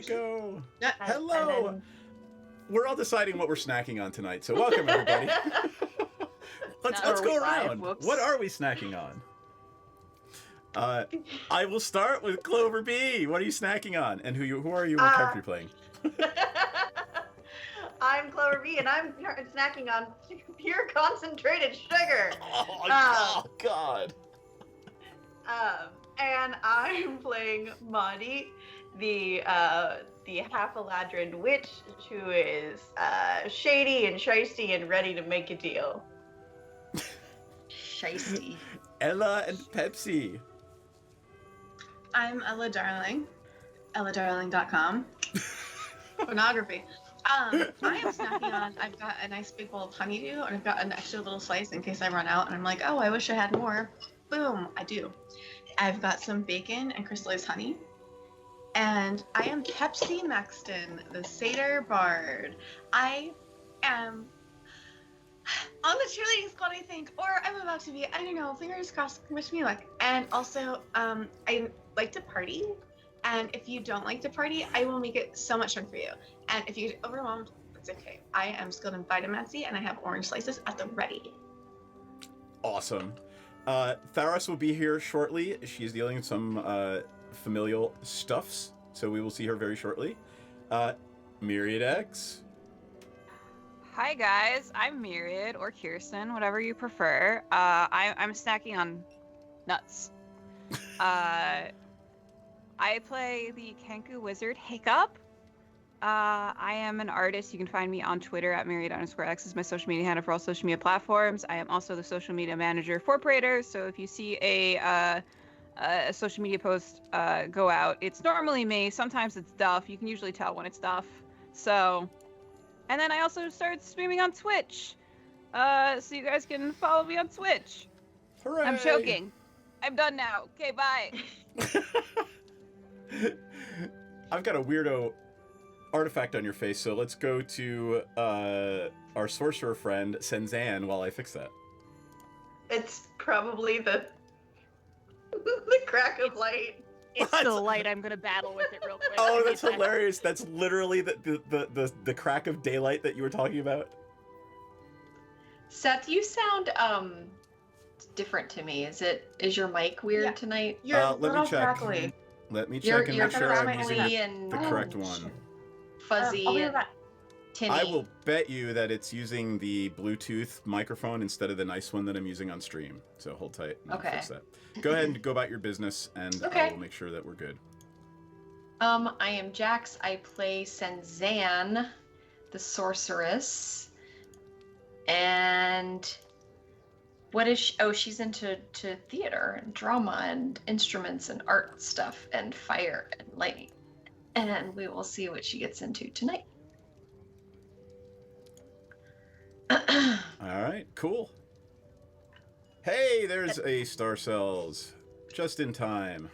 we go. Hello. We're all deciding what we're snacking on tonight, so welcome everybody. Let's go around. What are we snacking on? I will start with Clover B. What are you snacking on? And who are you? What character are you playing? I'm Clover B, and I'm snacking on pure concentrated sugar. Oh God. And I'm playing Maudie, the half-Eladrin witch who is shady and shisty and ready to make a deal. Shisty. Ella and Pepsi. I'm Ella Darling. EllaDarling.com. Pornography. I am snacking on, I've got a nice big bowl of honeydew, and I've got an extra little slice in case I run out, and I'm like, oh, I wish I had more. Boom, I do. I've got some bacon and crystallized honey. And I am Pepsi Maxton, the Satyr Bard. I am on the cheerleading squad, I think, or I'm about to be. I don't know. Fingers crossed. Wish me luck. And also, I like to party. And if you don't like to party, I will make it so much fun for you. And if you get overwhelmed, it's okay. I am skilled in Vitamancy, and I have orange slices at the ready. Awesome. Tharos will be here shortly. She's dealing with some familial stuffs, so we will see her very shortly. Myriad X. Hi guys, I'm Myriad or Kirsten, whatever you prefer. I'm snacking on nuts. I play the Kenku wizard Hiccup. I am an artist. You can find me on Twitter at Myriad_X is my social media handle for all social media platforms. I am also the social media manager for Praetors, so if you see a social media post go out, it's normally me. Sometimes it's Duff. You can usually tell when it's Duff. So, and then I also started streaming on Twitch, so you guys can follow me on Twitch. Hooray! I'm joking. I'm done now. Okay, bye. I've got a weirdo artifact on your face, so let's go to our sorcerer friend Senzan while I fix that. It's probably the crack of light. It's the light. I'm gonna battle with it real quick. Oh, that's hilarious. That's literally the crack of daylight that you were talking about. Seth, you sound different to me. Is your mic weird tonight? You're a let little me check. crackly. Let me check and You're make sure I'm using crackly and the correct one. fuzzy I'll be and right back. tinny. I will bet you that it's using the Bluetooth microphone instead of the nice one that I'm using on stream. So hold tight and I'll fix that. Go ahead and go about your business, and I will make sure that we're good. I am Jax. I play Senzan, the sorceress. And what is she? Oh, she's into theater and drama and instruments and art stuff and fire and lighting. And we will see what she gets into tonight. All right, cool. Hey, there's a Star Cells. Just in time.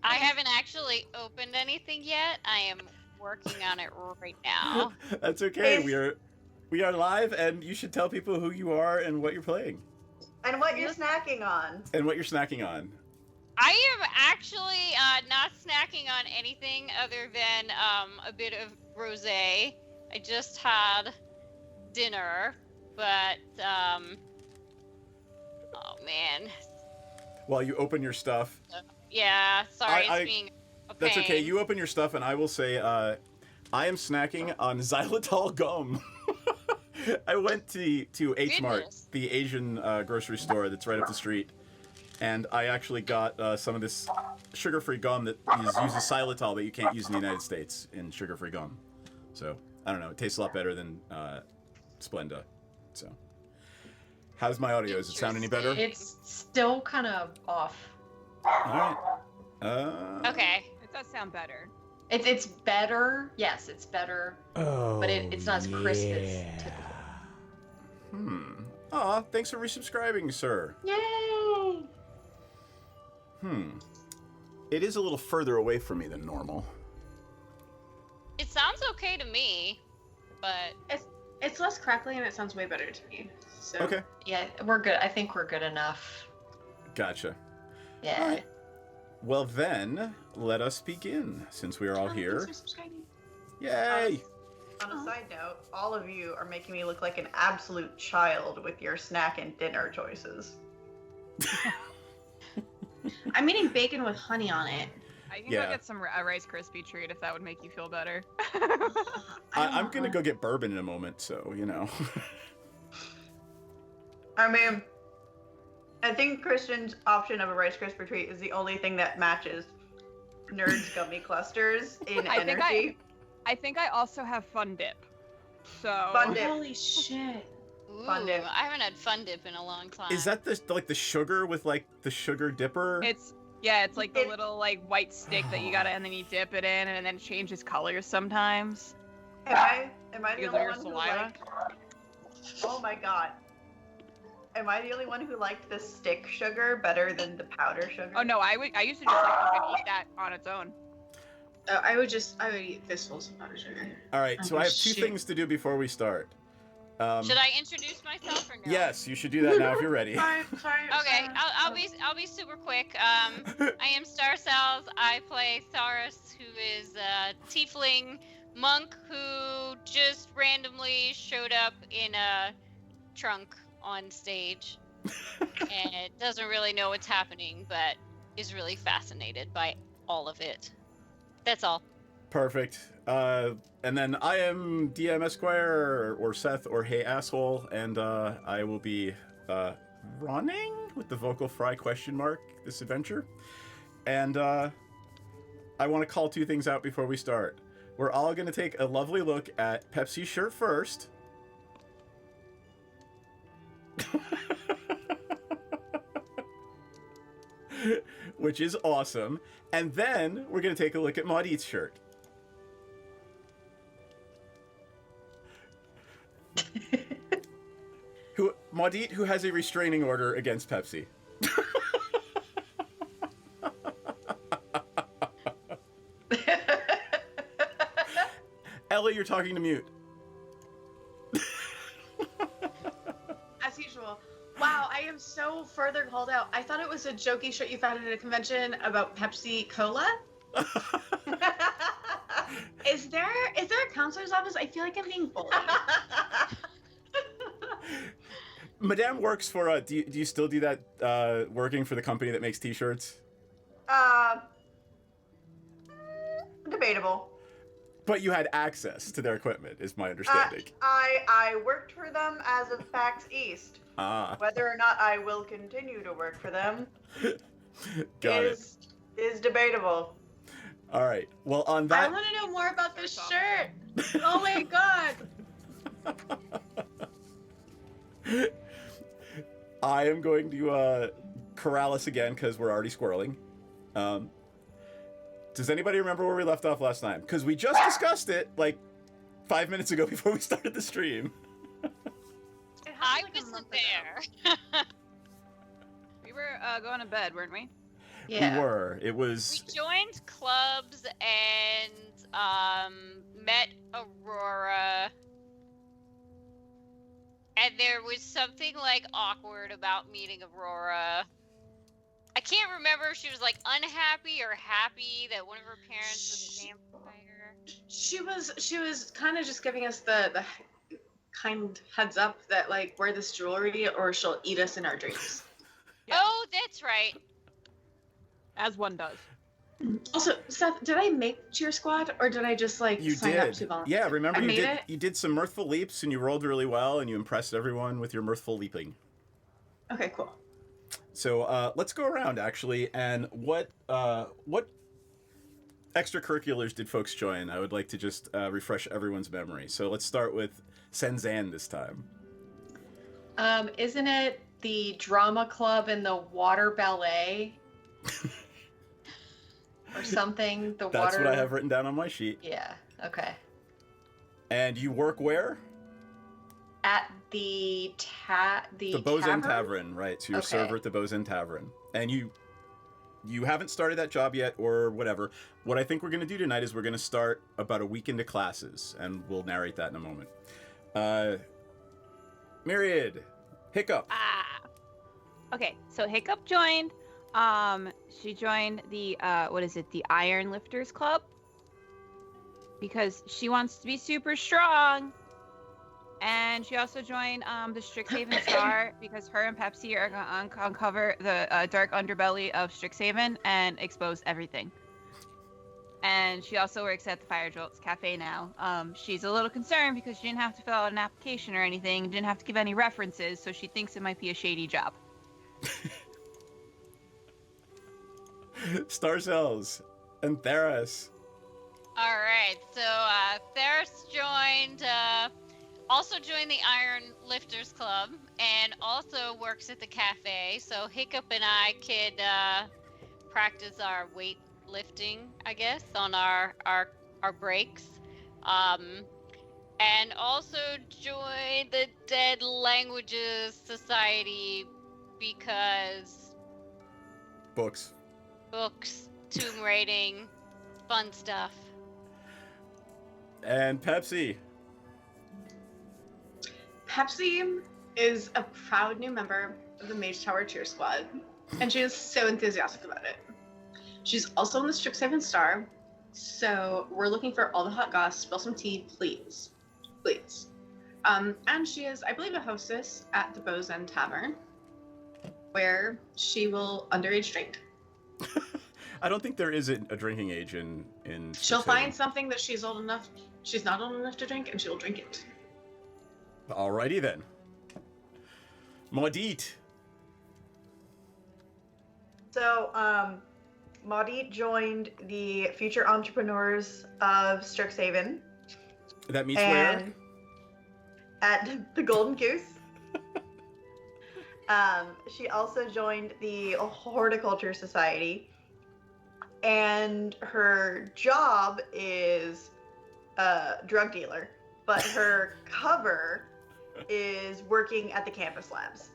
I haven't actually opened anything yet. I am working on it right now. That's okay. We are live, and you should tell people who you are and what you're playing. And what you're snacking on. And what you're snacking on. I am actually not snacking on anything other than a bit of rosé. I just had dinner, but oh man. While you open your stuff. Yeah, sorry, it's being a pain. That's okay. You open your stuff, and I will say, I am snacking on xylitol gum. I went to H Mart, the Asian grocery store that's right up the street, and I actually got some of this sugar-free gum that uses xylitol that you can't use in the United States in sugar-free gum. So, I don't know. It tastes a lot better than Splenda. So, how's my audio? Does it sound any better? It's still kind of off. All right. Okay. It does sound better. It's better. Yes, it's better. Oh, but it's not as crisp as typical. Aw, thanks for resubscribing, sir. Yay! It is a little further away from me than normal. It sounds okay to me, but It's less crackly and it sounds way better to me. So. Okay. Yeah, we're good. I think we're good enough. Gotcha. Yeah. All right. Well then, let us begin, since we are all here. Yay! On a side note, all of you are making me look like an absolute child with your snack and dinner choices. I'm eating bacon with honey on it. I can go get a Rice Krispie treat if that would make you feel better. I'm gonna go get bourbon in a moment, so, you know. I mean, I think Christian's option of a Rice Krispie treat is the only thing that matches Nerd's gummy clusters in energy. I think I also have Fun Dip. So Fun Dip. Holy shit. Ooh, Fun Dip. I haven't had Fun Dip in a long time. Is that the sugar with like the sugar dipper? It's like the little like white stick that you gotta, and then you dip it in, and then it changes colors sometimes. Am I the Because only of your one who saliva? oh my god. Am I the only one who liked the stick sugar better than the powder sugar? Oh no, I used to just like fucking eat that on its own. I would eat fistfuls of powdered sugar. All right, so Oh, I have two shit. things to do before we start. Should I introduce myself or no? Yes, you should do that now if you're ready. Sorry. Okay, I'll be super quick. I am Star Cells. I play Tharis, who is a tiefling monk who just randomly showed up in a trunk on stage and doesn't really know what's happening, but is really fascinated by all of it. That's all. Perfect. And then I am DM Esquire, or Seth, or Hey Asshole, and I will be running with the vocal fry ? This adventure. And I want to call two things out before we start. We're all going to take a lovely look at Pepsi's shirt first. Which is awesome. And then we're going to take a look at Maudit's shirt. Maudit, who has a restraining order against Pepsi. Ellie, you're talking to mute. As usual. Wow, I am so further called out. I thought it was a jokey shirt you found at a convention about Pepsi Cola. Is there a counselor's office? I feel like I'm being bullied. Madame works for, do you still do that, working for the company that makes t-shirts? Debatable. But you had access to their equipment, is my understanding. I worked for them as of PAX East. Ah. Whether or not I will continue to work for them is debatable. All right. Well, on that... I want to know more about this shirt. Oh my god. I am going to corral us again because we're already squirreling. Does anybody remember where we left off last time? Because we just discussed it like 5 minutes ago before we started the stream. I wasn't there. We were going to bed, weren't we? Yeah. We were. It was... We joined clubs and met Aurora. And there was something like awkward about meeting Aurora. I can't remember if she was like unhappy or happy that one of her parents was a vampire. She was kind of just giving us the kind heads up that like wear this jewelry or she'll eat us in our dreams. Yeah. Oh, that's right. As one does. Also, Seth, did I make Cheer Squad or did I just like You sign did. up to volunteer? Yeah, remember I you made did. it? You did some mirthful leaps and you rolled really well and you impressed everyone with your mirthful leaping. Okay, cool. So let's go around actually, and what extracurriculars did folks join? I would like to just refresh everyone's memory. So let's start with Senzan this time. Isn't it the drama club and the water ballet? Or something? That's water... what I have written down on my sheet. Yeah, okay. And you work where? At the Beau's Inn Tavern, right? So you're a Okay. server at the Beau's Inn Tavern, and you haven't started that job yet, or whatever. What I think we're gonna do tonight is we're gonna start about a week into classes, and we'll narrate that in a moment. Myriad, Hiccup. Okay, so Hiccup joined. She joined the the Iron Lifters Club because she wants to be super strong. And she also joined the Strixhaven Star because her and Pepsi are going to uncover the dark underbelly of Strixhaven and expose everything. And she also works at the Fire Jolts Cafe now. She's a little concerned because she didn't have to fill out an application or anything, didn't have to give any references, so she thinks it might be a shady job. Star Cells and Theras. All right, so Theras also joined the Iron Lifters Club and also works at the cafe. So Hiccup and I could practice our weight lifting, I guess, on our breaks. And also joined the Dead Languages Society because Books, tomb raiding, fun stuff. And Pepsi. Pepsi is a proud new member of the Mage Tower Cheer Squad, and she is so enthusiastic about it. She's also in the Strixhaven Star, so we're looking for all the hot goss. Spill some tea, please. Please. And she is, I believe, a hostess at the Bow's End Tavern, where she will underage drink. I don't think there is a drinking age in She'll Strixhaven. find something that she's not old enough to drink, and she'll drink it. Alrighty then. Maudit. So, Maudit joined the Future Entrepreneurs of Strixhaven. That meets where? At the Golden Goose. She also joined the Horticulture Society. And her job is a drug dealer, but her cover is working at the campus labs.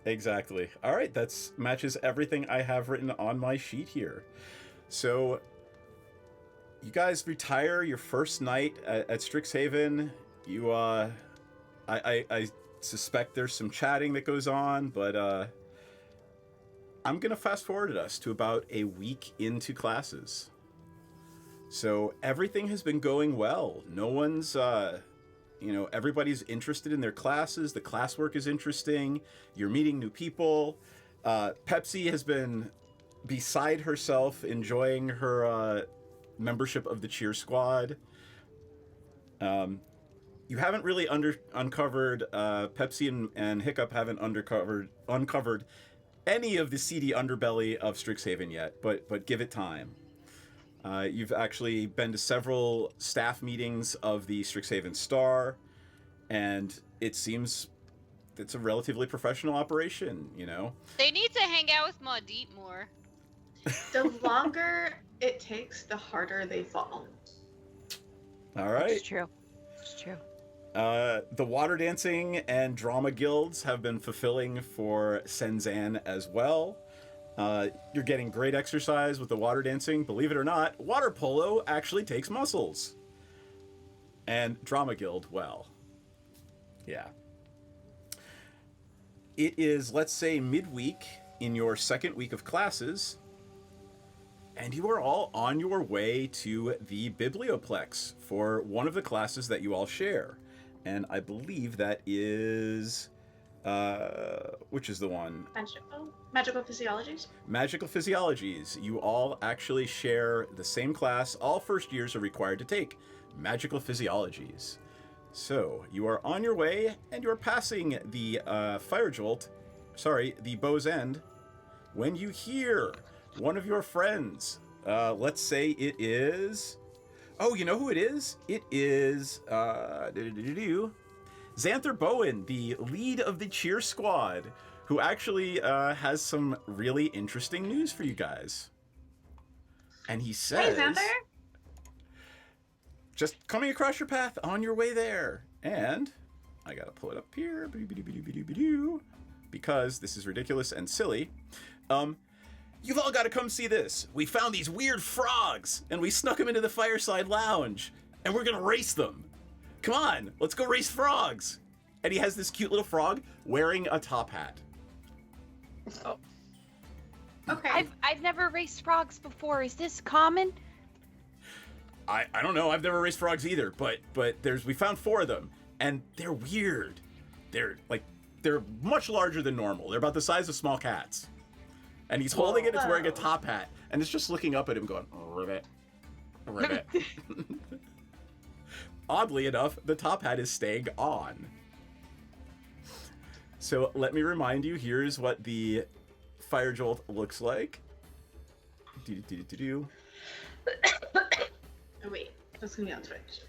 Exactly. All right, that's matches everything I have written on my sheet here. So, you guys retire your first night at Strixhaven. You, I suspect there's some chatting that goes on, but I'm gonna fast forward us to about a week into classes. So everything has been going well. No one's, everybody's interested in their classes. The classwork is interesting. You're meeting new people. Pepsi has been beside herself enjoying her membership of the cheer squad. You haven't really uncovered, Pepsi and Hiccup haven't uncovered any of the seedy underbelly of Strixhaven yet, but give it time. You've actually been to several staff meetings of the Strixhaven Star, and it seems it's a relatively professional operation, you know? They need to hang out with Maudit more. The longer it takes, the harder they fall. All right. It's true. It's true. The water dancing and drama guilds have been fulfilling for Senzan as well. You're getting great exercise with the water dancing. Believe it or not, water polo actually takes muscles. And drama guild, well, yeah. It is, let's say, midweek in your second week of classes, and you are all on your way to the Biblioplex for one of the classes that you all share. And I believe that is, which is the one? Magical Physiologies? Magical Physiologies. You all actually share the same class. All first years are required to take Magical Physiologies. So, you are on your way, and you're passing the the Bow's End, when you hear one of your friends, let's say it is... Oh, you know who it is? It is, Xanther Bowen, the lead of the cheer squad, who actually has some really interesting news for you guys. And he says... Hey, Xanther! Just coming across your path on your way there. And I gotta pull it up here, because this is ridiculous and silly. You've all got to come see this. We found these weird frogs, and we snuck them into the Fireside Lounge, and we're gonna race them. Come on, let's go race frogs. And he has this cute little frog wearing a top hat. Oh. Okay. I've never raced frogs before. Is this common? I don't know. I've never raced frogs either, but we found 4 of them, and they're weird. They're much larger than normal. They're about the size of small cats. And he's holding it. It's wearing a top hat, and it's just looking up at him, going, "Ribbit, ribbit." Oddly enough, the top hat is staying on. So let me remind you. Here's what the Fire Jolt looks like. Oh, wait, that's gonna be on Twitch.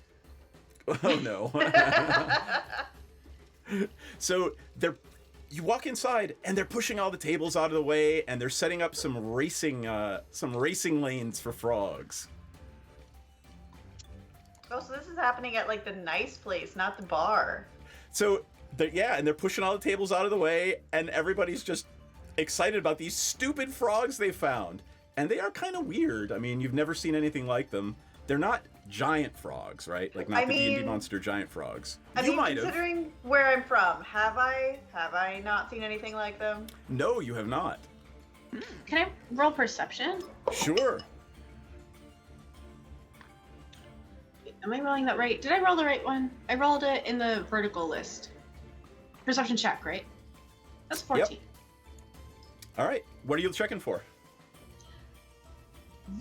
Oh no. So you walk inside and they're pushing all the tables out of the way and they're setting up some racing lanes for frogs. Oh, so this is happening at like the nice place, not the bar. So and they're pushing all the tables out of the way and everybody's just excited about these stupid frogs they found. And they are kind of weird. I mean, you've never seen anything like them. They're not giant frogs, right? Like not the D&D monster giant frogs. Considering where I'm from, have I not seen anything like them? No, you have not. Can I roll perception? Sure. Am I rolling that right? Did I roll the right one? I rolled it in the vertical list. Perception check, right? That's 14. Yep. All right. What are you checking for?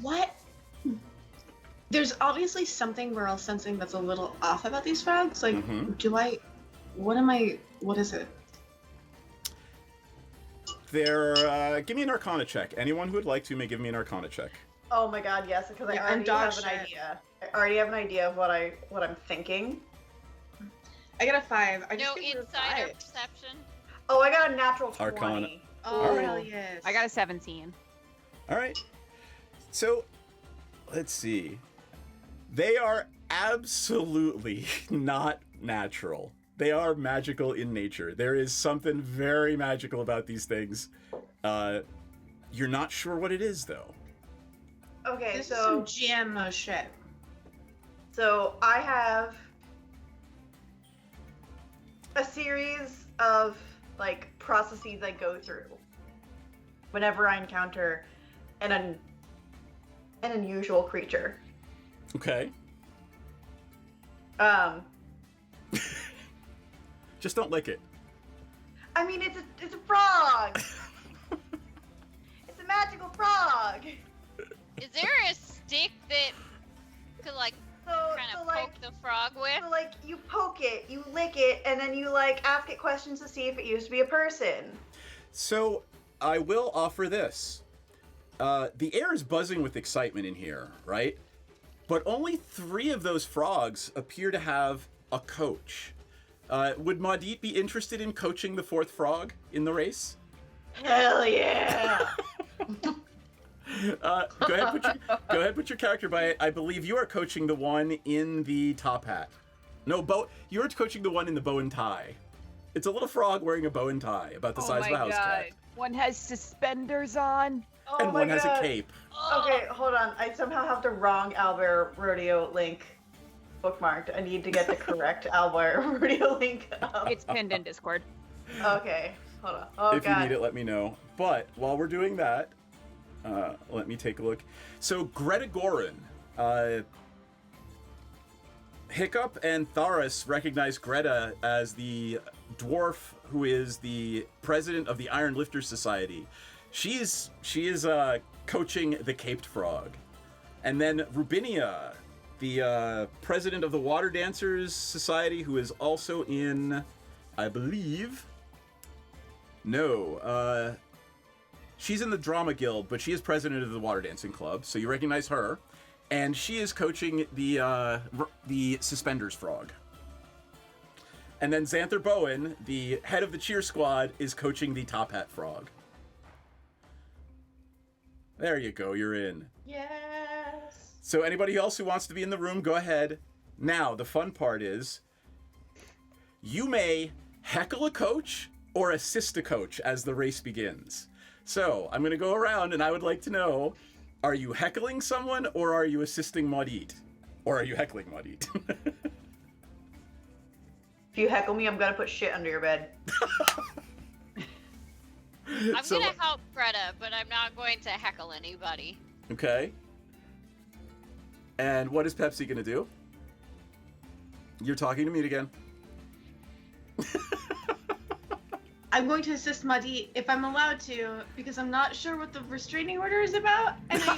What? There's obviously something we're all sensing that's a little off about these frogs. Like, what is it? Give me an Arcana check. Anyone who would like to may give me an Arcana check. Oh my god, yes, because I already have an idea. I already have an idea of what I'm thinking. I got a 5. I just No insider perception. Oh, I got a natural 20. Arcana. Oh, hell yes. I got a 17. All right. So, let's see. They are absolutely not natural. They are magical in nature. There is something very magical about these things. You're not sure what it is, though. Okay, This so is some GMO shit. So I have a series of like processes I go through whenever I encounter an unusual creature. Okay. Just don't lick it. I mean, it's a frog. It's a magical frog. Is there a stick that could like kind of poke the frog with? So like you poke it, you lick it, and then you like ask it questions to see if it used to be a person. So I will offer this. The air is buzzing with excitement in here, right? But only 3 of those frogs appear to have a coach. Would Maudit be interested in coaching the 4th frog in the race? Hell yeah! Go ahead, put your character by it. I believe you are coaching the one in the top hat. No, you're coaching the one in the bow and tie. It's a little frog wearing a bow and tie, about the size of a house cat. One has suspenders on. Oh and my one has God. a cape. Okay, hold on. I somehow have the wrong Owlbear Rodeo link bookmarked. I need to get the correct Owlbear Rodeo link up. It's pinned in Discord. Okay, hold on. Oh, If God. you need it, let me know. But while we're doing that, let me take a look. So Greta Gorin, Hiccup and Tharis recognize Greta as the dwarf who is the president of the Iron Lifters Society. She is coaching the Caped Frog. And then Rubinia, the president of the Water Dancers Society, who is also in, I believe... No, she's in the Drama Guild, but she is president of the Water Dancing Club, so you recognize her. And she is coaching the Suspenders Frog. And then Xanther Bowen, the head of the cheer squad, is coaching the Top Hat Frog. There you go, you're in. Yes. So anybody else who wants to be in the room, go ahead. Now, the fun part is, you may heckle a coach or assist a coach as the race begins. So, I'm going to go around and I would like to know, are you heckling someone or are you assisting Maudit? Or are you heckling Maudit? If you heckle me, I'm gonna put shit under your bed. I'm gonna help Greta, but I'm not going to heckle anybody. Okay. And what is Pepsi gonna do? You're talking to me again. I'm going to assist Muddy if I'm allowed to, because I'm not sure what the restraining order is about, and I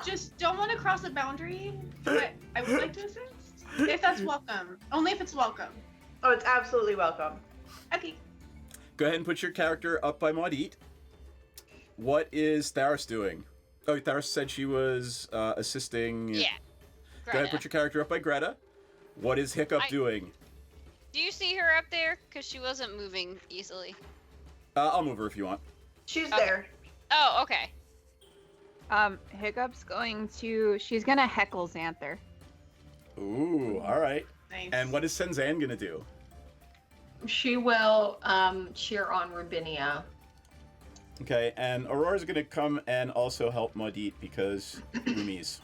just don't want to cross a boundary, but I would like to assist. If that's welcome. Only if it's welcome. Oh, it's absolutely welcome. Okay. Go ahead and put your character up by Maudit. What is Tharis doing? Oh, Tharis said she was assisting. Yeah. Go ahead and put your character up by Greta. What is Hiccup doing? Do you see her up there? Because she wasn't moving easily. I'll move her if you want. She's there. Oh, okay. Hiccup's she's gonna heckle Xanther. Ooh, all right. Nice. And what is Senzan gonna do? She will cheer on Rubinia. Okay, and Aurora's gonna come and also help Maudit because roomies.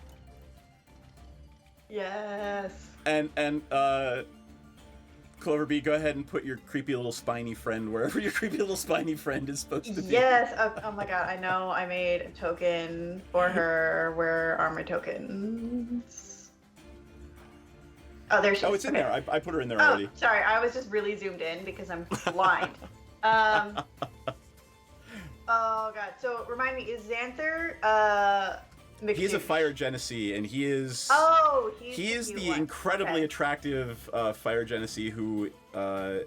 Yes. And Cloverbee, go ahead and put your creepy little spiny friend wherever your creepy little spiny friend is supposed to be. Yes. Oh my god, I know. I made a token for her. Where are my tokens? Oh, there she is. Oh, it's in Okay. there. I put her in there already. Oh, sorry. I was just really zoomed in because I'm blind. Oh god. So remind me, is Xanther He's a fire genesee, and he is. Oh, he is the one. incredibly Okay. attractive fire genesee who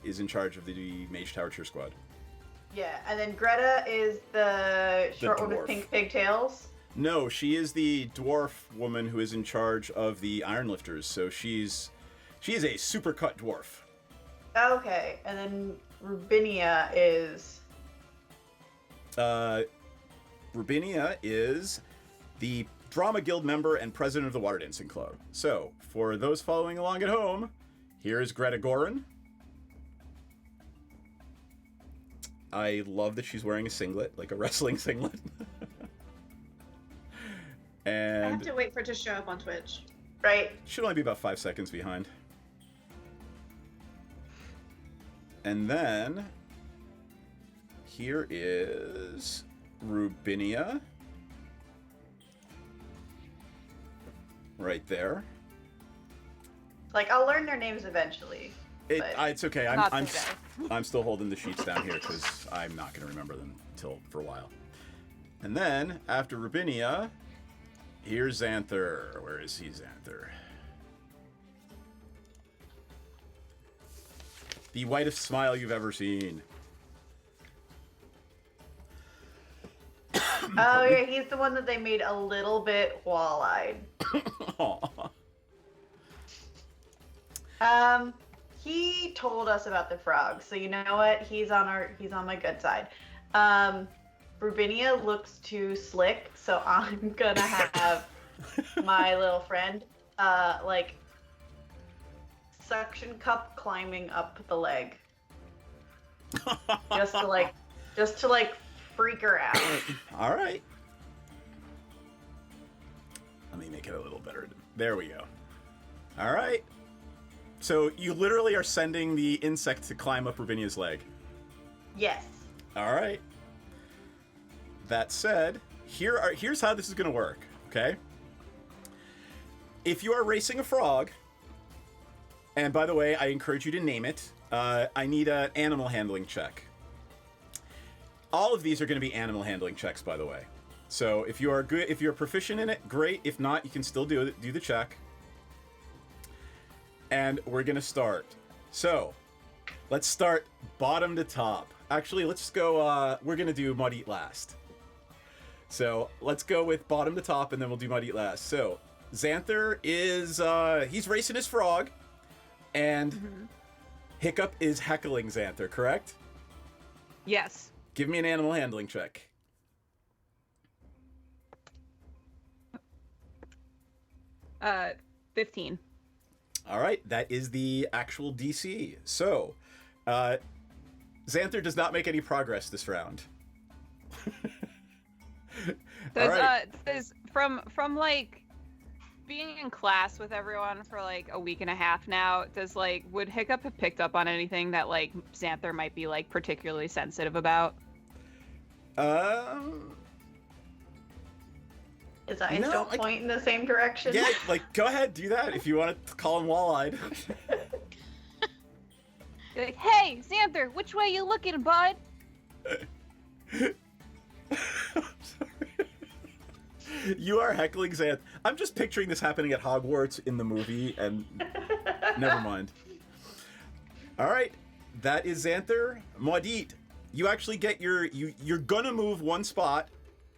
is in charge of the Mage Tower Cheer Squad. Yeah, and then Greta is the short one with dwarf. pink pigtails. No, she is the dwarf woman who is in charge of the Iron Lifters. So she is a super cut dwarf. Okay, and then Rubinia is. Rubinia is the Drama Guild member and president of the Water Dancing Club. So, for those following along at home, here is Greta Gorin. I love that she's wearing a singlet, like a wrestling singlet. And I have to wait for it to show up on Twitch. Right. should only be about 5 seconds behind. And then here is Rubinia. Right there. Like, I'll learn their names eventually. but- It's okay. Not I'm today. I'm still holding the sheets down here because I'm not going to remember them for a while. And then after Rubinia, here's Xanther. Where is he, Xanther? The whitest smile you've ever seen. Oh yeah, he's the one that they made a little bit wall-eyed. Aw. He told us about the frogs, so you know what? He's on my good side. Rubinia looks too slick, so I'm gonna have my little friend, like, suction cup climbing up the leg, just to freak her out. All right. Let me make it a little better. There we go. All right. So you literally are sending the insect to climb up Rubinia's leg. Yes. All right. That said, here's how this is going to work, okay? If you are racing a frog, and by the way, I encourage you to name it, I need an animal handling check. All of these are going to be animal handling checks, by the way. So if you're proficient in it, great. If not, you can still do the check. And we're going to start. So let's start bottom to top. Actually, let's just go, we're going to do Mud Eat last. So let's go with bottom to top, and then we'll do Mud Eat last. So Xanther is, he's racing his frog, and Hiccup is heckling Xanther, correct? Yes. Give me an animal handling check. Uh, 15. All right, that is the actual DC. So, Xanther does not make any progress this round. All right. Does from like being in class with everyone for like a week and a half now, would Hiccup have picked up on anything that like Xanther might be like particularly sensitive about? His eyes No, don't point in the same direction. Yeah, like, go ahead, do that if you want to call him wall-eyed. You're like, hey, Xanther, which way you looking, bud? You are heckling Xanth. I'm just picturing this happening at Hogwarts in the movie, and never mind. All right, that is Xanther. Maudit, you actually get you're gonna move one spot,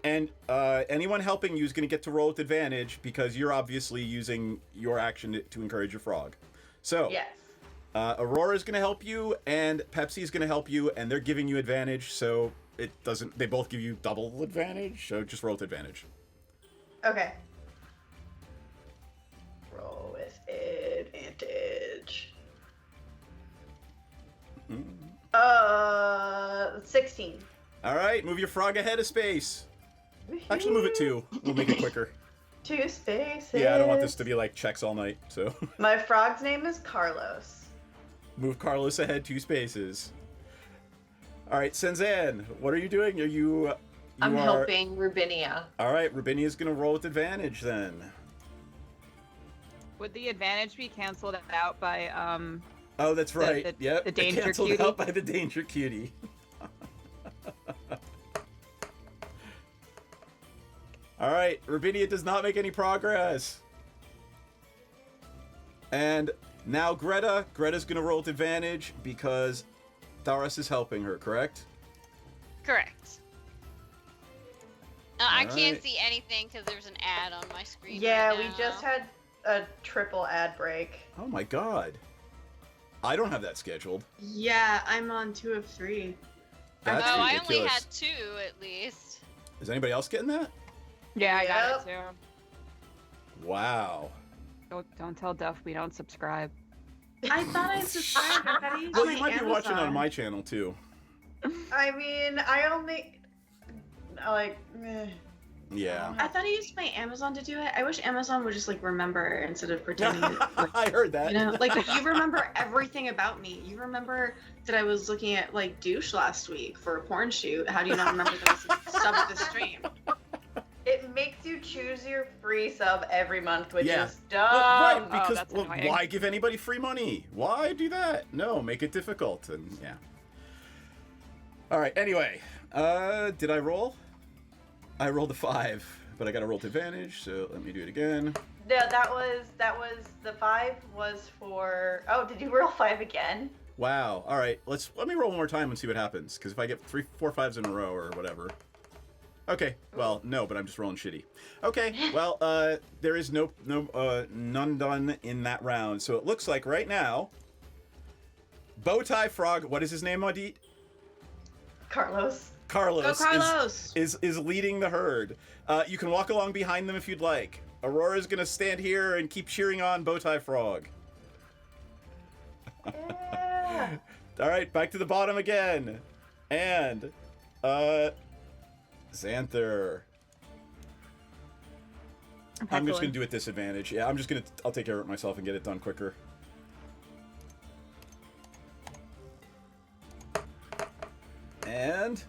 and anyone helping you is gonna get to roll with advantage because you're obviously using your action to encourage your frog. So Yes. Aurora's gonna help you, and Pepsi's gonna help you, and they're giving you advantage. So it doesn't. They both give you double advantage. So just roll with advantage. Okay. Roll with advantage. 16. All right, move your frog ahead of space. Actually, move it 2. We'll make it quicker. 2 spaces. Yeah, I don't want this to be like checks all night. So My frog's name is Carlos. move Carlos ahead 2 spaces. All right, Senzan, what are you doing? Are you? I'm are... helping Rubinia. All right, Rubinia's gonna roll with advantage then. Would the advantage be canceled out by Oh, that's right. Yep. the danger canceled cutie? out by the danger cutie. All right, Rubinia does not make any progress. And now Greta's gonna roll with advantage because Tharos is helping her, correct? Correct. I All can't right. see anything because there's an ad on my screen. Yeah, right we now. just had a triple ad break. Oh my god. I don't have that scheduled. Yeah, I'm on 2 of 3. That's I ridiculous. only had 2 at least. Is anybody else getting that? Yeah, I got it too. Wow. Don't tell Duff we don't subscribe. I thought I subscribed. I thought I used Well, my you might be watching on Amazon. my channel too. I mean, I only like. Yeah. I thought I used my Amazon to do it. I wish Amazon would just like remember instead of pretending. Like, I heard that. you know, like you remember everything about me. You remember that I was looking at like douche last week for a porn shoot. How do you not remember that I was subbed the stream? It makes you choose your free sub every month, which Yeah. is dumb. Well, right, because that's well, annoying. why give anybody free money? Why do that? No, make it difficult. And yeah. All right. Anyway, did I roll? I rolled a 5, but I got to roll to advantage. So let me do it again. Yeah, that was the 5 was for. Oh, did you roll 5 again? Wow. All right. Let me roll one more time and see what happens. Because if I get 3, 4 5s in a row or whatever. Okay. Well, no, but I'm just rolling shitty. Okay. Well, there is none done in that round. So it looks like right now, Bowtie Frog. What is his name, Maudit? Carlos. Carlos. Go Carlos! Is leading the herd. You can walk along behind them if you'd like. Aurora's gonna stand here and keep cheering on Bowtie Frog. Yeah. All right, back to the bottom again. And, Xanther. I'm just gonna do it disadvantage. Yeah, I'll take care of it myself and get it done quicker. And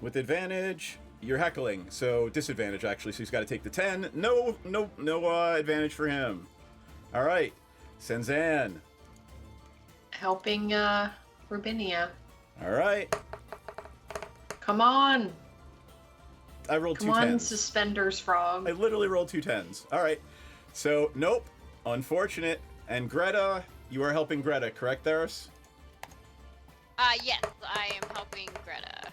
with advantage, you're heckling, so disadvantage actually. So he's got to take the 10. No advantage for him. All right, Senzan. Helping Rubinia. All right, Come on. I rolled Come 2 on, 10s. Suspenders Frog. I literally rolled 2 10s. All right, so nope, unfortunate. And Greta, you are helping Greta, correct, Theros? Yes, I am helping Greta.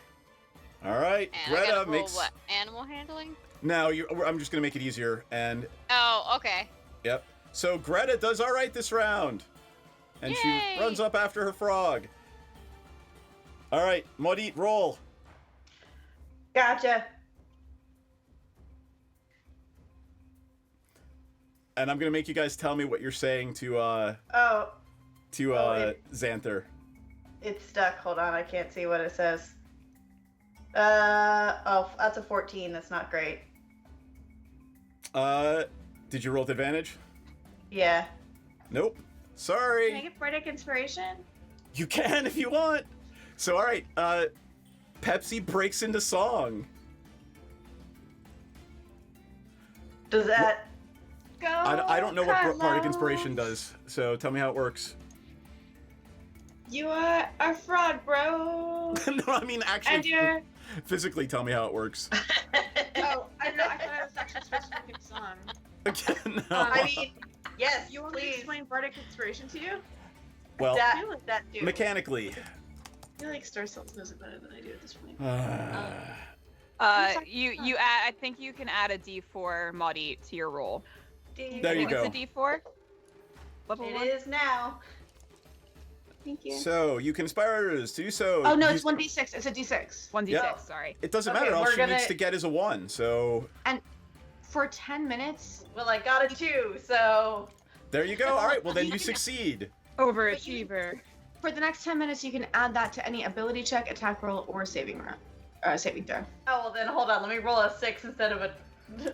All right, And I Greta gotta roll makes. what? Animal handling? Now I'm just gonna make it easier, and Oh, okay. yep. So Greta does all right this round, and she Yay! runs up after her frog. All right, Maudit, roll. Gotcha. And I'm gonna make you guys tell me what you're saying to Oh, Xanther. it's stuck. Hold on, I can't see what it says. Oh, that's a 14. That's not great. Did you roll with advantage? Yeah. Nope. Can I Sorry. get Bardic Inspiration? You can if you want. So all right, Pepsi breaks into song. Does that? Go. I don't know what Bardic Carlos. Inspiration does, so tell me how it works. You are a fraud, bro. No, I mean And actually, you're. physically tell me how it works. Oh, I know. I thought it was actually supposed to be a song. Again, no. I mean, yes, You want me to please. explain Bardic Inspiration to you? well, That too. mechanically. I feel like Star Cells knows it better than I do at this point. I think you can add a D4 Maudie to your roll. There I you think go. It's a D4. Level It 1. is now. Thank you. So you can inspire others to do so. Oh no, You- it's 1d6. It's a d6. 1d6. Yep. Sorry. It doesn't Okay, matter. All we're she gonna- needs to get is a 1. So For 10 minutes. Well, I got a 2, so there you go. All right. Well, then you succeed. Overachiever. For the next 10 minutes, you can add that to any ability check, attack roll, or saving throw. oh well. Then hold on. Let me roll a 6 instead of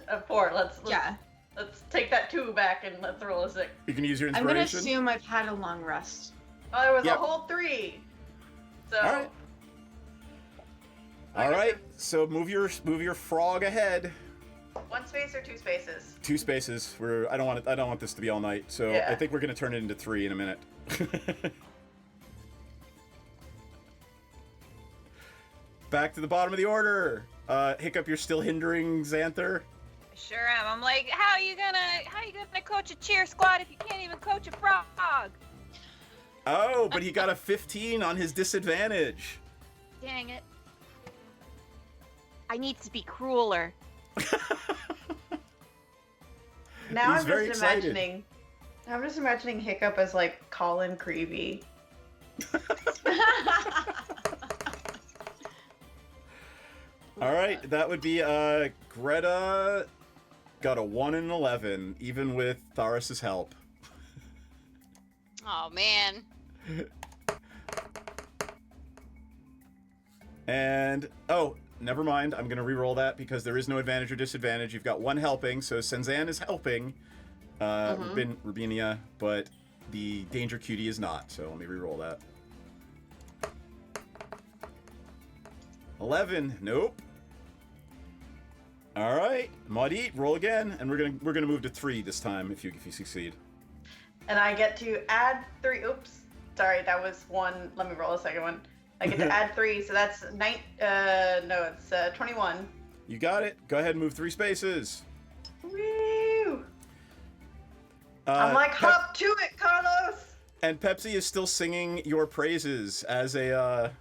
a 4. Let's take that 2 back and let's roll a 6. You can use your I'm gonna inspiration. assume I've had a long rest. Oh, there was Yep. a whole 3. So. All right. All right. So move your frog ahead. 1 space or 2 spaces? 2 spaces. I don't want this to be all night. So Yeah. I think we're gonna turn it into 3 in a minute. Back to the bottom of the order. Hiccup, you're still hindering Xanther. I sure am. I'm like, how you gonna coach a cheer squad if you can't even coach a frog? Oh, but he got a 15 on his disadvantage. Dang it. I need to be crueler. Now He's I'm very just excited. imagining. I'm just imagining Hiccup as like Colin Creevy. All right, that would be Greta got a 1 and an 11, even with Tharas's help. Oh man. And oh, never mind. I'm gonna re-roll that because there is no advantage or disadvantage. You've got 1 helping, so Senzan is helping Rubinia, but the Danger Cutie is not. So let me re-roll that. 11. Nope. All right, Maudie, roll again, and we're gonna move to 3 this time if you succeed. And I get to add 3. Oops. Sorry, that was 1. Let me roll a second one. I get to add 3, so that's 21. You got it. Go ahead and move 3 spaces. Woo! I'm like, hop to it, Carlos! And Pepsi is still singing your praises as a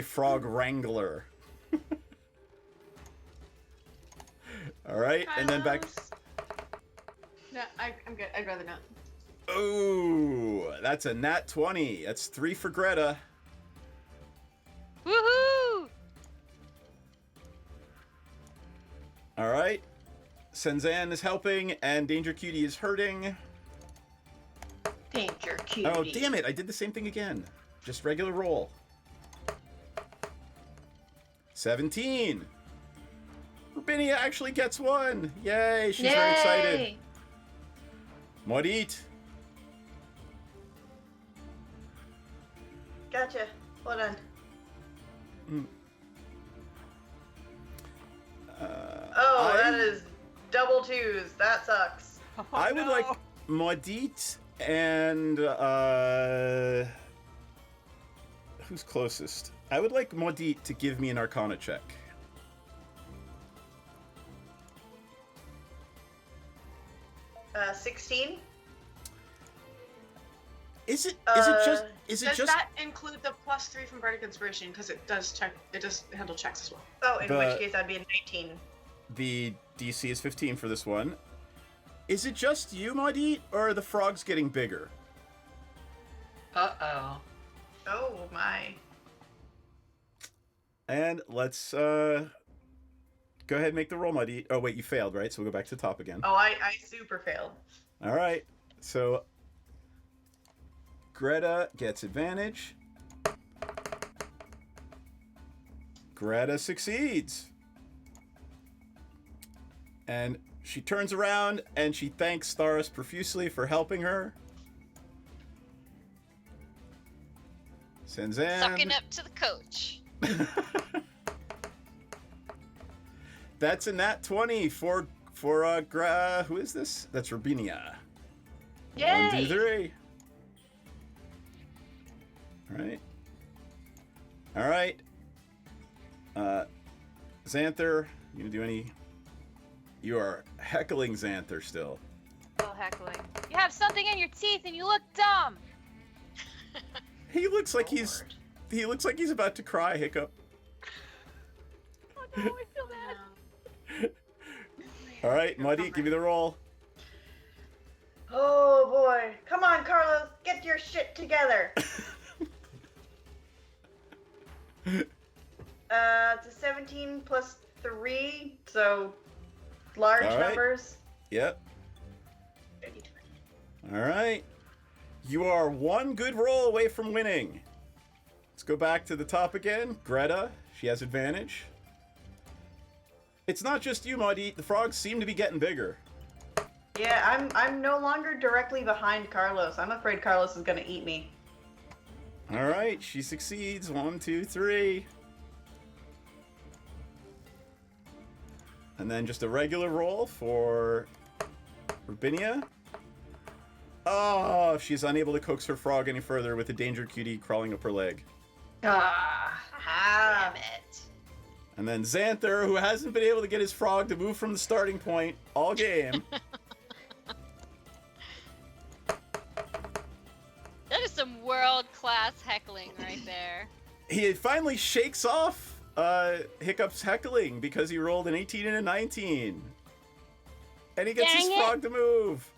frog wrangler. All right, and then back. No, I'm good. I'd rather not. Ooh, that's a nat 20. That's 3 for Greta. Woohoo! All right, Senzan is helping, and Danger Cutie is hurting. Danger cutie. Oh, damn it! I did the same thing again. Just regular roll. 17. Rubinia actually gets 1. Yay! She's very excited. Yay! Morit. Gotcha. Hold on. That is double 2s. That sucks. I would like Maudit and who's closest? I would like Maudit to give me an Arcana check. Uh, 16. Is it Does that include the +3 from Bardic Inspiration? Because it does handle checks as well. Oh, in which case that'd be a 19. the DC is 15 for this one. Is it just you, Maudit, or are the frogs getting bigger? Uh-oh. Oh my. And let's go ahead and make the roll, Maudit. Oh wait, you failed, right? So we'll go back to the top again. Oh, I super failed. All right. So Greta gets advantage. Greta succeeds. And she turns around and she thanks Staris profusely for helping her. Senzan. Sucking up to the coach. That's a nat 20 for who is this? That's Rubinia. Yay! 1, 2, 3. All right. Xanther, you gonna do any? You are heckling Xanther still. Still heckling. You have something in your teeth and you look dumb. He looks like he's about to cry, Hiccup. Oh no, I feel bad. All right, Muddy, give me the roll. Oh boy. Come on, Carlos. Get your shit together. It's a 17 plus 3, so large All right. numbers. Yep. All right. You are one good roll away from winning. Let's go back to the top again. Greta, she has advantage. It's not just you, Muddy. The frogs seem to be getting bigger. Yeah, I'm no longer directly behind Carlos. I'm afraid Carlos is gonna eat me. All right, she succeeds. 1, 2, 3. And then just a regular roll for Rubinia. Oh, she's unable to coax her frog any further with the danger cutie crawling up her leg. Damn it. And then Xanther, who hasn't been able to get his frog to move from the starting point all game. That is some world-class heckling right there. He finally shakes off Hiccup's heckling because he rolled an 18 and a 19. And he gets his frog to move.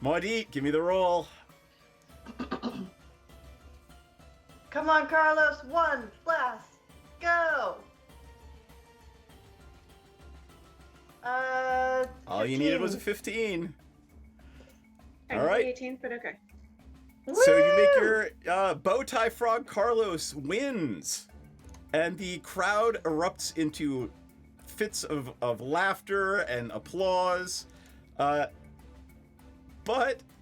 Maudit, give me the roll. Come on, Carlos. One last go. All you needed was a 15. I All right. 18, but okay. So you make your bow tie frog Carlos wins. And the crowd erupts into fits of laughter and applause. But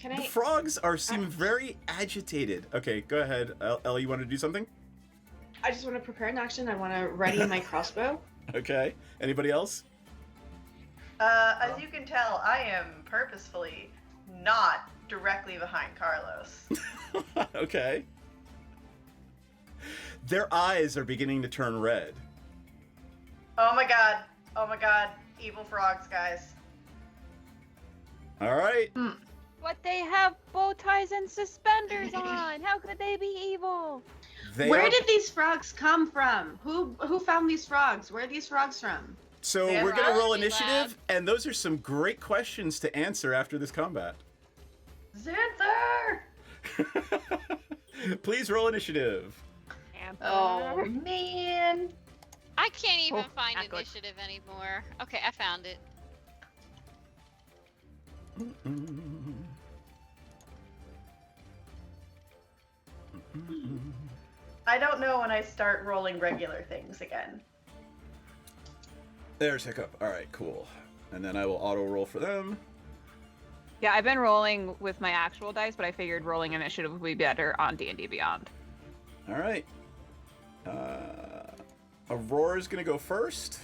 the frogs seem very agitated. Okay, go ahead. Ellie, you want to do something? I just want to prepare an action. I want to ready my crossbow. Okay. Anybody else? As you can tell, I am purposefully not directly behind Carlos. Okay. Their eyes are beginning to turn red. Oh my god. Oh my god. Evil frogs, guys. All right. But they have bow ties and suspenders on. How could they be evil? Where did these frogs come from? Who found these frogs? Where are these frogs from? So we're going to roll initiative, and those are some great questions to answer after this combat. Xanther! Please roll initiative. Oh, man. I can't even find not good. initiative anymore. Okay, I found it. I don't know when I start rolling regular things again. There's Hiccup. All right, cool. And then I will auto roll for them. Yeah, I've been rolling with my actual dice, but I figured rolling initiative would be better on D&D Beyond. All right. Aurora's going to go first.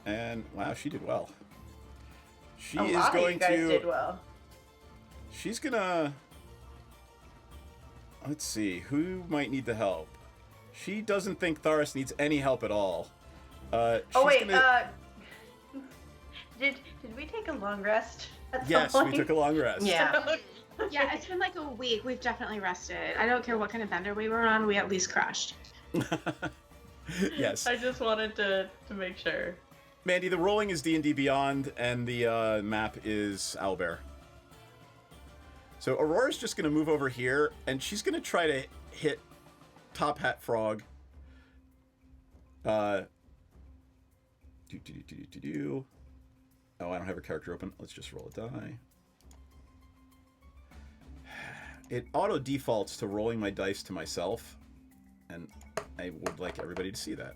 And, wow, she did well. She A is lot going of you guys to... did well. She's going to... Let's see. Who might need the help? She doesn't think Tharis needs any help at all. Oh wait, did we take a long rest at Yes, some point? we took a long rest. Yeah. Yeah, it's been like a week. We've definitely rested. I don't care what kind of bender we were on. We at least crashed. Yes. I just wanted to make sure. Mandy, the rolling is D&D Beyond, and the map is Owlbear. So Aurora's just going to move over here, and she's going to try to hit Top Hat Frog. Oh, I don't have her character open. Let's just roll a die. It auto defaults to rolling my dice to myself, and I would like everybody to see that.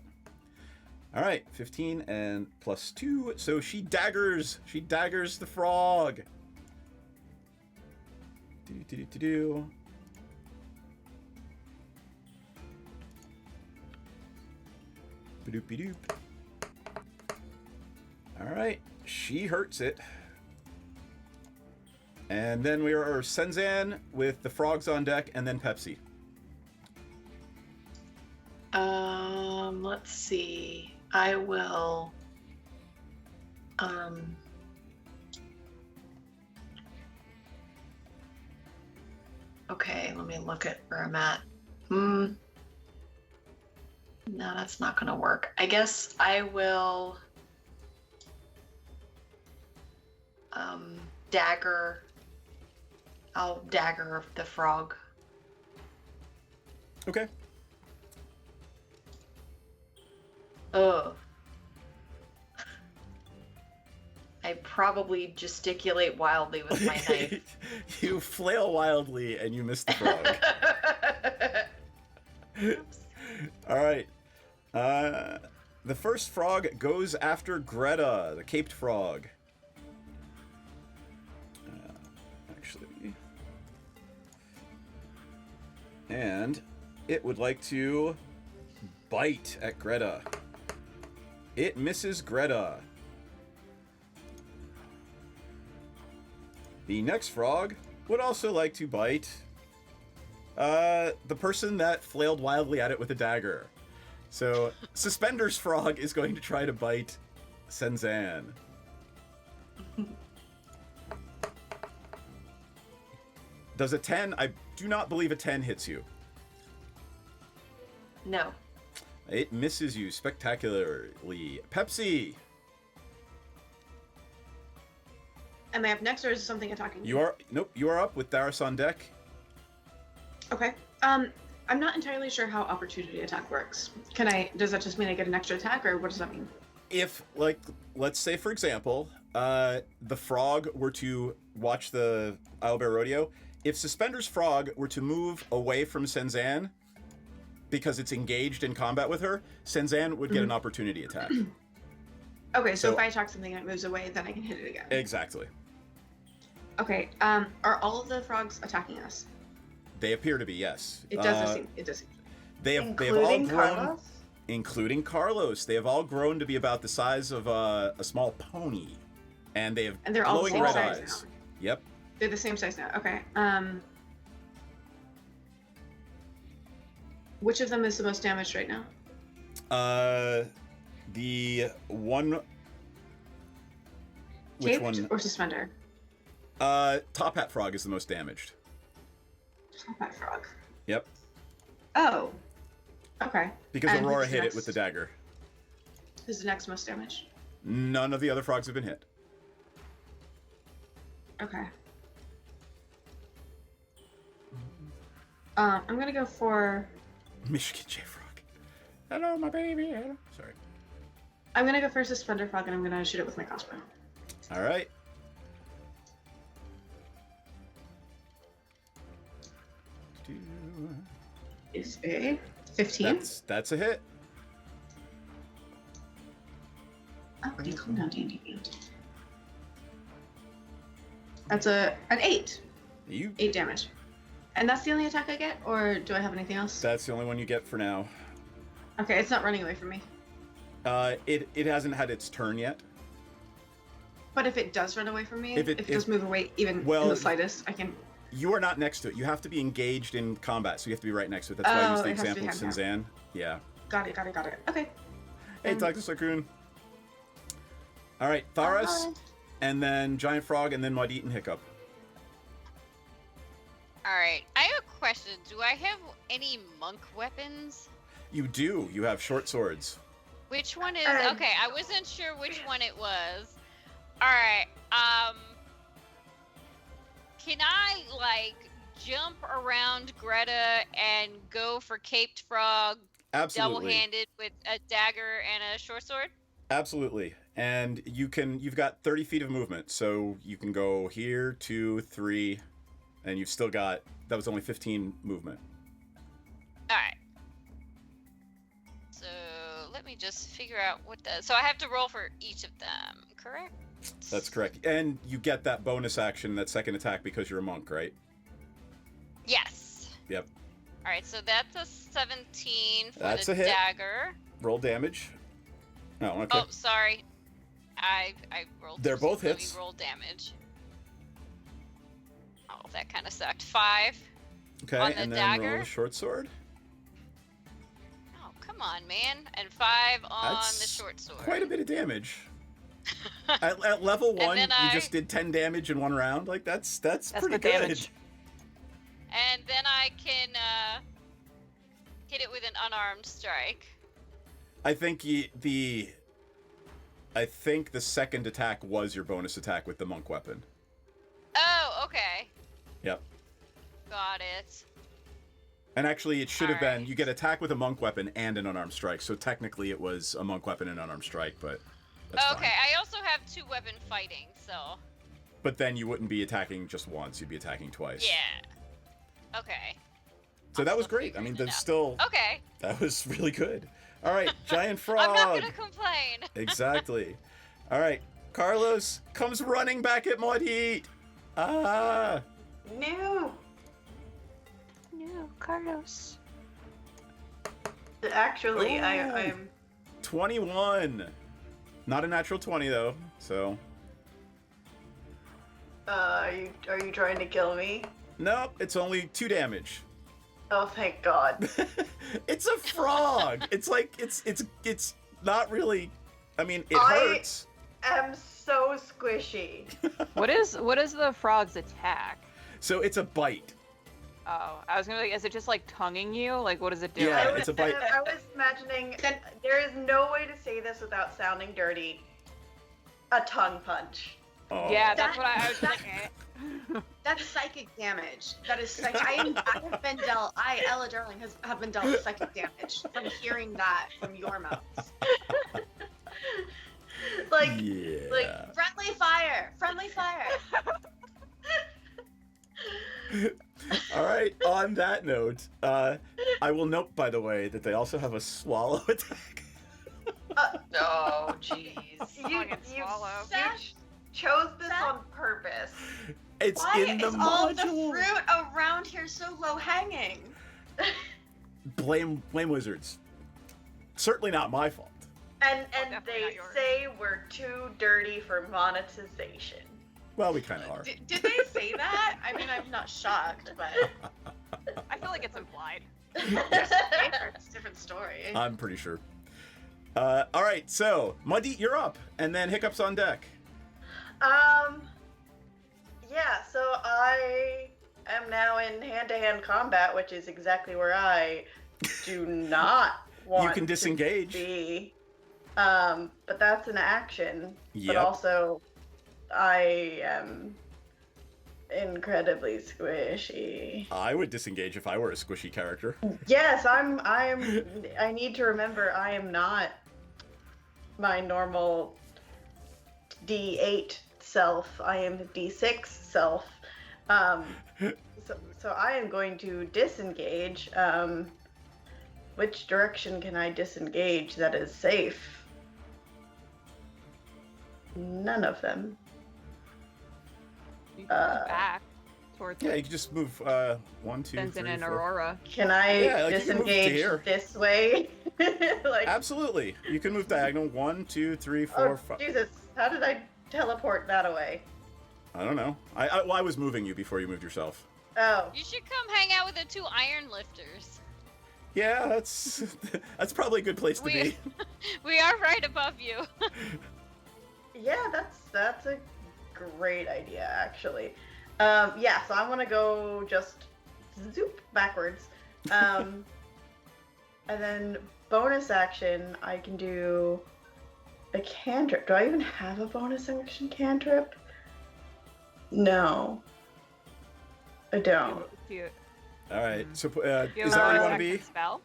All right, 15 and plus 2. So she daggers the frog. Doop-a-doop-a-doop. All right, she hurts it. And then we are Senzan with the frogs on deck, and then Pepsi. Let's see. I will. Okay, let me look at where I'm at. No, that's not gonna work. I guess I will. Dagger. I'll dagger the frog. Okay. Ugh. I probably gesticulate wildly with my knife. You flail wildly and you miss the frog. All right. The first frog goes after Greta, the caped frog. Actually. And it would like to bite at Greta. It misses Greta. The next frog would also like to bite the person that flailed wildly at it with a dagger. So, Suspenders Frog is going to try to bite Senzan. Does a 10? I do not believe a 10 hits you. No. It misses you spectacularly. Pepsi! Am I up next, or is something attacking me? You are... Nope, you are up with Darius on deck. Okay. I'm not entirely sure how opportunity attack works. Does that just mean I get an extra attack, or what does that mean? If, like, let's say, for example, the frog were to watch the Owlbear Rodeo, if Suspenders Frog were to move away from Senzan because it's engaged in combat with her, Senzan would get an opportunity attack. Okay, so if I attack something and it moves away, then I can hit it again. Exactly. Okay, are all of the frogs attacking us? They appear to be, yes. It does seem. They have all Including grown, Carlos? including Carlos. They have all grown to be about the size of a small pony, and they have And they're all the glowing same red size eyes. now. Yep. They're the same size now. Okay. Which of them is the most damaged right now? The one. Which Caped one? or suspender? Top Hat Frog is the most damaged. Top Hat Frog. Yep. Oh. Okay. Because And Aurora who's hit it next? with the dagger. Who's the next most damaged? None of the other frogs have been hit. Okay. I'm gonna go for. Michigan J Frog. Hello, my baby. Hello. Sorry. I'm gonna go for Suspender Frog, and I'm gonna shoot it with my crossbow. All right. Is a 15. That's a hit. Oh, what do you calm down, D&D? That's an 8. You. 8 damage. And that's the only attack I get, or do I have anything else? That's the only one you get for now. Okay, it's not running away from me. It hasn't had its turn yet. But if it does run away from me, If if it- it does move away even in the slightest, I can... You are not next to it. You have to be engaged in combat, so you have to be right next to it. That's why I used the it has to be example of hand-to-hand. Senzan. Yeah. Got it. Okay. Hey, Dr. Sakun. All right, Tharos, and then Giant Frog, and then Maudit and Hiccup. Alright, I have a question. Do I have any monk weapons? You do. You have short swords. Which one is... Um, Okay, I wasn't sure which one it was. Alright, can I, like, jump around Greta and go for Caped Frog Absolutely. double-handed with a dagger and a short sword? Absolutely. And you've got 30 feet of movement, so you can go here, 2, 3, and you've still got, that was only 15 movement. Alright. So, let me just figure out what the... So I have to roll for each of them, correct? That's correct. And you get that bonus action, that second attack, because you're a monk, right? Yes. Yep. Alright, so that's a 17 for That's the a hit. dagger. roll damage. Oh, okay. Oh, sorry. I rolled. They're both let me hits. roll damage. Oh, that kind of sucked. 5. Okay, on the and then dagger? roll the short sword. Oh, come on, man. And 5 on That's the short sword. Quite a bit of damage. At level 1, then you just did 10 damage in one round. Like, that's pretty the good. damage. And then I can hit it with an unarmed strike. I think the second attack was your bonus attack with the monk weapon. Oh, okay. Yep. Got it. And actually, it should have been, Alright. you get attack with a monk weapon and an unarmed strike. So technically, it was a monk weapon and unarmed strike, but that's Okay, fine. I also have 2 weapon fighting, so. But then you wouldn't be attacking just once; you'd be attacking twice. Yeah. Okay. So I'm that was still great. I mean, figuring it that's out. still Okay. that was really good. All right, giant frog. I'm not gonna complain. Exactly. All right, Carlos comes running back at Mod Heat. Ah. No. No, Carlos. Actually, Ooh. I'm 21. Not a natural 20 though. So are you trying to kill me? nope, it's only 2 damage. Oh, thank God. It's a frog. It's like it's not really. I mean, it I- hurts. I'm so squishy. What is the frog's attack? So it's a bite. Oh, I was gonna be like, is it just like tonguing you? Like, what does it do? Yeah, I was, it's a bite. I was imagining there is no way to say this without sounding dirty. A tongue punch. Oh. Yeah, that's That- what I was that- thinking. That's psychic damage. That is psychic. I have been dealt. Ella Darling, have been dealt psychic damage from hearing that from your mouths. Like, Yeah. like- Friendly fire. Friendly fire. All right. On that note, I will note, by the way, that they also have a swallow attack. Oh, jeez. you, Fucking swallow. chose this Seth? on purpose. It's Why in the is all the module. fruit around here so low hanging? Blame wizards. Certainly not my fault. And definitely they not yours. say we're too dirty for monetization. Well, we kind of are. Did they say that? I mean, I'm not shocked, but I feel like it's implied. it's a different story. I'm pretty sure. All right. So, Muddy, you're up, and then Hiccup's on deck. Yeah, so I am now in hand-to-hand combat, which is exactly where I do not want You can disengage. to be. But that's an action. Yep. But also, I am incredibly squishy. I would disengage if I were a squishy character. Yes, I need to remember I am not my normal D8 self. I am the D6 self. So I am going to disengage. Which direction can I disengage that is safe? None of them. You can move back towards Yeah, you can just move 1, 2, Benson 3, and 4. Aurora. Can I Yeah, like you can move to disengage here. this way? Like, Absolutely. You can move diagonal 1, 2, 3, 4, oh 5. Jesus! How did I teleport that away? I don't know. I was moving you before you moved yourself. Oh, You should come hang out with the 2 iron lifters. Yeah, that's probably a good place to We- be. We are right above you. yeah, that's a great idea actually. Yeah, so I'm gonna go just zoop backwards. And then bonus action, I can do a cantrip. Do I even have a bonus action cantrip? No, I don't. Do you, All right. So do you is have that where a you bonus want to be? action spell?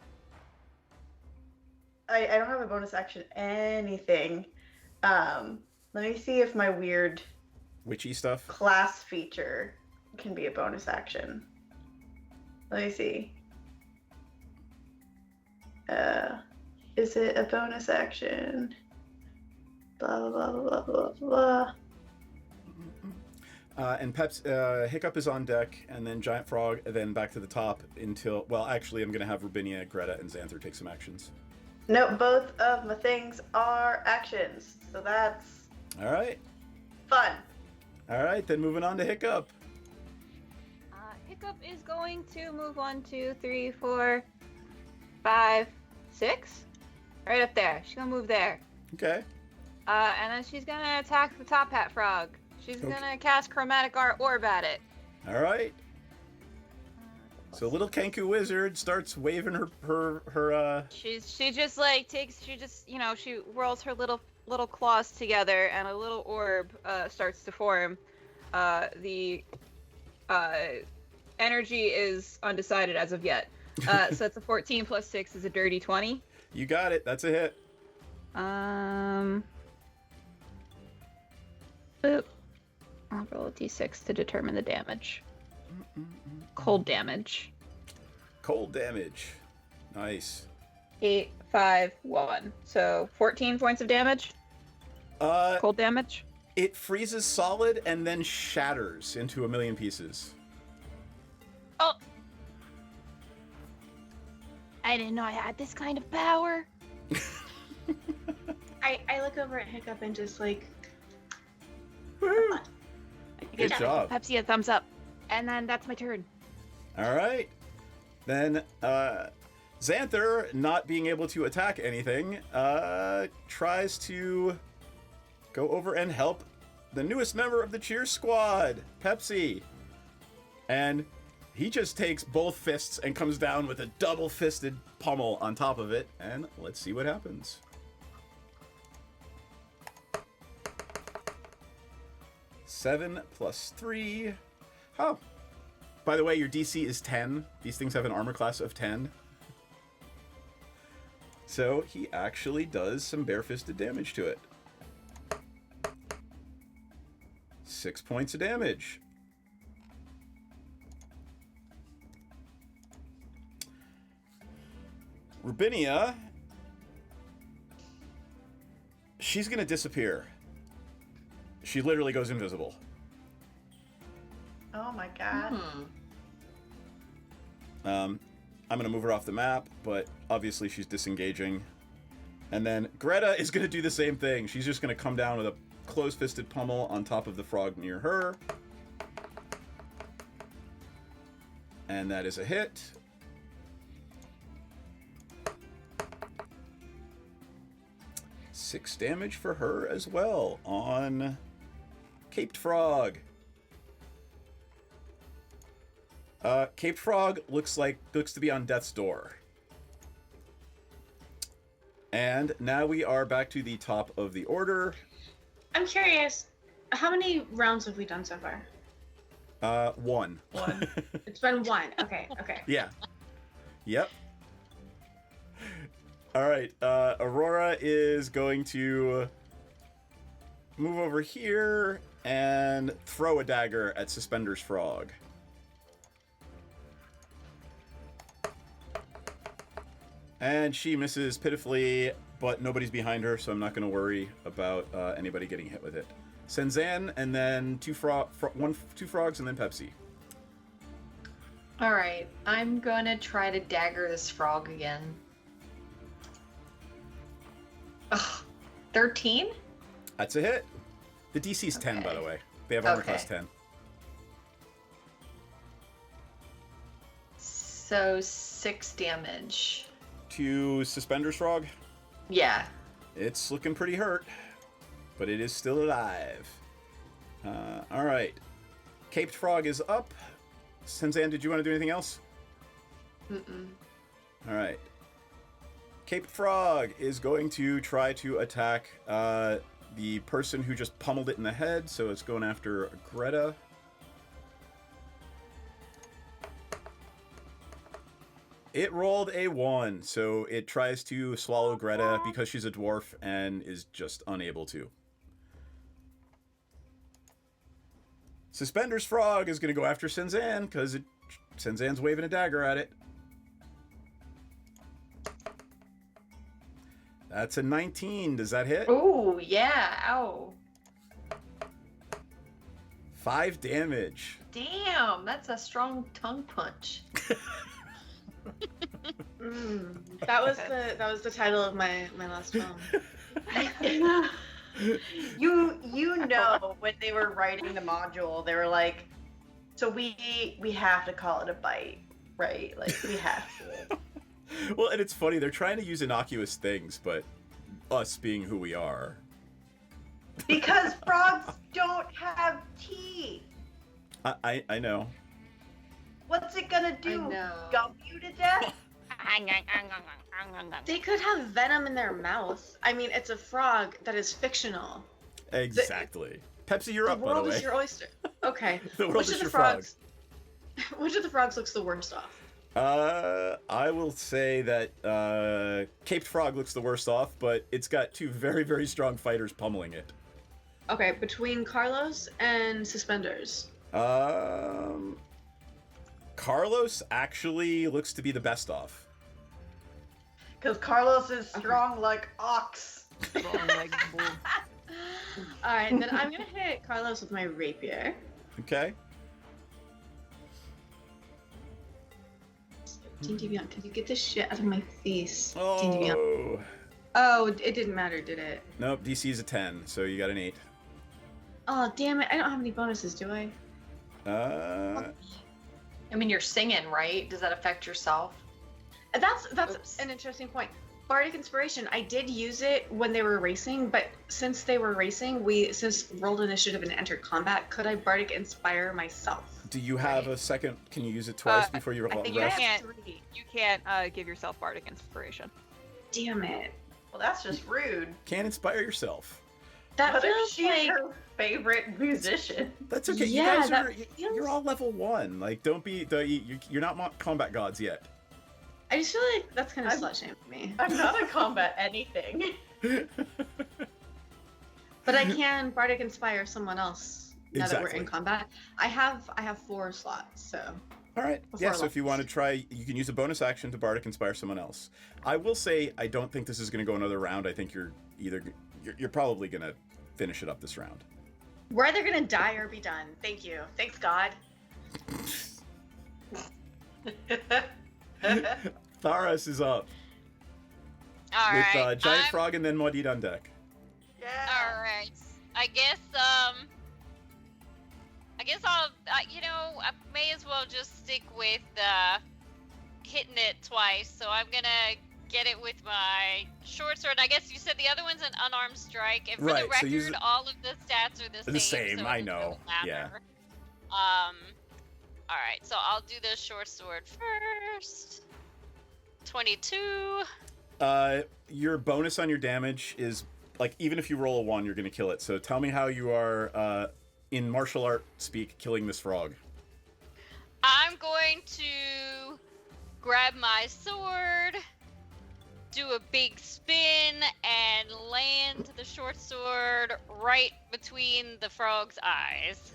I don't have a bonus action anything. Let me see if my weird Witchy stuff. class feature can be a bonus action. Let me see. Is it a bonus action? Blah blah blah blah blah blah. And Hiccup is on deck, and then Giant Frog, and then back to the top until. Well, actually, I'm gonna have Rubinia, Greta, and Xanther take some actions. No, both of my things are actions, so that's All right. fun. All right, then moving on to Hiccup. Hiccup is going to move 1, 2, 3, 4, 5, 6. Right up there. She's gonna move there. Okay. And then she's gonna attack the Top Hat Frog. She's gonna cast Chromatic Art Orb at it. All right. So little Kenku wizard starts waving her She just like she whirls her little claws together and a little orb starts to form. The energy is undecided as of yet. So it's a 14 plus 6 is a dirty 20. You got it. That's a hit. Boop. I'll roll a d6 to determine the damage. Cold damage. Cold damage. Nice. 8, 5, 1. So 14 points of damage. Cold damage. It freezes solid and then shatters into a million pieces. Oh. I didn't know I had this kind of power. I look over at Hiccup and just like, Woo! Good job. Pepsi a thumbs up. And then that's my turn. All right. Then Xanther, not being able to attack anything, tries to go over and help the newest member of the cheer squad, Pepsi. And he just takes both fists and comes down with a double-fisted pummel on top of it. And let's see what happens. Seven plus 3. Oh. By the way, your DC is 10. These things have an armor class of 10. So he actually does some bare-fisted damage to it. 6 points of damage. Rubinia, she's gonna disappear. She literally goes invisible. Oh my god. I'm gonna move her off the map, but obviously she's disengaging. And then Greta is gonna do the same thing. She's just gonna come down with a close-fisted pummel on top of the frog near her. And that is a hit. Six damage for her as well on Caped Frog. Caped Frog looks to be on death's door. And now we are back to the top of the order. I'm curious, how many rounds have we done so far? One. One. It's been one. Okay. Yeah. Yep. All right. Aurora is going to move over here and throw a dagger at Suspenders Frog. And she misses pitifully, but nobody's behind her, so I'm not going to worry about anybody getting hit with it. Senzan, and then two frogs, and then Pepsi. All right, I'm gonna try to dagger this frog again. Ugh, 13? That's a hit. The DC's 10, by the way. They have armor class 10. So 6 damage. To Suspenders Frog? Yeah. It's looking pretty hurt, but it is still alive. All right. Caped Frog is up. Senzan, did you want to do anything else? Mm-mm. All right. Caped Frog is going to try to attack the person who just pummeled it in the head, so it's going after Greta. It rolled a 1, so it tries to swallow Greta because she's a dwarf and is just unable to. Suspenders Frog is going to go after Senzan because Senzan's waving a dagger at it. That's a 19. Does that hit? Ooh, yeah. Ow. 5 damage. Damn, that's a strong tongue punch. That was the title of my last film. You know, when they were writing the module, they were like, so we have to call it a bite, right? Like, we have to. Well, and it's funny, they're trying to use innocuous things, but us being who we are. Because frogs don't have teeth. I know. What's it gonna do? I know. Gum you to death? They could have venom in their mouth. I mean, it's a frog that is fictional. Exactly. Pepsi, you're up, by the way. The world is your oyster. Okay. The world Which is of your the frogs? Which of the frogs looks the worst off? I will say that Caped Frog looks the worst off, but it's got two very, very strong fighters pummeling it. Okay, between Carlos and Suspenders. Carlos actually looks to be the best off. Because Carlos is strong like ox. Alright, then I'm gonna hit Carlos with my rapier. Okay. D&D Beyond, can you get this shit out of my face? Oh. D&D Beyond. Oh, it didn't matter, did it? Nope, DC is a 10, so you got an 8. Oh, damn it. I don't have any bonuses, do I? I mean, you're singing, right? Does that affect yourself? That's Oops. an interesting point. Bardic Inspiration, I did use it when they were racing, but since they were racing, since rolled initiative and entered combat, could I Bardic Inspire myself? Do you have a second? Can you use it twice before you roll? I think you can't give yourself Bardic Inspiration. Damn it. Well, that's just rude. Can't inspire yourself. That What if feels she's like... her favorite musician? That's okay. Yeah, you guys feels- you're all level 1. Like, don't be you're not combat gods yet. I just feel like that's kind of slut shame for me. I'm not a combat anything. But I can Bardic Inspire someone else now that we're in Exactly. combat. I have 4 slots, so... All right. Before Yeah, so if you want to try, you can use a bonus action to Bardic Inspire someone else. I will say I don't think this is going to go another round. I think you're probably going to finish it up this round. We're either gonna die or be done. Thank you. Thanks, God. Tharos is up Alright. with Giant Frog and then Maudit on deck. Yeah. Alright. I guess I'll, I may as well just stick with, hitting it twice, so I'm gonna get it with my short sword. I guess you said the other one's an unarmed strike, and for Right, the record, so use it- all of the stats are the The same. same, so I it doesn't know, yeah. matter. Alright, so I'll do the short sword first. 22. Your bonus on your damage is, like, even if you roll a 1, you're going to kill it. So tell me how you are, in martial art speak, killing this frog. I'm going to grab my sword, do a big spin, and land the short sword right between the frog's eyes.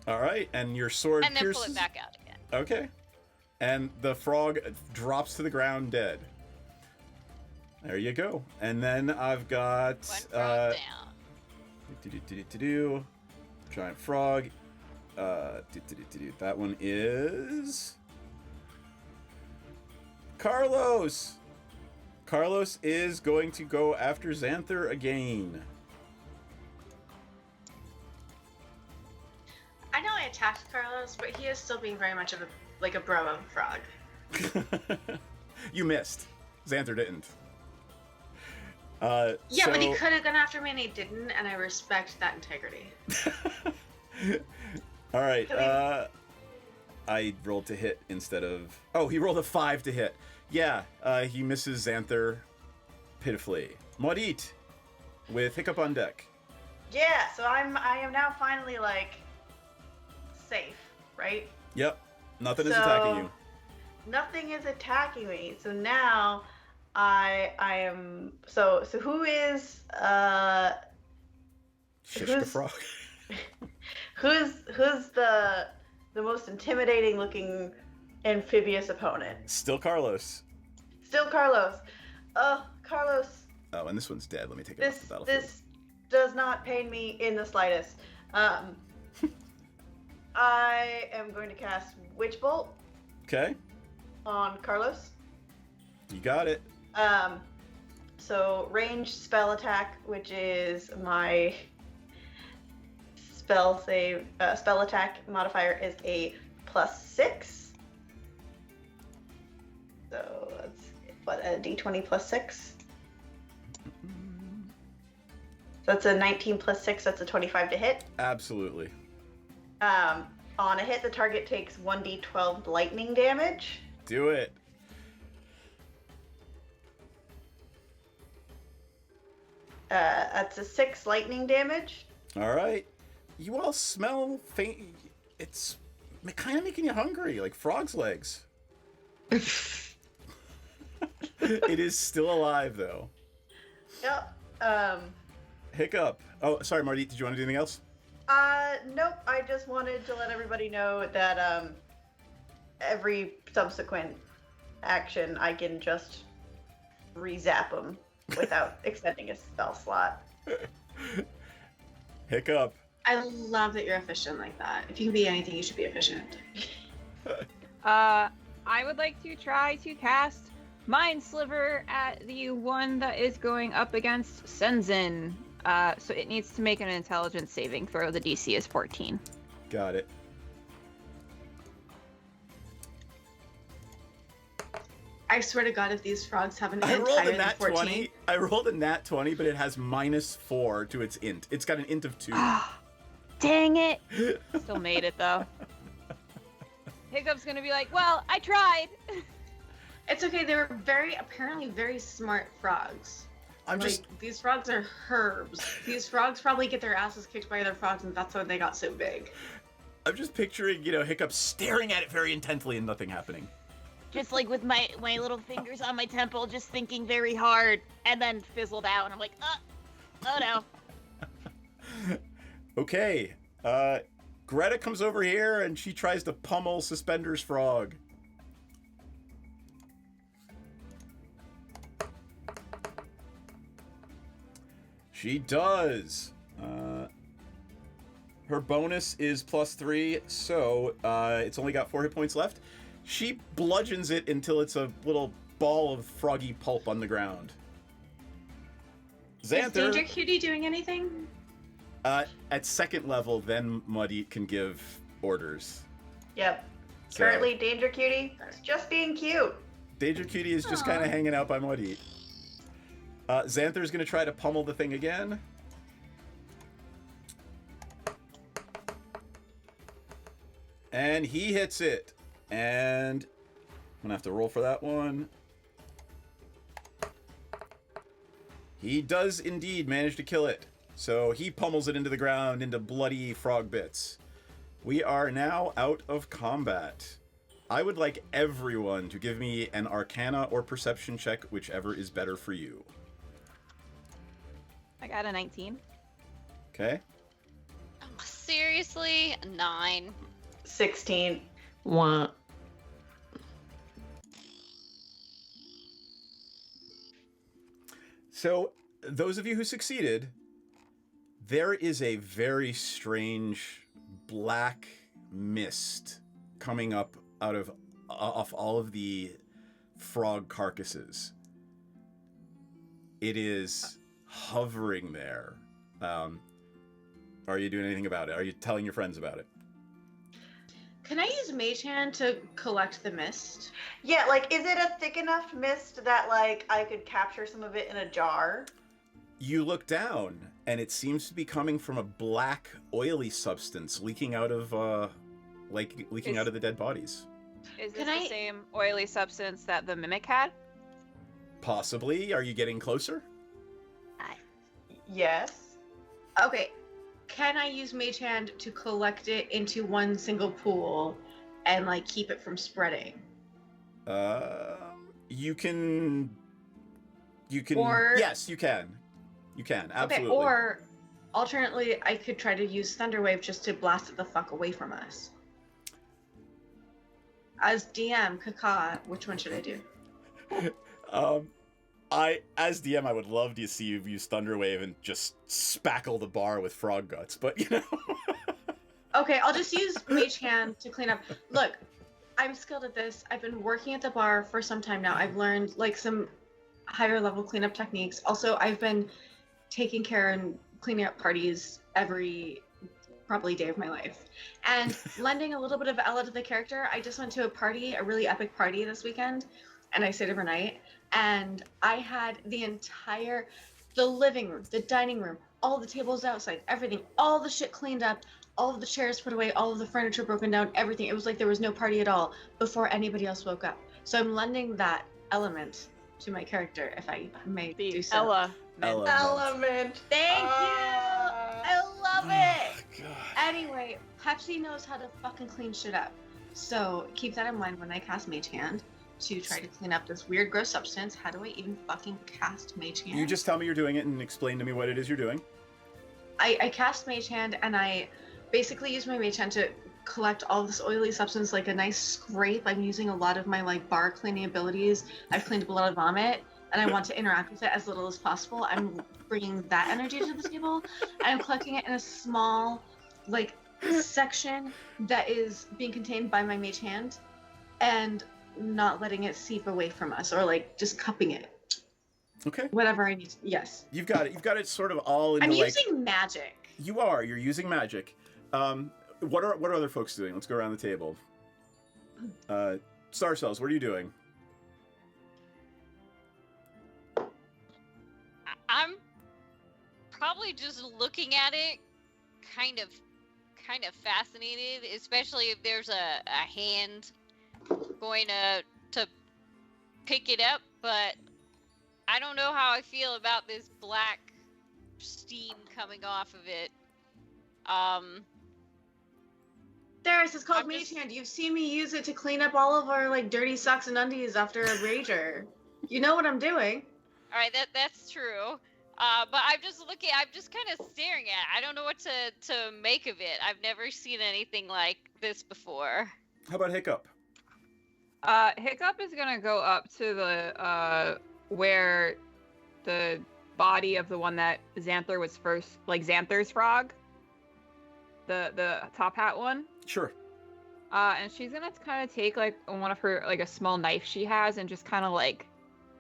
All right, and your sword And then pierces... pull it back out again. Okay. And the frog drops to the ground dead. There you go. And then I've got... One frog down. Giant frog. That one is... Carlos! Carlos is going to go after Xanther again. I know I attacked Carlos, but he is still being very much of a bro of a frog. You missed. Xanther didn't. Yeah, but he could have gone after me and he didn't, and I respect that integrity. All right. I rolled to hit instead of... Oh, he rolled a 5 to hit. Yeah, he misses Xanther pitifully. Maudit with Hiccup on deck. Yeah, so I am now finally, like, safe, right? Yep. Nothing is attacking you. Nothing is attacking me. So now I am so who is Shishka frog. who's the most intimidating looking amphibious opponent? Still Carlos. Still Carlos. Carlos, Oh, and this one's dead. Let me take it off the battlefield. this does not pain me in the slightest. I am going to cast Witch Bolt Okay. on Carlos. You got it. So range spell attack, which is my spell attack modifier is a +6. So that's what, a d20 +6. So that's a 19 +6. That's a 25 to hit. Absolutely. On a hit, the target takes 1d12 lightning damage. Do it. That's a 6 lightning damage. All right. You all smell faint. It's kind of making you hungry, like frog's legs. It is still alive, though. Yep. Hiccup. Oh, sorry, Marty. Did you want to do anything else? Nope. I just wanted to let everybody know that every subsequent action I can just re-zap them without extending a spell slot. Hiccup. I love that you're efficient like that. If you can be anything, you should be efficient. I would like to try to cast Mind Sliver at the one that is going up against Senzin. So it needs to make an intelligence saving throw. The DC is 14. Got it. I swear to God, if these frogs have an I int rolled higher a than nat 14, 20. I rolled a nat 20, but it has -4 to its int. It's got an int of 2. Dang it! Still made it though. Hiccup's gonna be like, well, I tried. it's okay. They were apparently very smart frogs. I'm Like, just these frogs are herbs. These frogs probably get their asses kicked by other frogs, and that's why they got so big. I'm just picturing, Hiccup staring at it very intently and nothing happening. Just like with my little fingers on my temple, just thinking very hard, and then fizzled out, and I'm like, oh no. Okay. Greta comes over here and she tries to pummel Suspender's frog. She does. Her bonus is +3, so it's only got 4 hit points left. She bludgeons it until it's a little ball of froggy pulp on the ground. Xanther. Is Danger Cutie doing anything? At second level, then Muddy can give orders. Yep. So, Currently, Danger Cutie is just being cute. Danger Cutie is just kind of hanging out by Muddy. Xanther's gonna try to pummel the thing again. And he hits it. And I'm gonna have to roll for that one. He does indeed manage to kill it. So he pummels it into the ground into bloody frog bits. We are now out of combat. I would like everyone to give me an Arcana or Perception check, whichever is better for you. I got a 19. Okay? Seriously? 9. 16. Want. So, those of you who succeeded, there is a very strange black mist coming up out of off all of the frog carcasses. It is hovering there. Are you doing anything about it? Are you telling your friends about it? Can I use Mage Hand to collect the mist? Yeah, like, is it a thick enough mist that, like, I could capture some of it in a jar? You look down, and it seems to be coming from a black, oily substance leaking out of, leaking out of the dead bodies. Is this Can the I- same oily substance that the mimic had? Possibly. Are you getting closer? Yes. Okay. Can I use Mage Hand to collect it into one single pool and, like, keep it from spreading? You can... Or- Yes, you can. You can, absolutely. Okay, or alternately, I could try to use Thunderwave just to blast it the fuck away from us. As DM, Kaka, which one should I do? As DM, I would love to see you use Thunderwave and just spackle the bar with frog guts, but, Okay, I'll just use Mage Hand to clean up. Look, I'm skilled at this. I've been working at the bar for some time now. I've learned like some higher level cleanup techniques. Also, I've been taking care and cleaning up parties every probably day of my life. And lending a little bit of Ella to the character, I just went to a party, a really epic party this weekend, and I stayed overnight. And I had the living room, the dining room, all the tables outside, everything, all the shit cleaned up, all of the chairs put away, all of the furniture broken down, everything. It was like there was no party at all before anybody else woke up. So I'm lending that element to my character, if I may do so. Element. Thank you. I love it. God. Anyway, Pepsi knows how to fucking clean shit up. So keep that in mind when I cast Mage Hand to try to clean up this weird, gross substance. How do I even fucking cast Mage Hand? You just tell me you're doing it and explain to me what it is you're doing. I cast Mage Hand and I basically use my Mage Hand to collect all this oily substance, like a nice scrape. I'm using a lot of my like bar cleaning abilities. I've cleaned up a lot of vomit and I want to interact with it as little as possible. I'm bringing that energy to the table and I'm collecting it in a small like section that is being contained by my Mage Hand and not letting it seep away from us, or like just cupping it. Okay. Whatever I need to, yes. You've got it sort of all into I'm like... using magic. You're using magic. What are other folks doing? Let's go around the table. Star Cells, what are you doing? I'm probably just looking at it, kind of fascinated, especially if there's a hand going to pick it up, but I don't know how I feel about this black steam coming off of it. Darius, it's called Mage Hand. You've seen me use it to clean up all of our like dirty socks and undies after a rager. You know what I'm doing. All right, that's true. But I'm just kind of staring at it. I don't know what to make of it. I've never seen anything like this before. How about Hiccup? Hiccup is gonna go up to the where the body of the one that Xanther was first, like Xanther's frog, the top hat one. Sure. And she's gonna kind of take like one of her, like a small knife she has, and just kind of like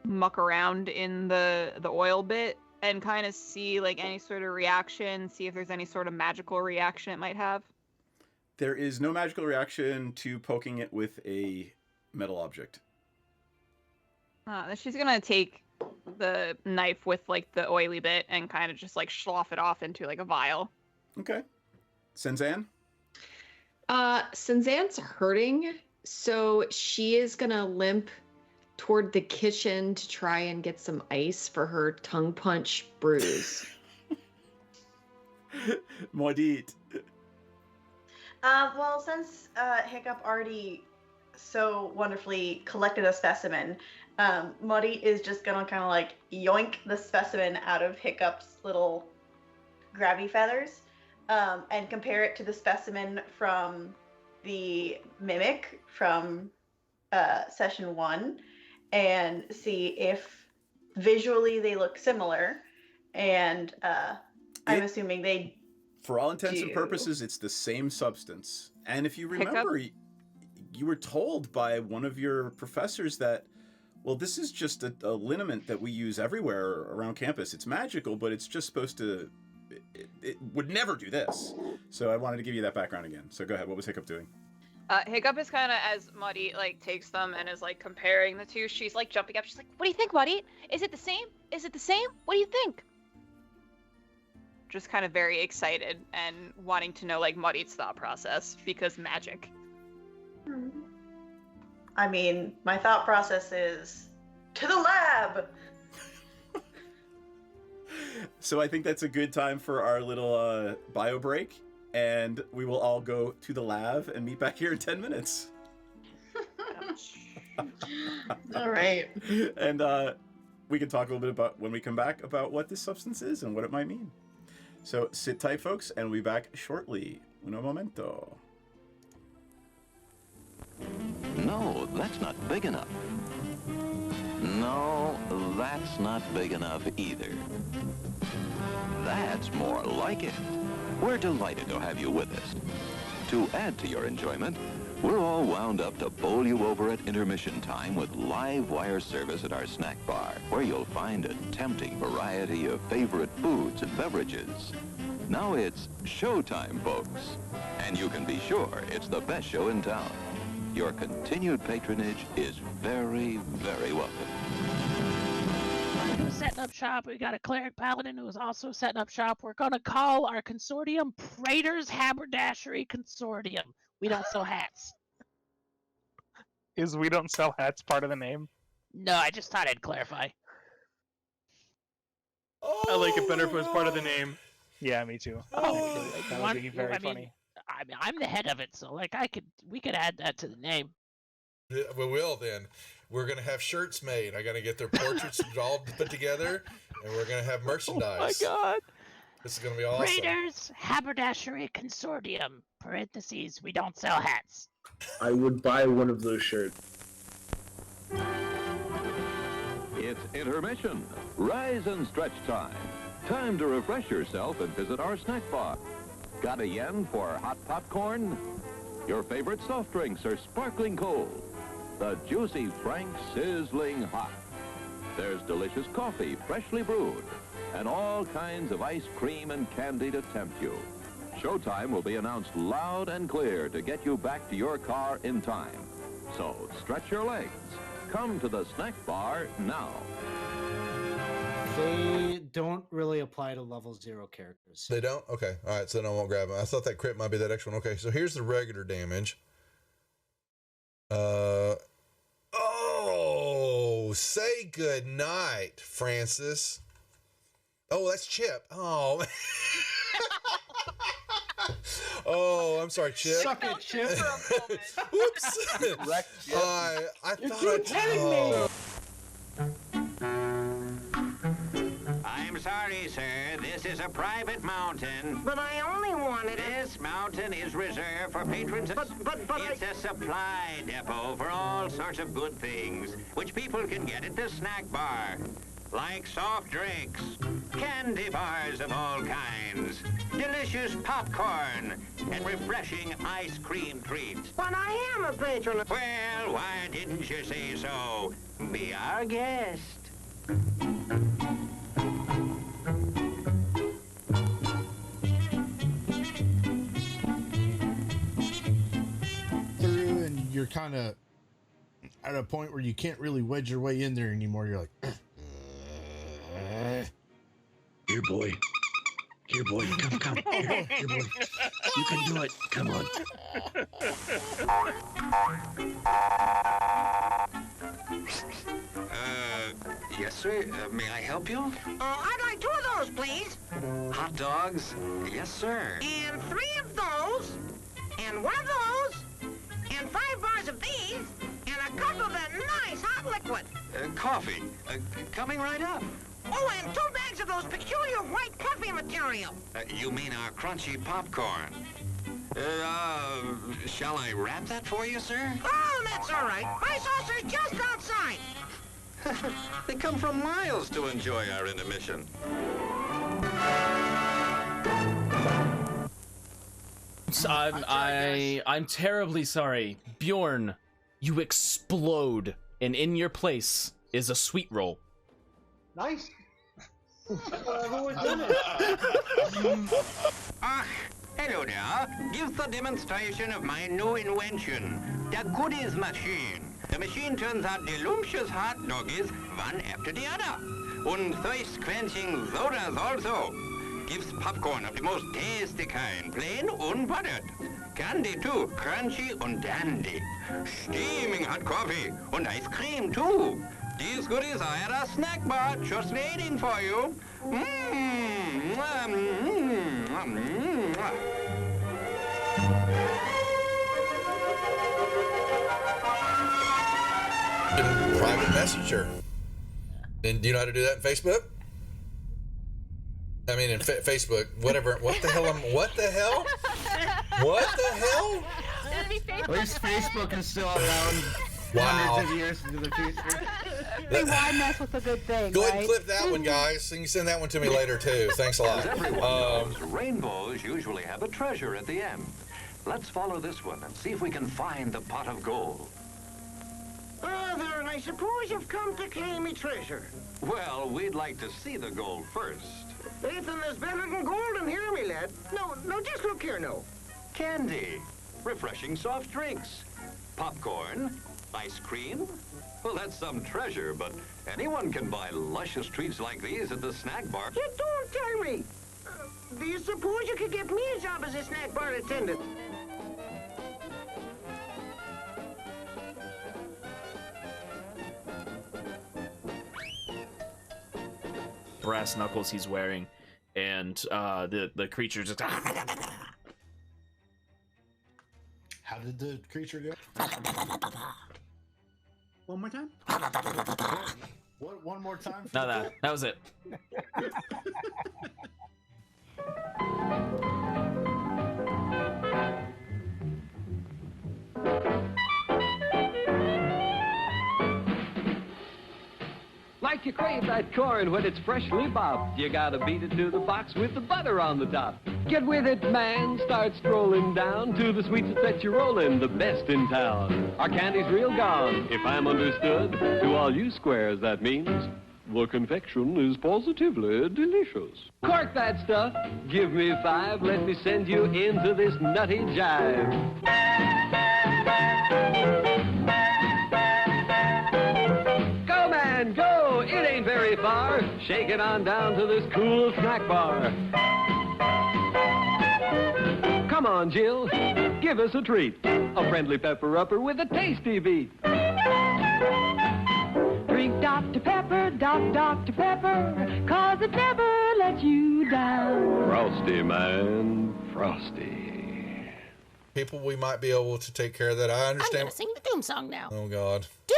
muck around in the oil bit and kind of see like any sort of reaction, see if there's any sort of magical reaction it might have. There is no magical reaction to poking it with a metal object. Then she's gonna take the knife with like the oily bit and kind of just like slough it off into like a vial. Okay. Senzan? Senzan's hurting, so she is gonna limp toward the kitchen to try and get some ice for her tongue punch bruise. Maudit. Well, since Hiccup already so wonderfully collected a specimen, Muddy is just gonna kind of like yoink the specimen out of Hiccup's little grabby feathers and compare it to the specimen from the mimic from session 1 and see if visually they look similar. And I'm assuming they For all intents and purposes, it's the same substance. And if you remember, you were told by one of your professors that, well, this is just a liniment that we use everywhere around campus. It's magical, but it's just supposed to... It would never do this. So I wanted to give you that background again. So go ahead. What was Hiccup doing? Hiccup is kind of, as Muddy like takes them and is like comparing the two, she's like jumping up. She's like, "What do you think, Muddy? Is it the same? Is it the same? What do you think?" Just kind of very excited and wanting to know like Muddy's thought process because magic. I mean, my thought process is to the lab. So I think that's a good time for our little bio break, and we will all go to the lab and meet back here in 10 minutes. All right. And we can talk a little bit about, when we come back, about what this substance is and what it might mean. So sit tight, folks, and we'll be back shortly. Uno momento. No, that's not big enough. No, that's not big enough either. That's more like it. We're delighted to have you with us. To add to your enjoyment, We're all wound up to bowl you over at intermission time with live wire service at our snack bar, where you'll find a tempting variety of favorite foods and beverages. Now it's showtime, folks. And you can be sure it's the best show in town. Your continued patronage is very, very welcome. We're setting up shop. We got a cleric paladin who is also setting up shop. We're going to call our consortium Praetor's Haberdashery Consortium. We don't sell hats. Is we don't sell hats part of the name? No, I just thought I'd clarify. Oh, I like it better if it was part of the name. Yeah, me too. Oh, that would be very funny. I mean, I'm the head of it, so like we could add that to the name. Yeah, we will then. We're gonna have shirts made. I gotta get their portraits all put together, and we're gonna have merchandise. Oh my god! This is gonna be awesome. Raiders Haberdashery Consortium. Parentheses. We don't sell hats. I would buy one of those shirts. It's intermission. Rise and stretch time. Time to refresh yourself and visit our snack bar. Got a yen for hot popcorn? Your favorite soft drinks are sparkling cold. The juicy Frank sizzling hot. There's delicious coffee, freshly brewed, and all kinds of ice cream and candy to tempt you. Showtime will be announced loud and clear to get you back to your car in time. So stretch your legs. Come to the snack bar now. They don't really apply to level 0 characters. They don't? Okay. All right. So then I won't grab them. I thought that crit might be that extra one. Okay. So here's the regular damage. Oh, say good night, Francis. Oh, that's Chip. Oh. Oh, I'm sorry, Chip. Suck it, Chip. Whoops. I thought me. I'm sorry, sir. This is a private mountain. But I only wanted it. This mountain is reserved for patrons. But it's a supply depot for all sorts of good things, which people can get at the snack bar. Like soft drinks, candy bars of all kinds, delicious popcorn, and refreshing ice cream treats. But I am a patron. Well, why didn't you say so? Be our guest. Through, and you're kind of at a point where you can't really wedge your way in there anymore. You're like, here, boy. Here, boy. Come. Here, boy. You can do it. Come on. Yes, sir. May I help you? I'd like 2 of those, please. Hot dogs? Yes, sir. And 3 of those. And 1 of those. And 5 bars of these. And a cup of that nice hot liquid. Coffee. Coming right up. Oh, and 2 bags of those peculiar white puffy material. You mean our crunchy popcorn? Shall I wrap that for you, sir? Oh, that's all right. My saucer's just outside. They come from miles to enjoy our intermission. I'm terribly sorry. Bjorn, you explode, and in your place is a sweet roll. Nice. Hello there. Give the demonstration of my new invention, the goodies machine. The machine turns out delicious hot doggies one after the other. And thirst-quenching sodas also. Gives popcorn of the most tasty kind, plain unbuttered. Candy too, crunchy and dandy. Steaming hot coffee and ice cream too. These goodies are at our snack bar, just waiting for you. Private messenger. And do you know how to do that in Facebook? I mean, in Facebook, whatever. What the hell? What the hell? What the hell? At least Facebook is still around. Wow. Hundreds of years into the future. Hey, why mess with a good thing? Go ahead and clip that one, guys. And you can send that one to me later too. Thanks a lot. As everyone knows, rainbows usually have a treasure at the end. Let's follow this one and see if we can find the pot of gold. There, and I suppose you've come to claim me treasure. Well, we'd like to see the gold first. Ethan, there's better than gold in here, me lad. No, just look here now. Candy, refreshing soft drinks, popcorn, ice cream. Well, that's some treasure, but anyone can buy luscious treats like these at the snack bar. You don't tell me. Do you suppose you could get me a job as a snack bar attendant? Brass knuckles he's wearing, and the creature just. How did the creature go? One more time? What? One more time? No, that was it. Like you crave that corn when it's freshly bobbed, you gotta beat it to the box with the butter on the top. Get with it, man. Start strolling down to the sweets that you're rolling, the best in town. Our candy's real gone, if I'm understood. To all you squares, that means the confection is positively delicious. Cork that stuff. Give me 5. Let me send you into this nutty jive. Go, man, go. It ain't very far. Shake it on down to this cool snack bar. Come on, Jill. Give us a treat. A friendly pepper-upper with a tasty beat. Drink Dr. Pepper, Dr. Pepper, 'cause it never lets you down. Frosty, man. Frosty. People, we might be able to take care of that. I I'm understand. gonna sing the Doom song now. Oh, God. Doom,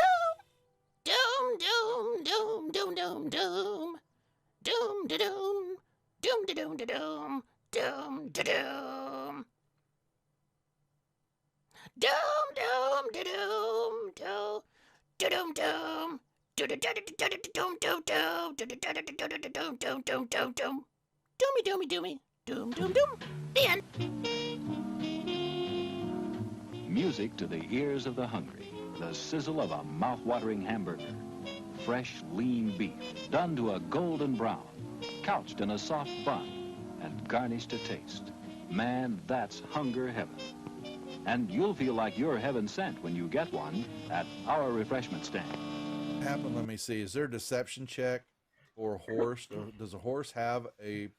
doom, doom, doom, doom, doom, doom, doom, da doom, doom, da doom, da doom, doom, da doom, doom, doom, da doom, doom, da doom, doom. Doomy doomy, doom doom doom. The end. Music to the ears of the hungry. The sizzle of a mouth-watering hamburger. Fresh, lean beef done to a golden brown, couched in a soft bun, and garnished to taste. Man, that's hunger heaven. And you'll feel like you're heaven sent when you get one at our refreshment stand. Happen. Let me see. Is there a deception check for a horse? Does a horse have a?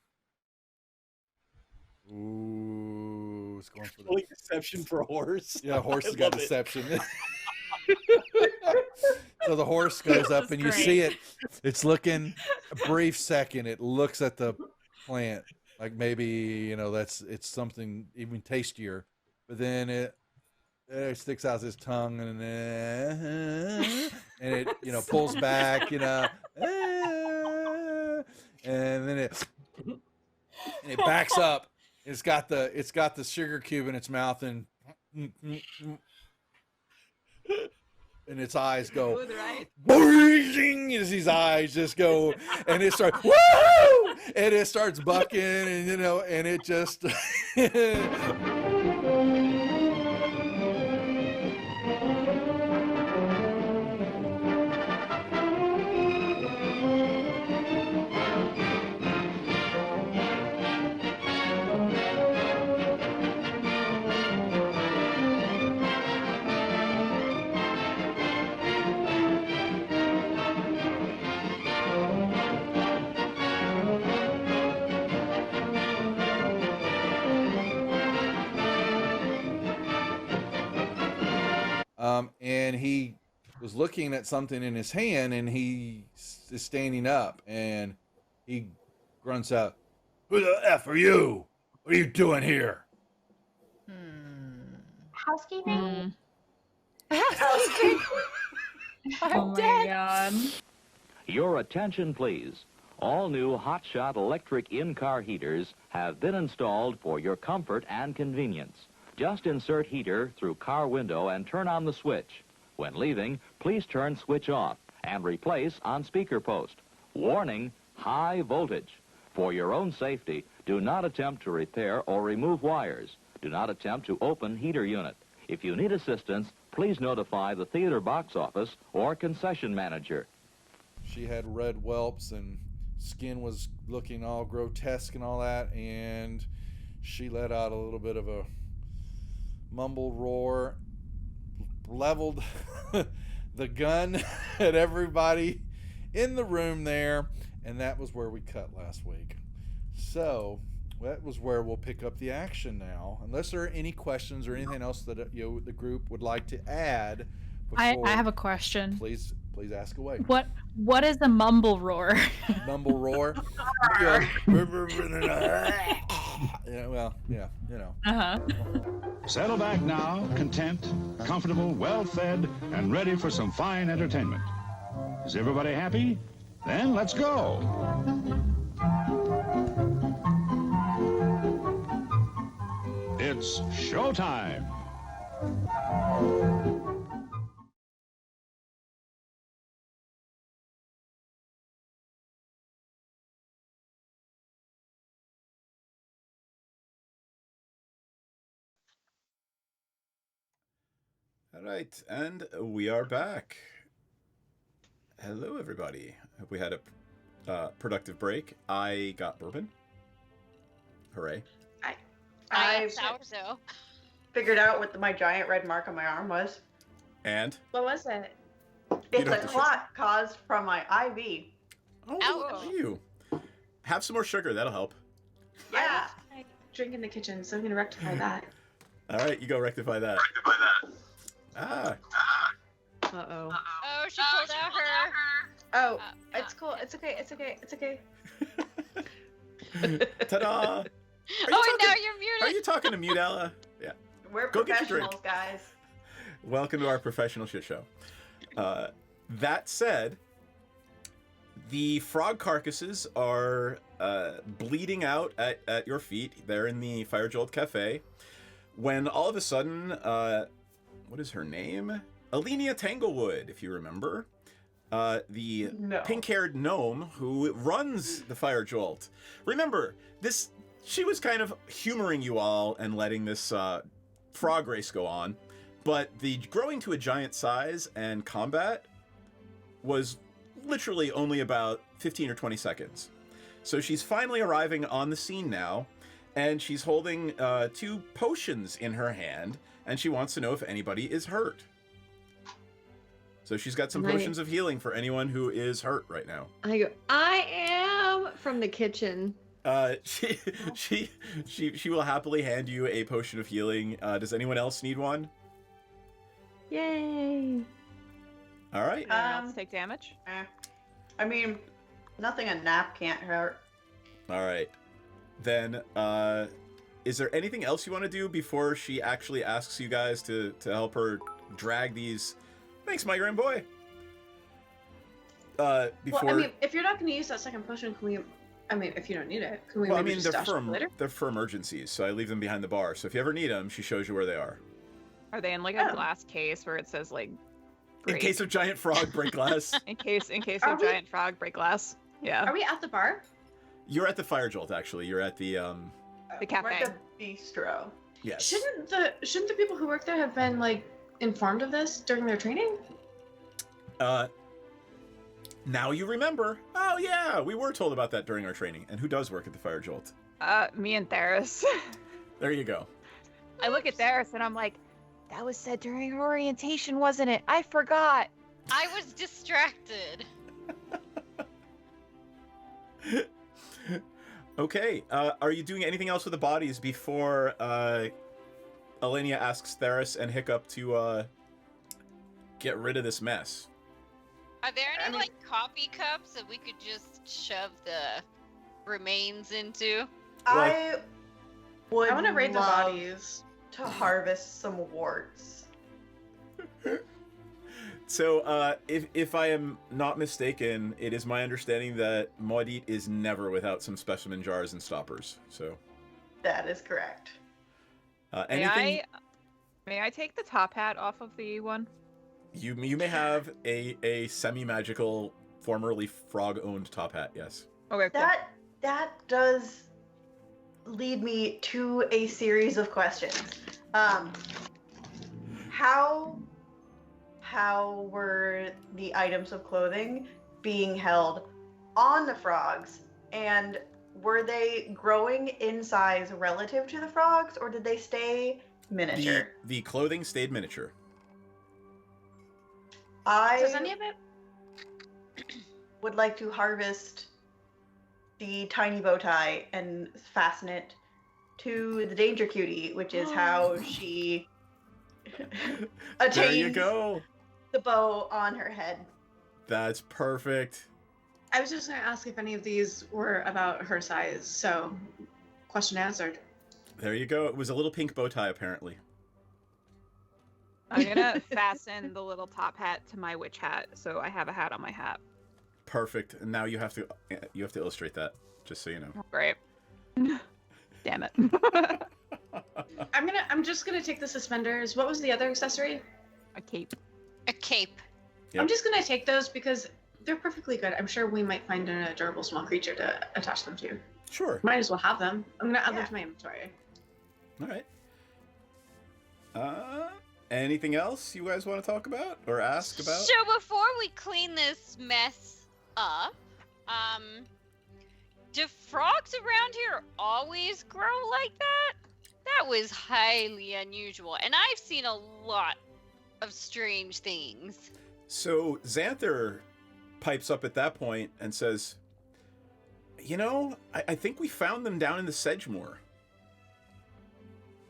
Ooh, it's going for the deception for a horse. Yeah, a horse I has got love it. deception. So the horse goes up and you see it. It's looking a brief second. It looks at the plant like maybe it's something even tastier, but then it sticks out his tongue and it pulls back, and then it backs up. It's got the sugar cube in its mouth and its eyes go boing as his eyes just go, and it starts woo, and it starts bucking, and it just. And he was looking at something in his hand, and he is standing up, and he grunts out, "Who the F are you? What are you doing here?" Housekeeping? Housekeeping. Oh my God. Your attention, please. All new hotshot electric in-car heaters have been installed for your comfort and convenience. Just insert heater through car window and turn on the switch. When leaving, please turn switch off and replace on speaker post. Warning, high voltage. For your own safety, do not attempt to repair or remove wires. Do not attempt to open heater unit. If you need assistance, please notify the theater box office or concession manager. She had red whelps and skin was looking all grotesque and all that, and she let out a little bit of a mumble roar, leveled the gun at everybody in the room there, and that was where we cut last week. So that was where we'll pick up the action now, unless there are any questions or anything else that the group would like to add. I have a question. Please ask away. What is a mumble roar? Mumble roar. Yeah, well, yeah, you know. Settle back now, content, comfortable, well-fed, and ready for some fine entertainment. Is everybody happy? Then let's go. It's showtime. All right, and we are back. Hello, everybody. Hope we had a productive break. I got bourbon. Hooray. I thought so. figured out what my giant red mark on my arm was. And? What was it? It's a clot caused from my IV. Oh, look at you. Have some more sugar. That'll help. Yeah. I drink in the kitchen, so I'm gonna rectify that. All right, you go rectify that. Ah. Uh-oh. Oh, she pulled out her. Oh, it's cool. It's okay. It's okay. It's okay. Ta-da! Oh, now you're muted. Are you talking to Mute Ella? Yeah. We're Go get your professionals, guys. Welcome to our professional shit show. That said, the frog carcasses are bleeding out at your feet. They're in the Fire Jolt Cafe. When all of a sudden, what is her name? Alenia Tanglewood, if you remember. The pink-haired gnome who runs the Fire Jolt. Remember, she was kind of humoring you all and letting this frog race go on, but the growing to a giant size and combat was literally only about 15 or 20 seconds. So she's finally arriving on the scene now, and she's holding 2 potions in her hand, and she wants to know if anybody is hurt. So she's got some potions of healing for anyone who is hurt right now. I go, I am from the kitchen. She will happily hand you a potion of healing. Does anyone else need one? Yay! All right. Anyone else take damage? I mean, nothing a nap can't hurt. All right. Then, is there anything else you want to do before she actually asks you guys to help her drag these? Thanks, Migrant Boy. Before. Well, I mean, if you're not going to use that second potion, can we? I mean, if you don't need it, can we maybe just stash them later? They're for emergencies, so I leave them behind the bar. So if you ever need them, she shows you where they are. Are they in like a glass case where it says like? Break. In case of giant frog, break glass. in case of giant frog, break glass. Yeah. Are we at the bar? You're at the Fire Jolt, actually. You're at the cafe. We're at the bistro. Yes. Shouldn't the people who work there have been like informed of this during their training? Now you remember. Oh yeah, we were told about that during our training. And who does work at the Fire Jolt? Me and Theris. There you go. I look at Theris and I'm like, that was said during orientation, wasn't it? I forgot. I was distracted. Okay, are you doing anything else with the bodies before Alenia asks Theris and Hiccup to get rid of this mess? Are there any like coffee cups that we could just shove the remains into? I want to raid the bodies to harvest some warts. So, if I am not mistaken, it is my understanding that Maudit is never without some specimen jars and stoppers. So that is correct. Anything? May I take the top hat off of the one? You may have a semi-magical, formerly frog-owned top hat. Yes. Okay. Cool. That does lead me to a series of questions. How were the items of clothing being held on the frogs, and were they growing in size relative to the frogs, or did they stay miniature? The clothing stayed miniature. Does any of it? Would like to harvest the tiny bow tie and fasten it to the danger cutie, which is how she attains There you go. the bow on her head. That's perfect. I was just going to ask if any of these were about her size, so question answered. There you go. It was a little pink bow tie, apparently. I'm gonna fasten the little top hat to my witch hat, so I have a hat on my hat. Perfect. And now you have to illustrate that, just so you know. Great. Damn it. I'm just gonna take the suspenders. What was the other accessory? A cape. A cape. Yep. I'm just gonna take those because they're perfectly good. I'm sure we might find an adorable small creature to attach them to. Sure. Might as well have them. I'm gonna add them to my inventory. All right. Anything else you guys want to talk about or ask about? So before we clean this mess up, do frogs around here always grow like that? That was highly unusual, and I've seen a lot of strange things. So Xanther pipes up at that point and says, "You know, I think we found them down in the Sedgemoor."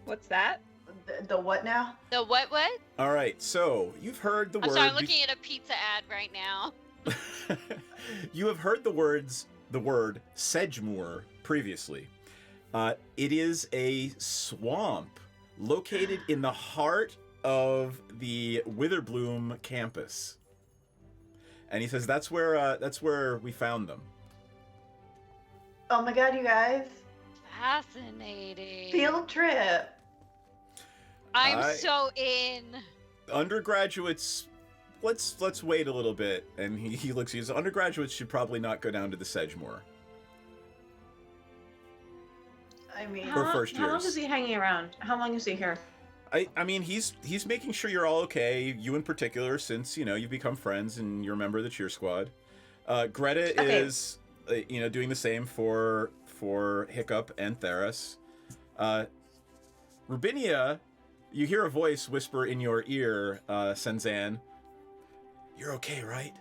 What's that? The what now? The what? All right, so you've heard the I'm word. sorry, I'm looking at a pizza ad right now. You have heard the word Sedgemoor previously. It is a swamp located in the heart of the Witherbloom campus. And he says that's where we found them. Oh my god, you guys. Fascinating. Field trip. I'm so in. Undergraduates, let's wait a little bit. And he looks, he says, undergraduates should probably not go down to the Sedgemoor. I mean, Or first How long years. is he hanging around? How long is he here? I mean, he's making sure you're all okay. You in particular, since you've become friends and you're a member of the cheer squad. Greta is, doing the same for Hiccup and Theros. Rubinia, you hear a voice whisper in your ear, Senzan. You're okay, right?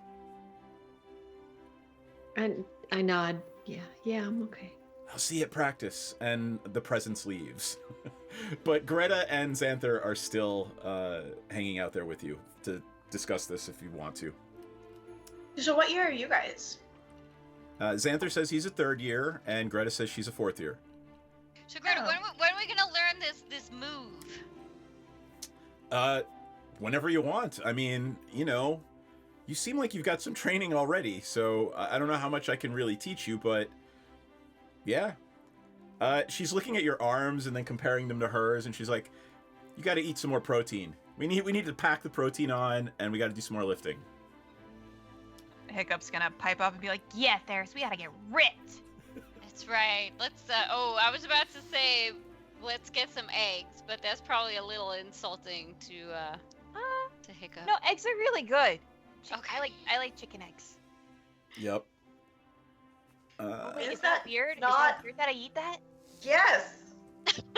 And I nod. Yeah, I'm okay. I'll see you at practice, and the presence leaves. But Greta and Xanther are still hanging out there with you to discuss this if you want to. So what year are you guys? Xanther says he's a third year, and Greta says she's a fourth year. So Greta, when are we gonna learn this move? Whenever you want. I mean, you seem like you've got some training already, so I don't know how much I can really teach you, but yeah. She's looking at your arms and then comparing them to hers, and she's like, you got to eat some more protein. We need to pack the protein on, and we got to do some more lifting. Hiccup's gonna pipe up and be like, yeah, Theros, we gotta get ripped. That's right. Let's, I was about to say, let's get some eggs, but that's probably a little insulting to Hiccup. No, eggs are really good. Okay. I like chicken eggs. Yep. Wait, Is is that that weird? not- Is that weird that I eat that? Yes.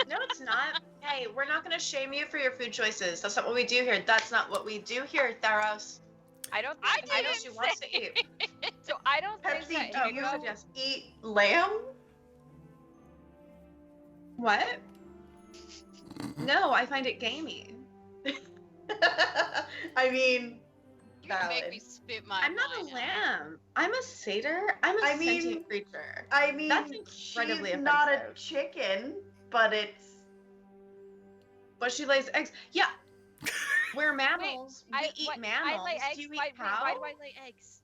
No, it's not. Hey, we're not going to shame you for your food choices. That's not what we do here. That's not what we do here, Theros. I don't I think know she wants to eat. So I don't think Pepsi, that do you Hiccup... eat lamb? What? No, I find it gamey. I mean, You're gonna make valid. me spit my I'm not a wine out. lamb. I'm a satyr. I'm a sentient creature. I mean, That's incredibly she's not a offensive. chicken, but it's. But she lays eggs. Yeah. We're mammals. I we eat what- mammals. I lay eggs. Do you eat Why cow? do I lay eggs?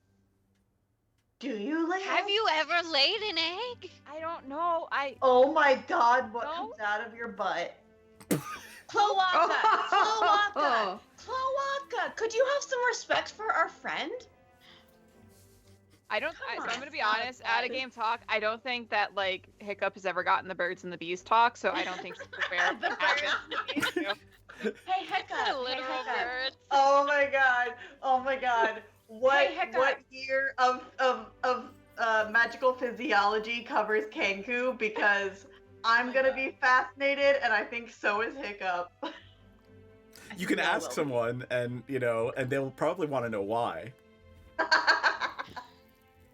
Do you lay? Have you ever laid an egg? I don't know. Oh my God! What No? comes out of your butt? Cloaca! Cloaca! Cloaca! Could you have some respect for our friend? So I'm gonna be honest. At a game talk, I don't think that like Hiccup has ever gotten the birds and the bees talk. So I don't think she's prepared. The birds and the bees. Hey Hiccup. Literal birds. Oh my god. Oh my god. What Hey, Hiccup. what year of magical physiology covers Kenku? Because I'm gonna be fascinated, and I think so is Hiccup. You can ask someone, and and they'll probably want to know why.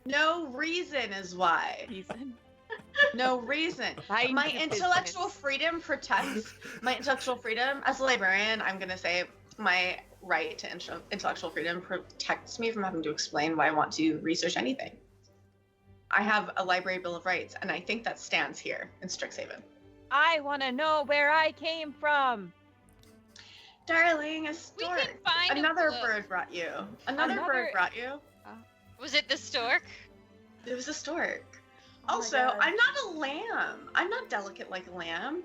No reason is why. No reason. My intellectual freedom protects my intellectual freedom. As a librarian, I'm going to say my right to intellectual freedom protects me from having to explain why I want to research anything. I have a library bill of rights, and I think that stands here in Strixhaven. I want to know where I came from. Darling, a stork. Another bird brought you. Another bird brought you. Was it the stork? It was a stork. Oh Also, my God. I'm not a lamb. I'm not delicate like a lamb.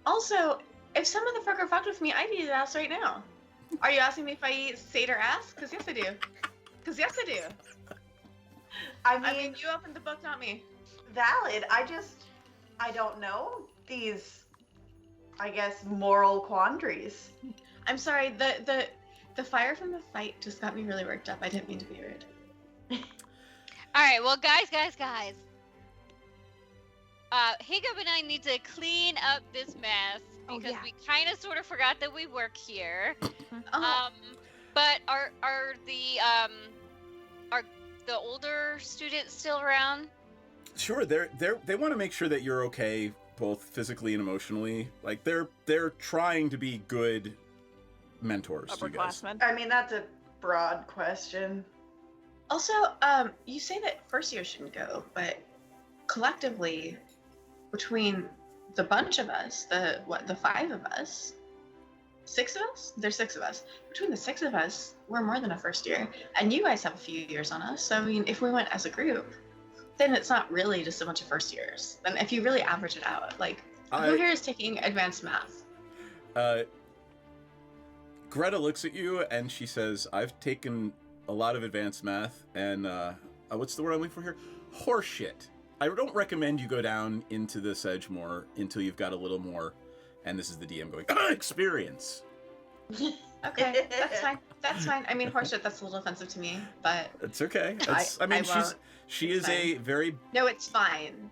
Also, if some motherfucker fucked with me, I'd eat his ass right now. Are you asking me if I eat satyr ass? Because yes, I do. Because yes, I do. I mean, you opened the book, not me. Valid. I don't know these, I guess, moral quandaries. I'm sorry. The fire from the fight just got me really worked up. I didn't mean to be rude. All right, well, guys. Hiccup and I need to clean up this mess because we kind of sort of forgot that we work here. But are the older students still around? Sure, they want to make sure that you're okay, both physically and emotionally. Like they're trying to be good mentors to you guys. I mean, that's a broad question. Also, you say that first year shouldn't go, but collectively, between the bunch of us, the 5 of us, 6 of us? There's 6 of us. Between the 6 of us, we're more than a first year, and you guys have a few years on us. So I mean, if we went as a group, then it's not really just a bunch of first years. Then if you really average it out, like who here is taking advanced math? Greta looks at you and she says, "I've taken a lot of advanced math, and what's the word I'm looking for here? Horseshit. I don't recommend you go down into the Sedgemoor until you've got a little more," and this is the DM going, experience. Okay, that's fine. That's fine. I mean, horseshit, that's a little offensive to me, but It's okay. She is fine. a very. No, it's fine.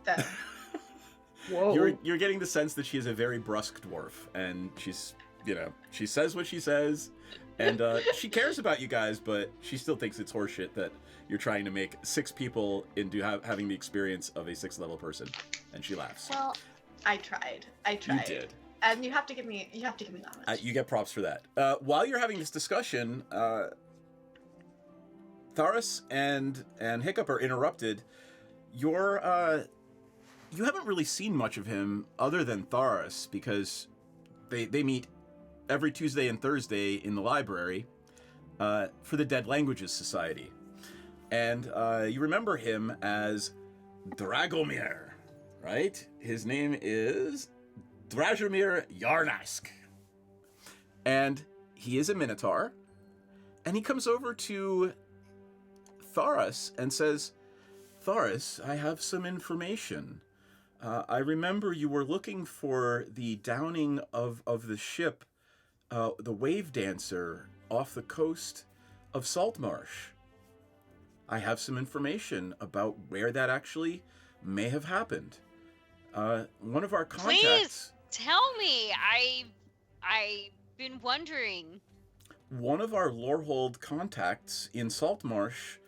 Though. Whoa. You're getting the sense that she is a very brusque dwarf, and she's, she says what she says, and she cares about you guys, but she still thinks it's horseshit that you're trying to make 6 people into having the experience of a 6th level person, and she laughs. Well, I tried. You did. And you have to give me that much. You get props for that. While you're having this discussion, Tharis and Hiccup are interrupted. You haven't really seen much of him other than Tharis, because they meet every Tuesday and Thursday in the library for the Dead Languages Society. And you remember him as Dragomir, right? His name is Dragomir Yarnask. And he is a Minotaur. And he comes over to Tharis and says, "Tharis, I have some information. I remember you were looking for the downing of the ship, the Wave Dancer, off the coast of Saltmarsh. I have some information about where that actually may have happened. One of our contacts..." Please tell me. I've been wondering. One of our Lorehold contacts in Saltmarsh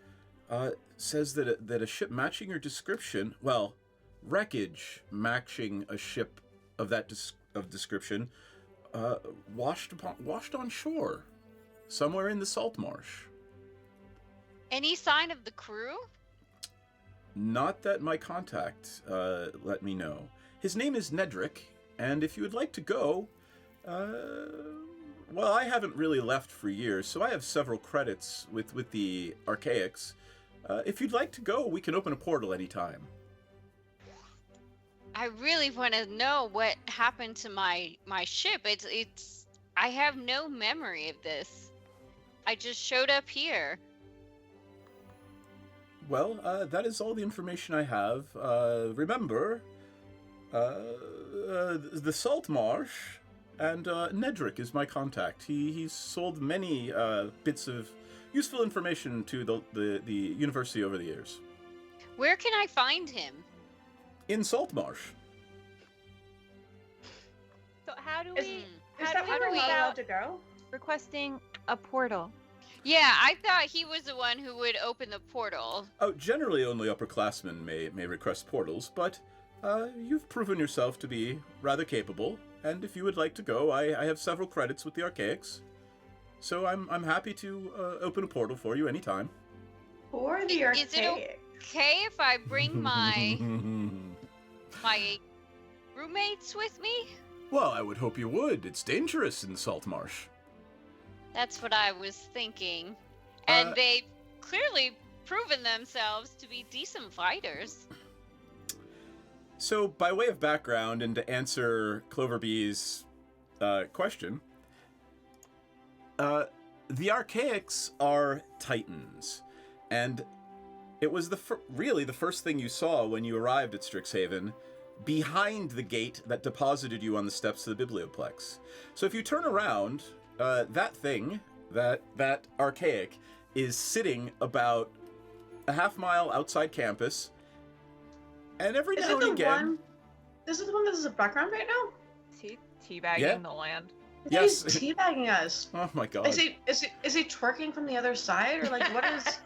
says that a ship matching your description, well, wreckage matching a ship of that description, washed on shore somewhere in the Saltmarsh. Any sign of the crew? Not that my contact let me know. His name is Nedrick, and if you would like to go, well, I haven't really left for years, so I have several credits with the Archaics. If you'd like to go, we can open a portal anytime. I really want to know what happened to my ship. I have no memory of this. I just showed up here. Well, that is all the information I have. Remember, the Salt Marsh and Nedrick is my contact. He's sold many bits of useful information to the university over the years. Where can I find him? In Salt Marsh. So how do we? Is How that do where we we're go not allowed about to go? requesting a portal? Yeah, I thought he was the one who would open the portal. Oh, generally only upperclassmen may request portals, but you've proven yourself to be rather capable, and if you would like to go, I have several credits with the Archaics, so I'm happy to open a portal for you anytime. For the Archaics. Is it okay if I bring my roommates with me? Well, I would hope you would. It's dangerous in Salt Marsh. That's what I was thinking. And they've clearly proven themselves to be decent fighters. So, by way of background, and to answer Cloverbee's question, the Archaics are Titans, and it was really the first thing you saw when you arrived at Strixhaven, behind the gate that deposited you on the steps of the Biblioplex. So if you turn around, that thing, that Archaic, is sitting about a half mile outside campus, and every now and again... This is the one that is the background right now? Teabagging the land. Yes. He's teabagging us. Oh my god. Is he twerking from the other side, or like what is?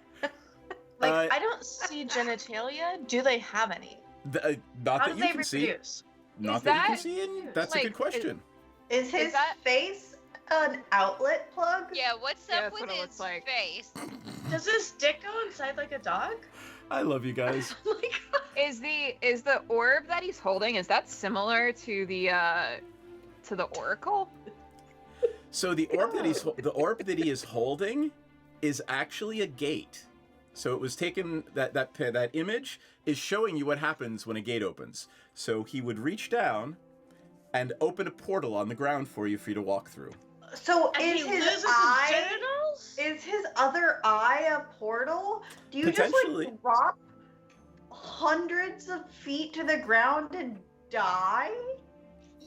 Like I don't see genitalia. Do they have any? Not How that do you they can reproduce? see. Not that you can see, and that's a good question. Is his face an outlet plug? Yeah, what's up with his face? Does his dick go inside like a dog? I love you guys. Is the orb that he's holding, is that similar to the oracle? So the orb that he is holding is actually a gate. So it was taken, that image is showing you what happens when a gate opens. So he would reach down and open a portal on the ground for you to walk through. So And is he his loses his eye? genitals? Is his other eye a portal? Do you just Potentially. like drop hundreds of feet to the ground and die?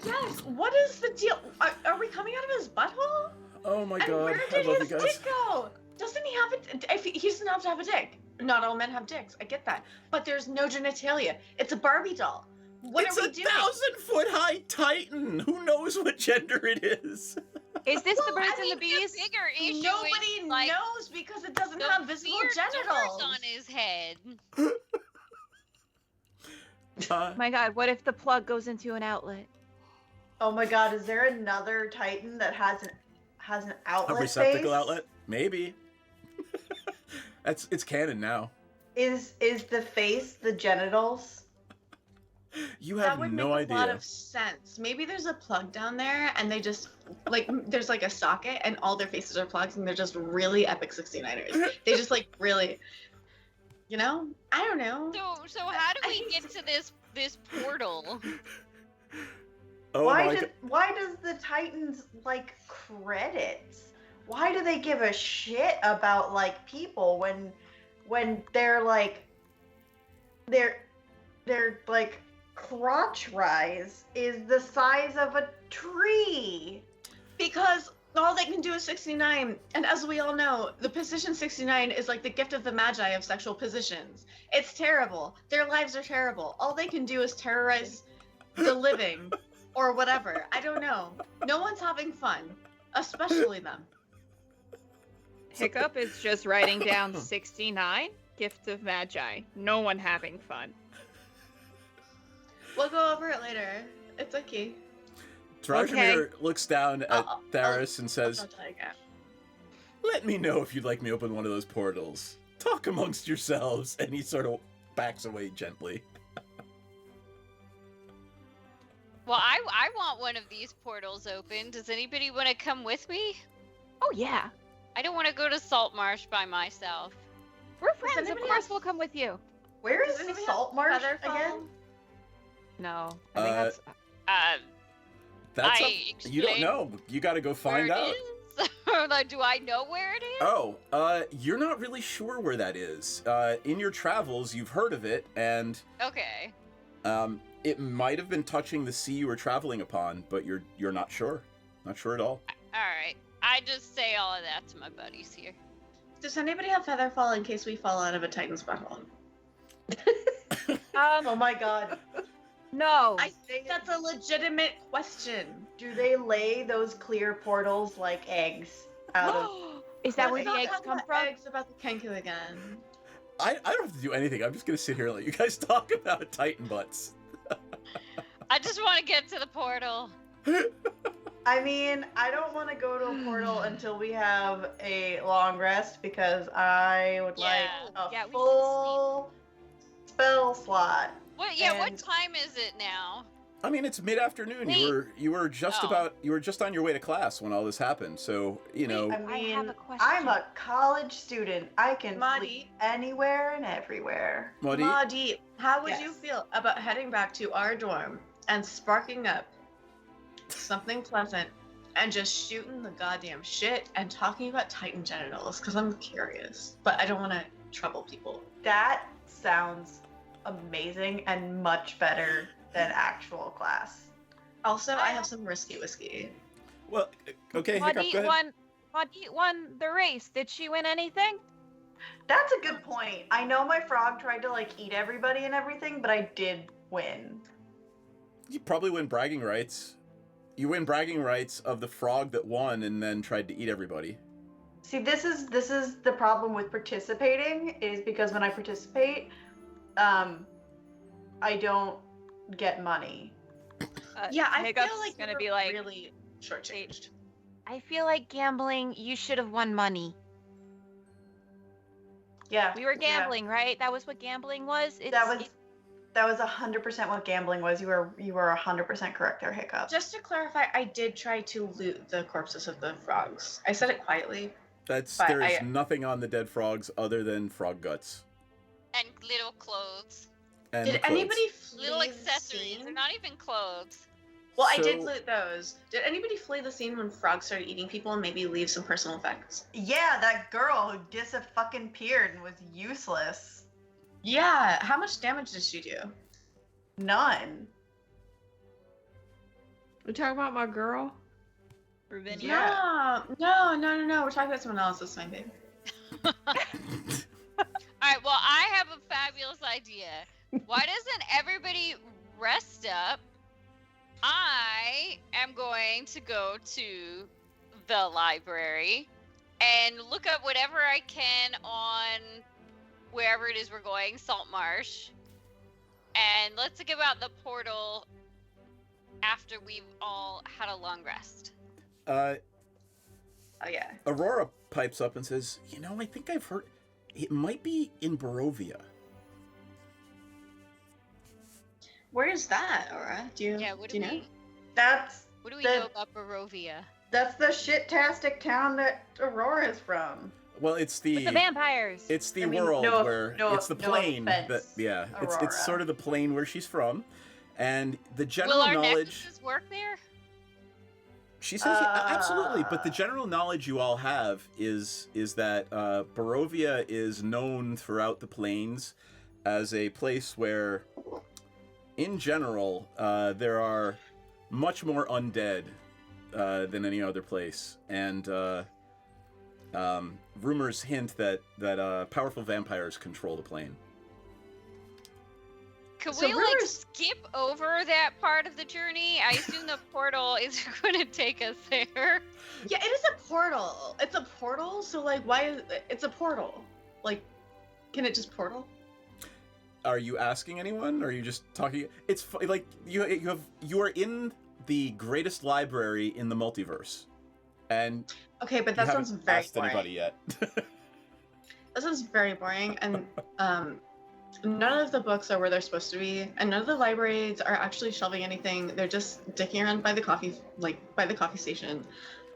Yes. What is the deal? Are we coming out of his butthole? Oh my And god, where I did love his you guys. dick go? Doesn't he have it? If he doesn't have to have a dick. Not all men have dicks. I get that. But there's no genitalia. It's a Barbie doll. What It's are we a doing? 1,000-foot high Titan. Who knows what gender it is? Is this the birds I and the think bees? bigger issue Nobody is, like, knows because it doesn't the have visible weird genitals. doors on his head. My god, what if the plug goes into an outlet? Oh my god, is there another Titan that has an outlet A receptacle face? outlet? Maybe. It's canon now. Is the face the genitals? You That have would no make idea. a lot of sense. Maybe there's a plug down there, and they just like there's like a socket, and all their faces are plugs, and they're just really epic 69ers. They just like really, you know? I don't know. So how do we get to this portal? Oh Why does the Titans like credits? Why do they give a shit about like people when they're like crotch rise is the size of a tree? Because all they can do is 69, and as we all know, the position 69 is like the gift of the magi of sexual positions. It's terrible. Their lives are terrible. All they can do is terrorize the living, or whatever. I don't know. No one's having fun, especially them. Hiccup is just writing down 69, gift of magi. No one having fun. We'll go over it later. It's okay. Dragomir looks down at Tharis and says, I'll tell you again. "Let me know if you'd like me to open one of those portals. Talk amongst yourselves." And he sort of backs away gently. Well, I want one of these portals open. Does anybody want to come with me? Oh yeah. I don't want to go to Salt Marsh by myself. We're friends. Of anybody course else- we'll come with you. Where is Does the anybody salt have marsh Featherfall? again? No. I think that's That's I up, you don't explained know. You got to go find where out. it is. I'm like, do I know where it is? Oh, you're not really sure where that is. In your travels, you've heard of it, and Okay. it might have been touching the sea you were traveling upon, but you're not sure. Not sure at all. Alright. I just say all of that to my buddies here. Does anybody have Featherfall in case we fall out of a Titan's butthole? Oh my god. No. I think that's a legitimate question. Do they lay those clear portals like eggs out of... Is that where Let's the not eggs talk come about from? Eggs about the Kenku again. I don't have to do anything. I'm just gonna sit here and let you guys talk about Titan butts. I just want to get to the portal. I mean, I don't want to go to a portal until we have a long rest because I would like a full spell slot. What? Yeah. What And- time is it now? I mean, it's mid-afternoon. You were just on your way to class when all this happened. So you know. I mean, I'm a college student. I can sleep anywhere and everywhere. Maudie, how would you feel about heading back to our dorm and sparking up something pleasant and just shooting the goddamn shit and talking about Titan genitals? Because I'm curious, but I don't want to trouble people. That sounds amazing and much better than actual class. Also, I have some risky whiskey. Well, okay, Hiccup, go ahead. Maudie won the race. Did she win anything? That's a good point. I know my frog tried to like eat everybody and everything, but I did win. You probably win bragging rights. You win bragging rights of the frog that won and then tried to eat everybody. See, this is the problem with participating is because when I participate, I don't get money. Yeah, I Hiccup's feel like gonna be like really shortchanged. I feel like gambling. You should have won money. Yeah, We were gambling, right? That was what gambling was. That was 100% what gambling was. You were 100% correct there, Hiccup. Just to clarify, I did try to loot the corpses of the frogs. I said it quietly. But There is nothing on the dead frogs other than frog guts. And little clothes. And Did the clothes. anybody flee Little the accessories. They're scene? not even clothes. Well, I did So- loot those. Did anybody flee the scene when frogs started eating people and maybe leave some personal effects? Yeah, that girl who disappeared and was useless. Yeah, how much damage did she do? None. We talking about my girl? No, we're talking about someone else. That's fine, babe. Alright, well, I have a fabulous idea. Why doesn't everybody rest up? I am going to go to the library and look up whatever I can on wherever it is we're going, Salt Marsh. And let's think about the portal after we've all had a long rest. Oh, yeah. Aurora pipes up and says, "You know, I think I've heard it might be in Barovia." Where is that, Aura? Do you what do you know? What do we know about Barovia? That's the shit-tastic town that Aurora's from. Well, it's the vampires. It's the I mean, world no- where no- it's the no plane offense, that Aurora. it's sort of the plane where she's from, and the general Will our knowledge. necklaces work there? She says yeah, absolutely, but the general knowledge you all have is that Barovia is known throughout the plains as a place where, in general, there are much more undead than any other place, and rumors hint that powerful vampires control the plane. Could So we like skip over that part of the journey? I assume the portal is going to take us there. Yeah, it is a portal. It's a portal, so like, why is it's a portal? Like, can it just portal? Are you asking anyone? Or are you just talking? It's like you are in the greatest library in the multiverse, and Okay, but you that haven't sounds very asked boring. anybody yet. That sounds very boring, and none of the books are where they're supposed to be, and none of the libraries are actually shelving anything. They're just dicking around by the coffee station,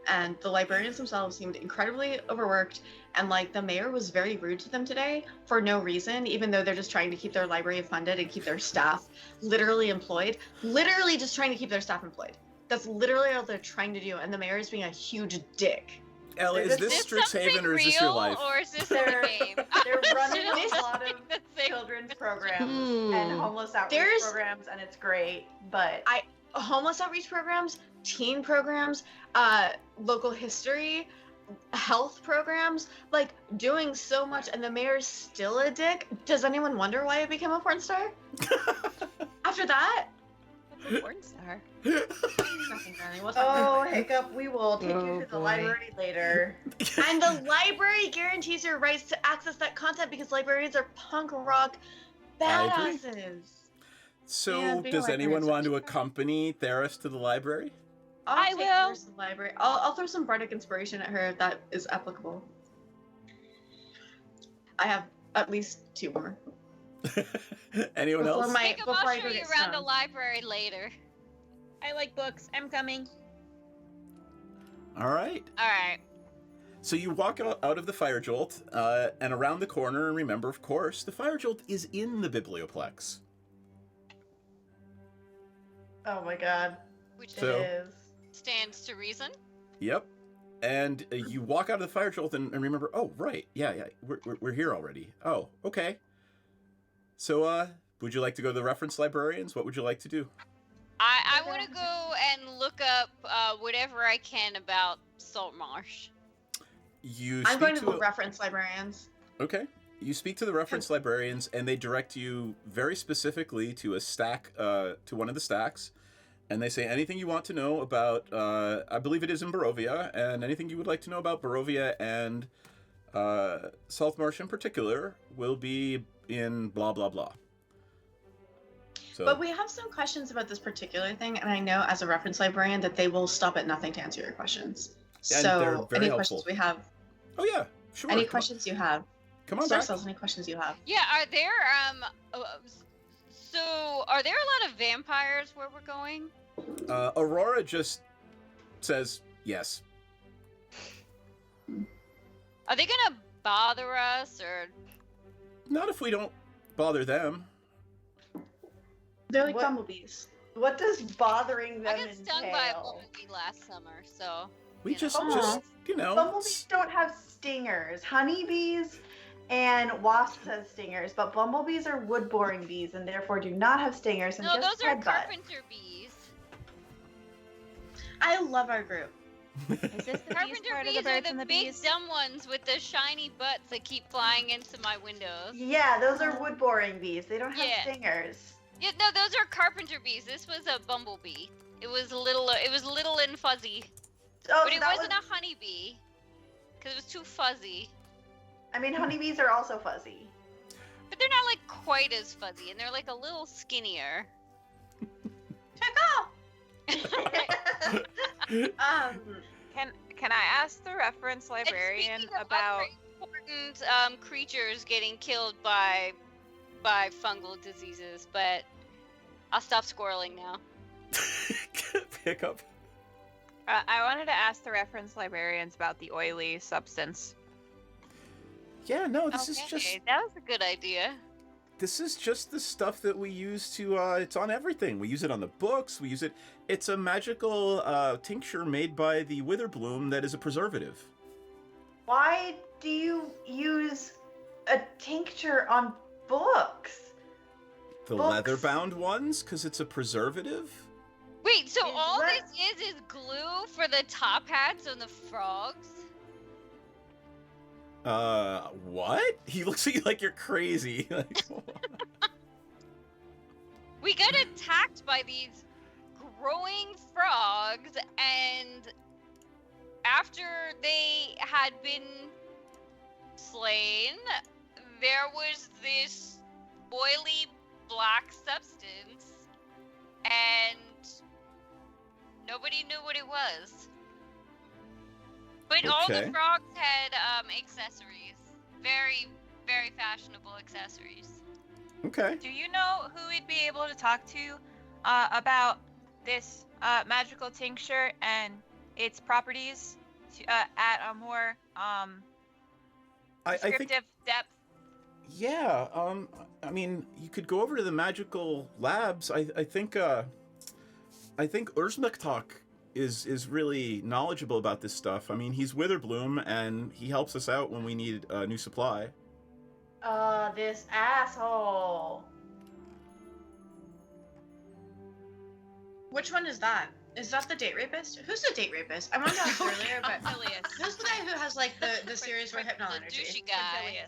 and the librarians themselves seemed incredibly overworked, and like the mayor was very rude to them today for no reason, even though they're just trying to keep their library funded and keep their staff literally employed. Literally just trying to keep their staff employed. That's literally all they're trying to do, and the mayor is being a huge dick. Ella, is this Strixhaven or is this your life? Or is this a game? They're running a lot of children's programs and homeless outreach programs, and it's great. But homeless outreach programs, teen programs, local history, health programs, like doing so much, and the mayor's still a dick. Does anyone wonder why I became a porn star? After that? What's a porn star? Nothing, darling. Oh, Hiccup, we will take you to the library later. And the library guarantees your rights to access that content because librarians are punk rock badasses. So, does anyone want to accompany Theris to the library? I will. To the library. I'll throw some Bardic Inspiration at her if that is applicable. I have at least 2 more. Anyone else? I'll show you around the library later. I like books. I'm coming. All right. All right. So you walk out of the Fire Jolt and around the corner, and remember, of course, the Fire Jolt is in the Biblioplex. Oh my god. Which So- stands to reason. Yep. And you walk out of the Fire Jolt and remember, oh, right. Yeah, we're here already. Oh, okay. So, would you like to go to the Reference Librarians? What would you like to do? I want to go and look up whatever I can about Saltmarsh. I'm going to the Reference Librarians. Okay. You speak to the Reference Librarians, and they direct you very specifically to a stack, to one of the stacks. And they say anything you want to know about, I believe it is in Barovia, and anything you would like to know about Barovia and Saltmarsh in particular will be in blah, blah, blah. So, But we have some questions about this particular thing, and I know as a reference librarian that they will stop at nothing to answer your questions. And they're So, very any helpful. questions we have? Oh yeah, sure. Any questions you have? Come on Star back. Cells, any questions you have? Yeah, are there so are there a lot of vampires where we're going? Aurora just says yes. Are they gonna bother us or? Not if we don't bother them. They're like bumblebees. What does bothering them I got stung by a entail? bumblebee last summer, so. We just you know. Bumblebees don't have stingers. Honeybees and wasps have stingers, but bumblebees are wood-boring bees and therefore do not have stingers and No, just those are headbutt. carpenter bees. I love our group. Is this the Carpenter part of bees the are birds the and the big bees? dumb ones with the shiny butts that keep flying into my windows. Yeah, those are wood-boring bees. They don't have Yeah. stingers. Yeah, no, those are carpenter bees. This was a bumblebee. It was little and fuzzy. Oh, But so it that wasn't a honeybee, because it was too fuzzy. I mean, honeybees are also fuzzy. But they're not like quite as fuzzy, and they're like a little skinnier. Can I ask the reference librarian about Important creatures getting killed by fungal diseases, but I'll stop squirreling now. Hiccup. I wanted to ask the reference librarians about the oily substance. Yeah, no, this is just That was a good idea. this is just the stuff that we use to it's on everything. We use it on the books, we use it. It's a magical tincture made by the Witherbloom that is a preservative. Why do you use a tincture on books? The Books. leather-bound ones, because it's a preservative? Wait, so all this is glue for the top hats on the frogs? What? He looks at you like you're crazy. Like, We got attacked by these growing frogs, and after they had been slain, there was this oily black substance, and nobody knew what it was. But all the Okay. frogs had accessories. Very, very fashionable accessories. Okay. Do you know who we'd be able to talk to about this magical tincture and its properties at a more I think descriptive depth? Yeah, I mean, you could go over to the magical labs. I think Urzmektok is really knowledgeable about this stuff. I mean, he's Witherbloom, and he helps us out when we need a new supply. This asshole. Which one is that? Is that the date rapist? Who's the date rapist? I wanted to ask earlier, but who's the guy who has like the series where hypno energy? Douchey guy.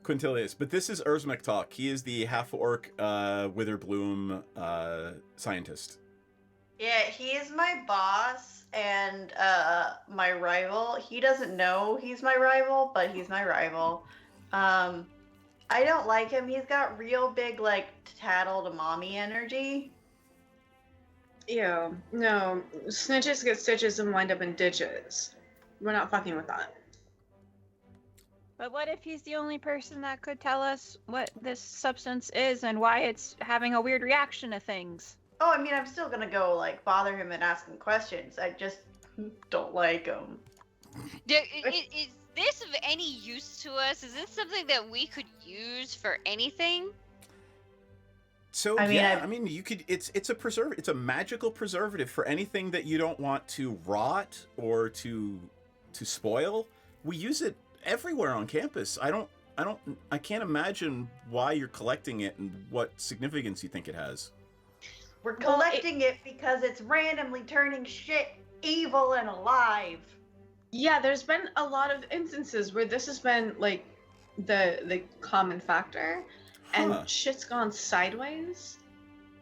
Quintilius, but this is Urzmektalk. He is the half-orc Witherbloom scientist. Yeah, he is my boss and my rival. He doesn't know he's my rival, but he's my rival. I don't like him. He's got real big, like, tattle to mommy energy. Ew. No. Snitches get stitches and wind up in ditches. We're not fucking with that. But what if he's the only person that could tell us what this substance is and why it's having a weird reaction to things? Oh, I mean, I'm still gonna go, like, bother him and ask him questions. I just don't like him. Is this of any use to us? Is this something that we could use for anything? So I mean, you could. It's a magical preservative for anything that you don't want to rot or to spoil. We use it everywhere on campus. I can't imagine why you're collecting it and what significance you think it has. We're collecting it because it's randomly turning shit evil and alive. Yeah, there's been a lot of instances where this has been like the common factor, and shit's gone sideways.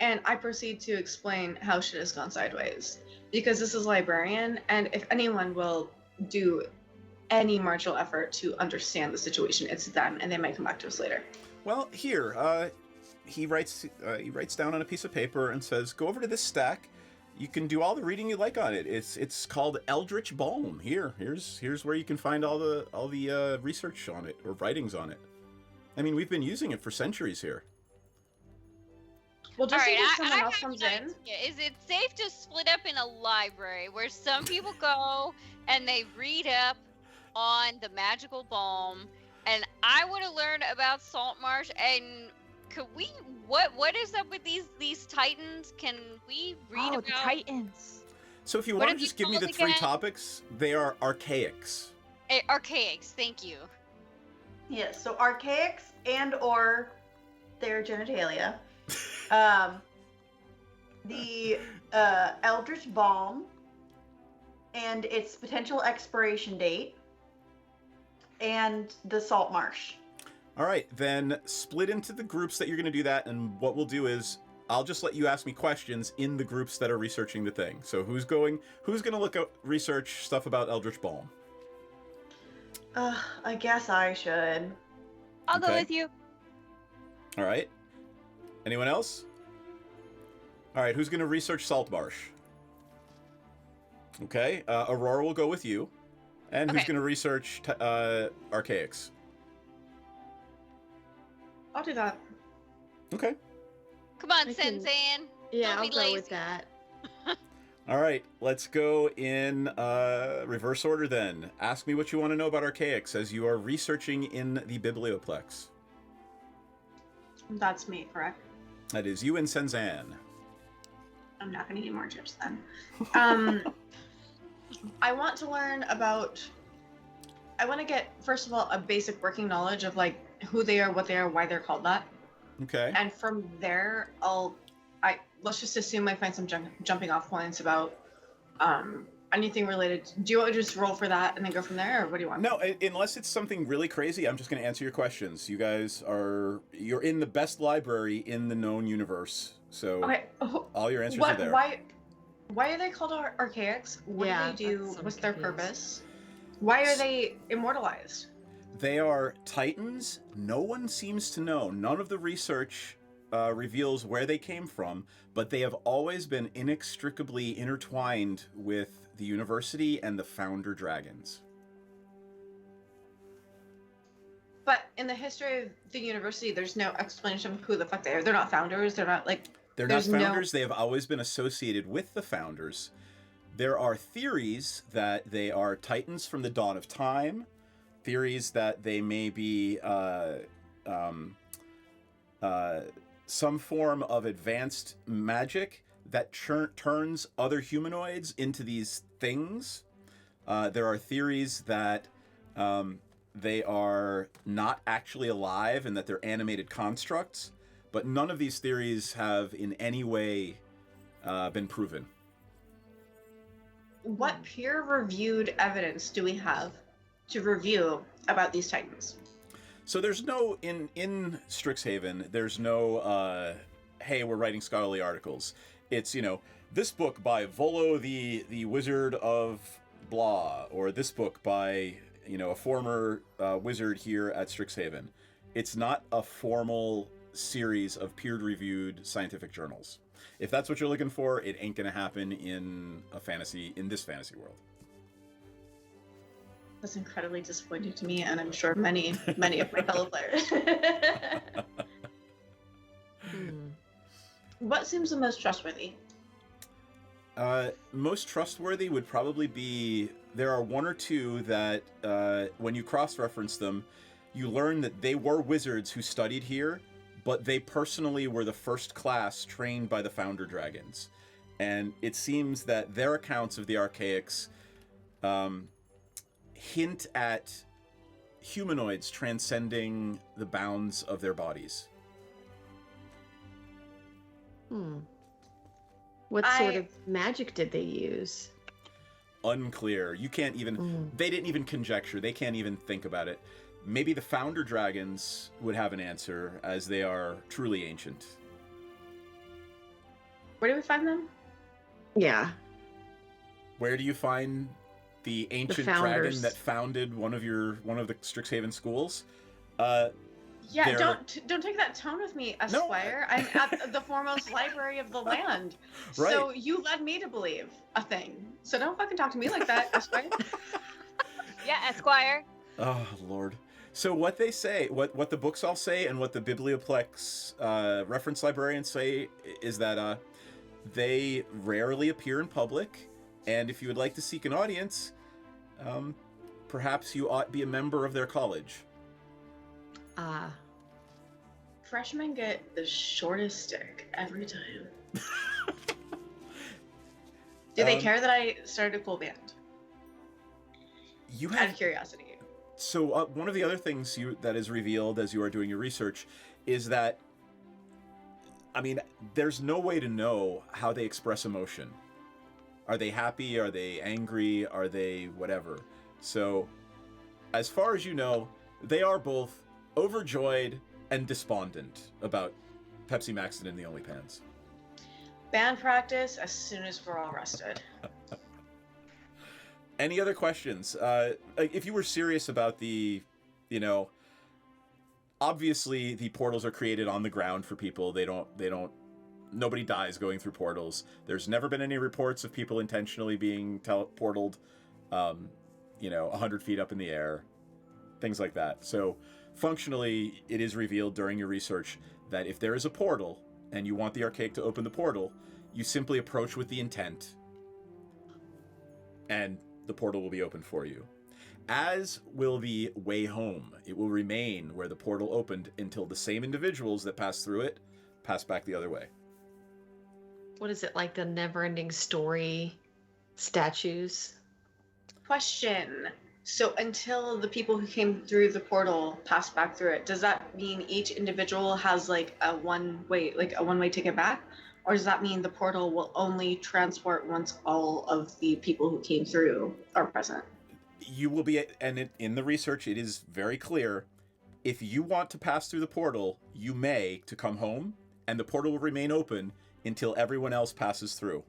And I proceed to explain how shit has gone sideways because this is librarian, and if anyone will do any marginal effort to understand the situation, it's them, and they might come back to us later. Well, here, he writes down on a piece of paper and says, "Go over to this stack. You can do all the reading you like on it. It's called Eldritch Balm. Here's where you can find all the research on it or writings on it. I mean, we've been using it for centuries here." Well, just All in right, case someone I else have comes an in. idea. Is it safe to split up in a library where some people go and they read up on the magical balm, and I want to learn about Saltmarsh, and could we? What is up with these titans? Can we read about the titans? So if you What want are to they just give me the called three again? topics, they are archaics. Archaics? Thank you. Yes, so archaics and or their genitalia. The Eldritch Balm and its potential expiration date, and the Salt Marsh. All right, then split into the groups that you're going to do that, and what we'll do is I'll just let you ask me questions in the groups that are researching the thing. So who's going to look up research stuff about Eldritch Balm? I guess I should. I'll go Okay. with you. All right. Anyone else? All right, who's going to research Saltmarsh? Okay, Aurora will go with you. And who's Okay. going to research archaics? I'll do that. Okay. Come on, I can- Senzan. Yeah, Don't I'll be go lazy. with that. All right, let's go in reverse order then. Ask me what you want to know about archaics as you are researching in the Biblioplex. That's me, correct? That is you and Senzan. I'm not going to eat more chips then. I want to learn about. I want to get, first of all, a basic working knowledge of like who they are, what they are, why they're called that. Okay. And from there, let's just assume I find some jumping off points about anything related. Do you want to just roll for that and then go from there, or what do you want? No, unless it's something really crazy, I'm just going to answer your questions. You guys you're in the best library in the known universe, so Okay. all your answers are there. Why are they called archaics? What Yeah, do they do? I'm What's their confused. purpose? Why are they immortalized? They are titans. No one seems to know. None of the research reveals where they came from, but they have always been inextricably intertwined with the university and the founder dragons. But in the history of the university, there's no explanation of who the fuck they are. They're not founders. They're not like. They're not founders. They have always been associated with the founders. There are theories that they are titans from the dawn of time, theories that they may be some form of advanced magic that turns other humanoids into these things. There are theories that they are not actually alive and that they're animated constructs, but none of these theories have in any way been proven. What peer-reviewed evidence do we have to review about these titans? So there's no, in Strixhaven, there's no, hey, we're writing scholarly articles. It's, this book by Volo the Wizard of blah, or this book by, a former wizard here at Strixhaven. It's not a formal series of peer-reviewed scientific journals. If that's what you're looking for, it ain't gonna happen in this fantasy world. That's incredibly disappointing to me, and I'm sure many of my fellow players. What seems the most trustworthy? Most trustworthy would probably be, there are one or two that when you cross-reference them, you learn that they were wizards who studied here, but they personally were the first class trained by the Founder Dragons. And it seems that their accounts of the Archaics hint at humanoids transcending the bounds of their bodies. What sort of magic did they use? Unclear. You can't even... They didn't even conjecture. They can't even think about it. Maybe the Founder Dragons would have an answer, as they are truly ancient. Where do we find them? Yeah. Where do you find the ancient dragon that founded one of the Strixhaven schools? Yeah, don't take that tone with me, Esquire. I'm at the foremost library of the land. Right. So you led me to believe a thing. So don't fucking talk to me like that, Esquire. Yeah, Esquire. Oh, Lord. So what they say, what the books all say, and what the Biblioplex reference librarians say is that they rarely appear in public, and if you would like to seek an audience, perhaps you ought be a member of their college. Freshmen get the shortest stick every time. Do they care that I started a cool band? Out of curiosity. So one of the other things that is revealed as you are doing your research is that, there's no way to know how they express emotion. Are they happy? Are they angry? Are they whatever? So, as far as you know, they are both overjoyed and despondent about Pepsi Max and In the Only Pans. Band practice as soon as we're all rested. Any other questions? If you were serious about the, obviously the portals are created on the ground for people. Nobody dies going through portals. There's never been any reports of people intentionally being portaled, 100 feet up in the air, things like that. So functionally, it is revealed during your research that if there is a portal and you want the Archaic to open the portal, you simply approach with the intent, and the portal will be open for you. As will the way home. It will remain where the portal opened until the same individuals that pass through it pass back the other way. What is it, like the Never-Ending Story statues? Question. So until the people who came through the portal pass back through it, does that mean each individual has a one-way ticket back? Or does that mean the portal will only transport once all of the people who came through are present? You will be, and in the research, it is very clear. If you want to pass through the portal, you may to come home, and the portal will remain open until everyone else passes through.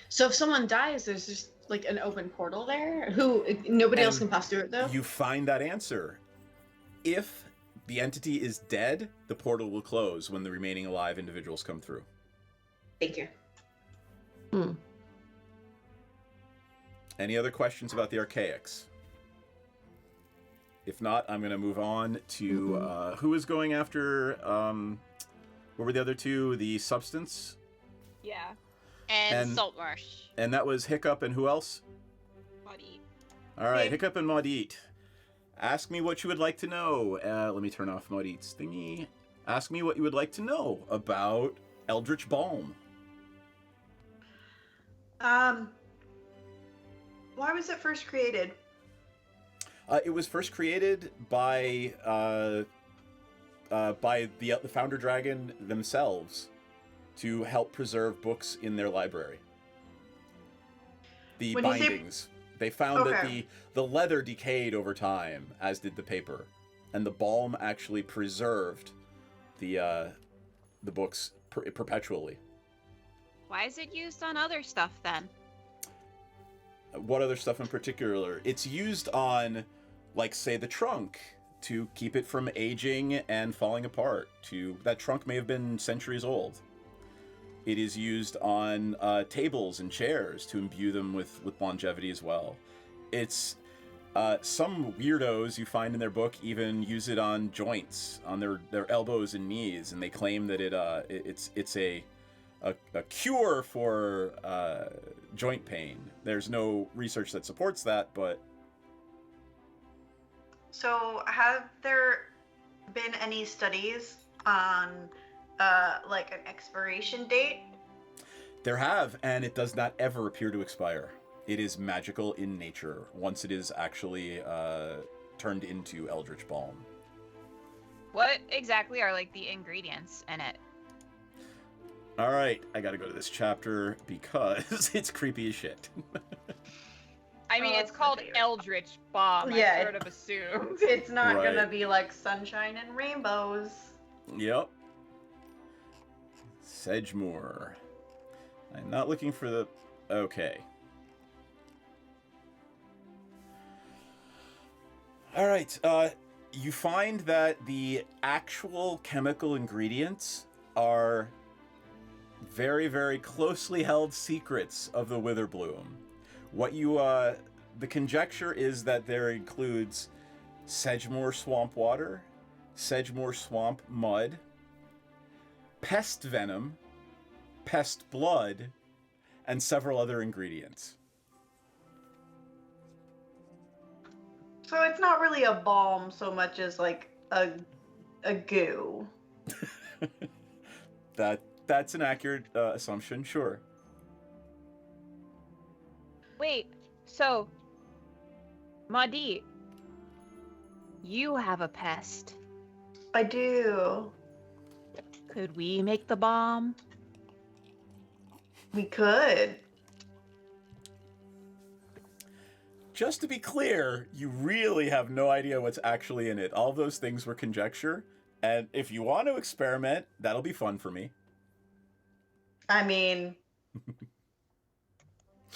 So if someone dies, there's just an open portal there? Nobody else can pass through it, though? You find that answer. If the entity is dead, the portal will close when the remaining alive individuals come through. Thank you. Any other questions about the Archaics? If not, I'm going to move on to who is going after, what were the other two? The Substance? Yeah. And Saltmarsh. And that was Hiccup and who else? Maudit. All right, Hiccup and Maudit. Ask me what you would like to know. Let me turn off Maudit's thingy. Ask me what you would like to know about Eldritch Balm. Why was it first created? It was first created by the Founder Dragon themselves to help preserve books in their library. The bindings. They found that the leather decayed over time, as did the paper, and the balm actually preserved the books perpetually. Why is it used on other stuff then? What other stuff in particular? It's used on, like, say, the trunk to keep it from aging and falling apart. That trunk may have been centuries old. It is used on tables and chairs to imbue them with longevity as well. It's some weirdos you find in their book even use it on joints, on their elbows and knees, and they claim that it's a cure for joint pain. There's no research that supports that, but... So, have there been any studies on, like, an expiration date? There have, and it does not ever appear to expire. It is magical in nature once it is actually turned into Eldritch Balm. What exactly are, like, the ingredients in it? All right, I gotta go to this chapter because it's creepy as shit. I mean, it's called Eldritch Bomb. Yeah, I sort of assumed. It's not Right. gonna be like sunshine and rainbows. Yep. Sedgemoor. I'm not looking for the... Okay. Alright, you find that the actual chemical ingredients are very, very closely held secrets of the Witherbloom. What you, the conjecture is that there includes Sedgemoor swamp water, Sedgemoor swamp mud, pest venom, pest blood, and several other ingredients. So it's not really a balm so much as like a goo. That's an accurate assumption, sure. Wait, so, Madi, you have a pest. I do. Could we make the bomb? We could. Just to be clear, you really have no idea what's actually in it. All those things were conjecture, and if you want to experiment, that'll be fun for me. I mean,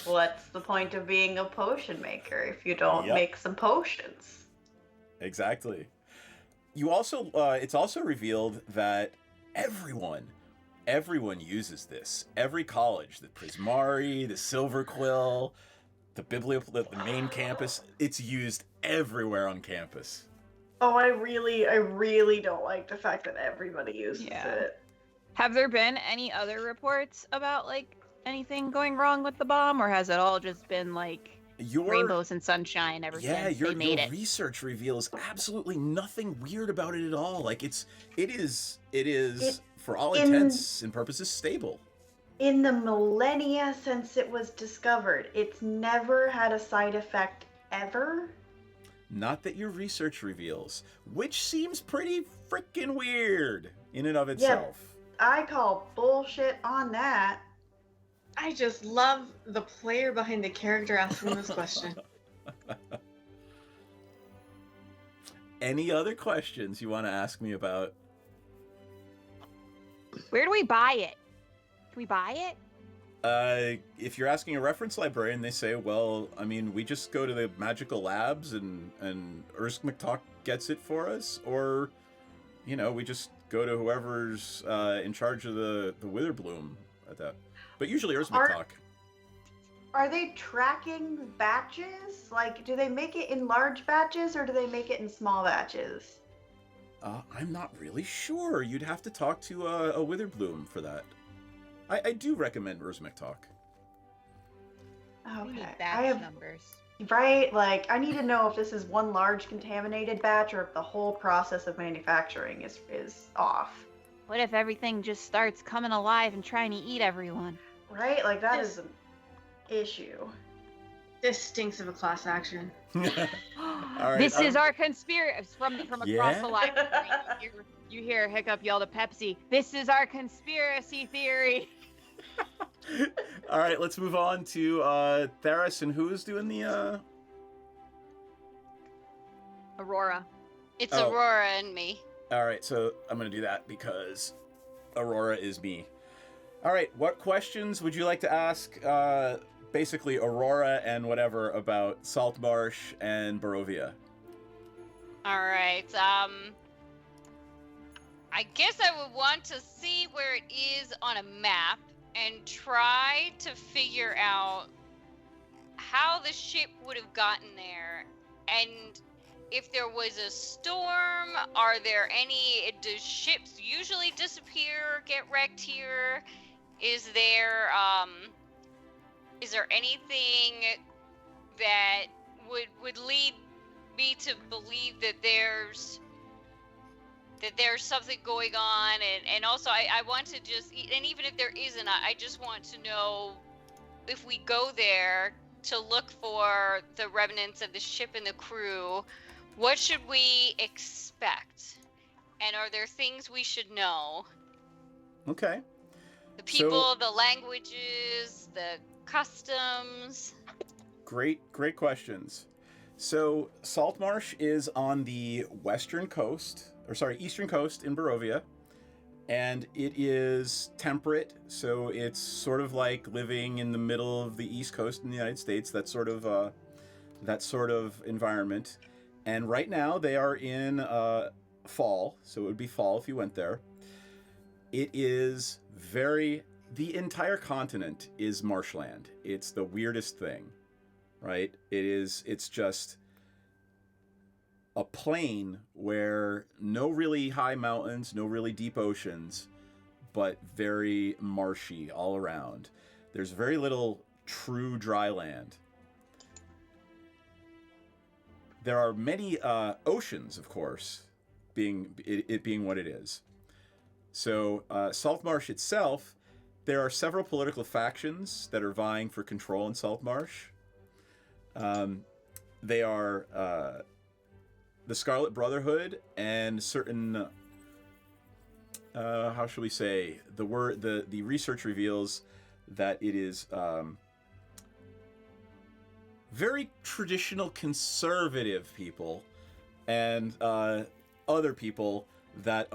what's the point of being a potion maker if you don't make some potions? Exactly. You also, it's also revealed that everyone uses this. Every college, the Prismari, the Silver Quill, the main campus, it's used everywhere on campus. Oh, I really don't like the fact that everybody uses it. Have there been any other reports about, like, anything going wrong with the bomb, or has it all just been, like, rainbows and sunshine ever since they made it? Your research reveals absolutely nothing weird about it at all. Like, it is for all intents and purposes stable. In the millennia since it was discovered, it's never had a side effect ever. Not that your research reveals, which seems pretty freaking weird in and of itself. Yeah, I call bullshit on that. I just love the player behind the character asking this question. Any other questions you want to ask me about? Where do we buy it? Can we buy it? If you're asking a reference librarian, they say, well, I mean, we just go to the magical labs and Ursk McTalk gets it for us, or, you know, we just go to whoever's in charge of the Witherbloom at that. But usually Ursk McTalk. Are they tracking batches? Like, do they make it in large batches or do they make it in small batches? I'm not really sure. You'd have to talk to a Witherbloom for that. I do recommend Ursk McTalk. Okay. We need batch numbers. Right? Like, I need to know if this is one large contaminated batch or if the whole process of manufacturing is off. What if everything just starts coming alive and trying to eat everyone? Right? Like, that is issue. This stinks of a class action. All right, This is our conspiracy from across Yeah? the library. You hear Hiccup yell to Pepsi. This is our conspiracy theory. All right, let's move on to Theris, and who's doing the Aurora. It's Oh. Aurora and me. All right, so I'm going to do that because Aurora is me. All right, what questions would you like to ask basically Aurora and whatever about Saltmarsh and Barovia? All right. I guess I would want to see where it is on a map and try to figure out how the ship would have gotten there, and if there was a storm, are there any? Do ships usually disappear or get wrecked here? Is there anything that would lead me to believe that there's something going on? And also I want to just, and even if there isn't, I just want to know if we go there to look for the remnants of the ship and the crew, what should we expect? And are there things we should know? Okay. The people, the languages, the customs. Great questions. So Saltmarsh is on the eastern coast in Barovia, and it is temperate, so it's sort of like living in the middle of the East Coast in the United States, that sort of environment. And right now they are in fall, so it would be fall if you went there. It is the entire continent is marshland. It's the weirdest thing, right? It's just a plain where no really high mountains, no really deep oceans, but very marshy all around. There's very little true dry land. There are many oceans, of course, being what it is. So Saltmarsh itself, there are several political factions that are vying for control in Saltmarsh. They are the Scarlet Brotherhood and certain, how shall we say, the research reveals that it is very traditional conservative people and other people that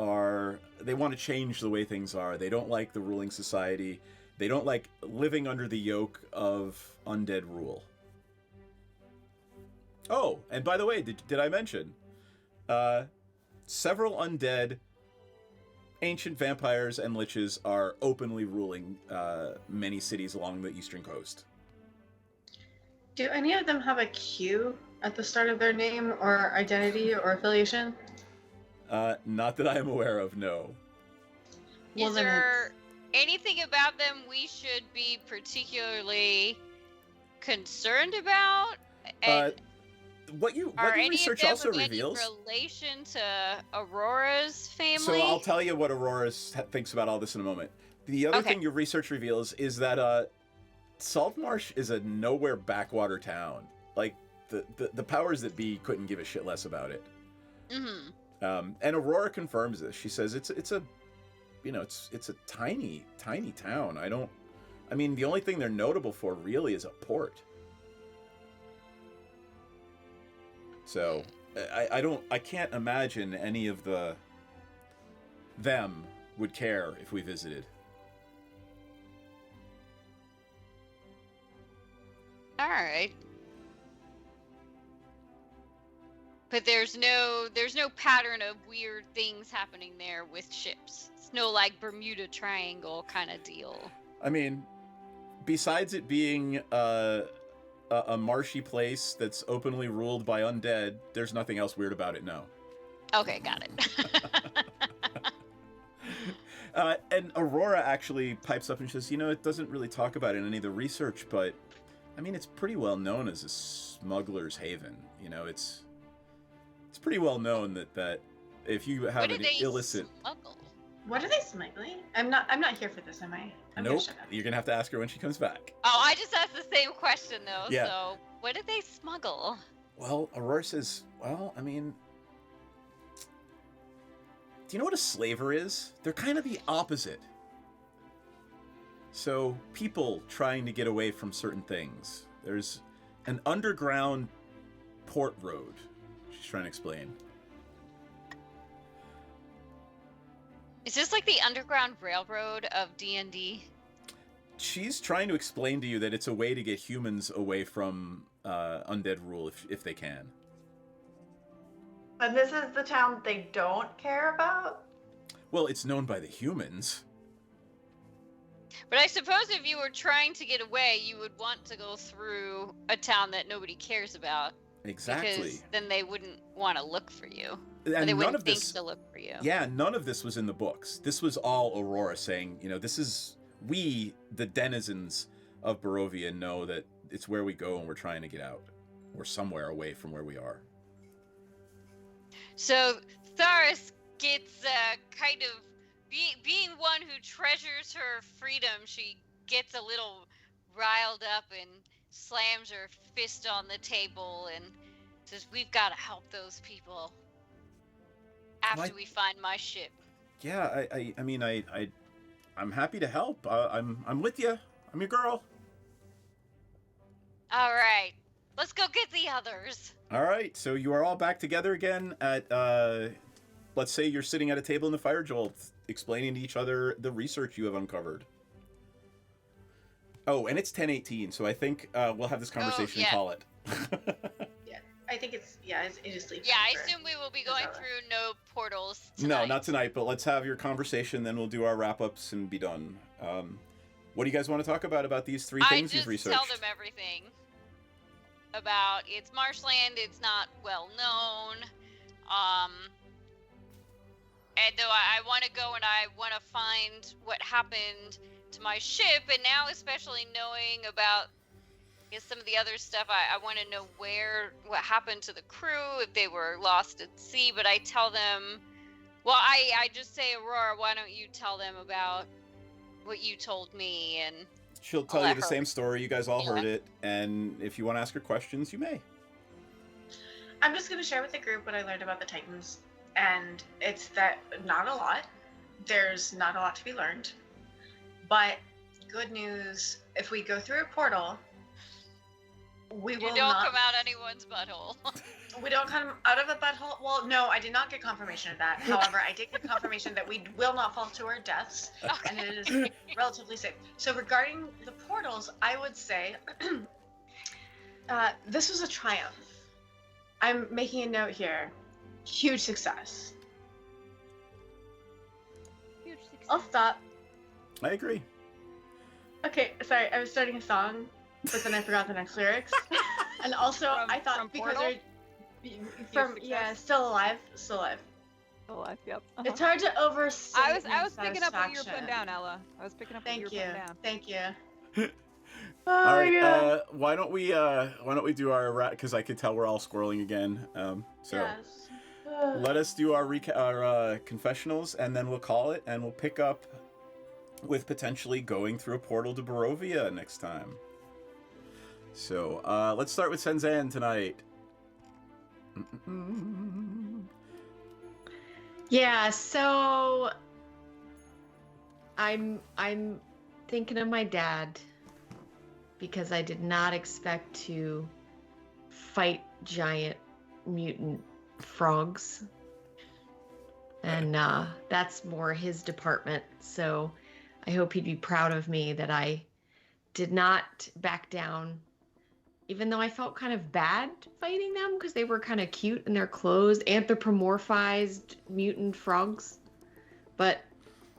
they want to change the way things are. They don't like the ruling society. They don't like living under the yoke of undead rule. Oh, and by the way, did I mention several undead ancient vampires and liches are openly ruling many cities along the eastern coast. Do any of them have a Q at the start of their name or identity or affiliation? Not that I am aware of, no. Is there anything about them we should be particularly concerned about? What your research also reveals. Any relation to Aurora's family? So I'll tell you what Aurora thinks about all this in a moment. The other thing your research reveals is that Saltmarsh is a nowhere backwater town. Like the powers that be couldn't give a shit less about it. Mm-hmm. And Aurora confirms this. She says it's a tiny town. I mean, the only thing they're notable for really is a port. So I can't imagine any of them would care if we visited. All right. But there's no pattern of weird things happening there with ships. It's no like Bermuda Triangle kind of deal. I mean, besides it being a marshy place that's openly ruled by undead, there's nothing else weird about it, no. Okay, got it. And Aurora actually pipes up and says, it doesn't really talk about it in any of the research, but I mean, it's pretty well known as a smuggler's haven. It's pretty well known that if you have an illicit... What are they smuggling? I'm not here for this, am I? Nope. You're gonna have to ask her when she comes back. Oh, I just asked the same question though. Yeah. So, what did they smuggle? Well, Aurora says, well, I mean, do you know what a slaver is? They're kind of the opposite. So, people trying to get away from certain things. There's an underground port road, she's trying to explain. Is this like the Underground Railroad of D&D? She's trying to explain to you that it's a way to get humans away from undead rule if they can. And this is the town they don't care about? Well, it's known by the humans. But I suppose if you were trying to get away, you would want to go through a town that nobody cares about. Exactly. Because then they wouldn't want to look for you. And or they none wouldn't of think this, to look for you. Yeah, none of this was in the books. This was all Aurora saying, you know, this is, we, the denizens of Barovia, know that it's where we go and we're trying to get out. We're somewhere away from where we are. So Tharis gets kind of, being one who treasures her freedom, she gets a little riled up and slams her fist on the table and says, "We've got to help those people after we find my ship." Yeah, I mean, I'm happy to help. I'm with you. I'm your girl. All right, let's go get the others. All right, so you are all back together again at, let's say you're sitting at a table in the Fire Jolt, explaining to each other the research you have uncovered. Oh, and it's 10:18, so I think we'll have this conversation and call it. Yeah, I think it is sleep. Yeah, I assume we will be going through no portals tonight. No, not tonight, but let's have your conversation, then we'll do our wrap-ups and be done. What do you guys want to talk about these three things you've researched? I just tell them everything about it's marshland, it's not well known. And though I want to go and I want to find what happened to my ship, and now especially knowing about some of the other stuff, I want to know what happened to the crew, if they were lost at sea. But I tell them, well, I just say, Aurora, why don't you tell them about what you told me? And she'll tell you the same story. You guys all heard it, and if you want to ask her questions, you may. I'm just going to share with the group what I learned about the Titans, and it's that not a lot. There's not a lot to be learned, but good news, if we go through a portal, we will not come out anyone's butthole. We don't come out of a butthole. Well, no, I did not get confirmation of that. However, I did get confirmation that we will not fall to our deaths, and it is relatively safe. So regarding the portals, I would say this was a triumph. I'm making a note here. Huge success. Huge success. I'll stop. I agree. Okay, sorry, I was starting a song, but then I forgot the next lyrics. And also, I thought because they're still alive. Alive, yep. It's hard to overstate. I was picking up what you were putting down, Ella. I was picking up what you were putting down. Thank you. All right, why don't we do our because I could tell we're all squirreling again. Yes. Let us do our confessionals, and then we'll call it, and we'll pick up with potentially going through a portal to Barovia next time. So let's start with Senzan tonight. Yeah, so I'm thinking of my dad because I did not expect to fight giant mutant frogs. And that's more his department. So I hope he'd be proud of me that I did not back down, even though I felt kind of bad fighting them because they were kind of cute in their clothes, anthropomorphized mutant frogs. But,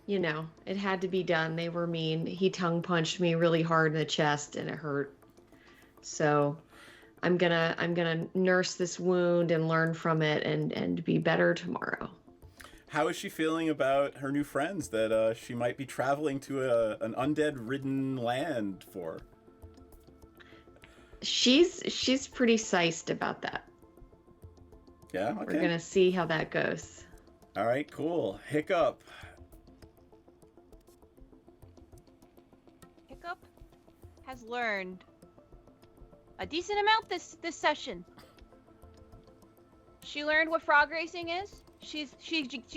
you know, it had to be done. They were mean. He tongue punched me really hard in the chest and it hurt. So I'm gonna nurse this wound and learn from it and be better tomorrow. How is she feeling about her new friends that she might be traveling to an undead-ridden land for? She's pretty psyched about that. Yeah, okay. We're gonna see how that goes. All right, cool. Hiccup. has learned a decent amount this session. She learned what frog racing is. She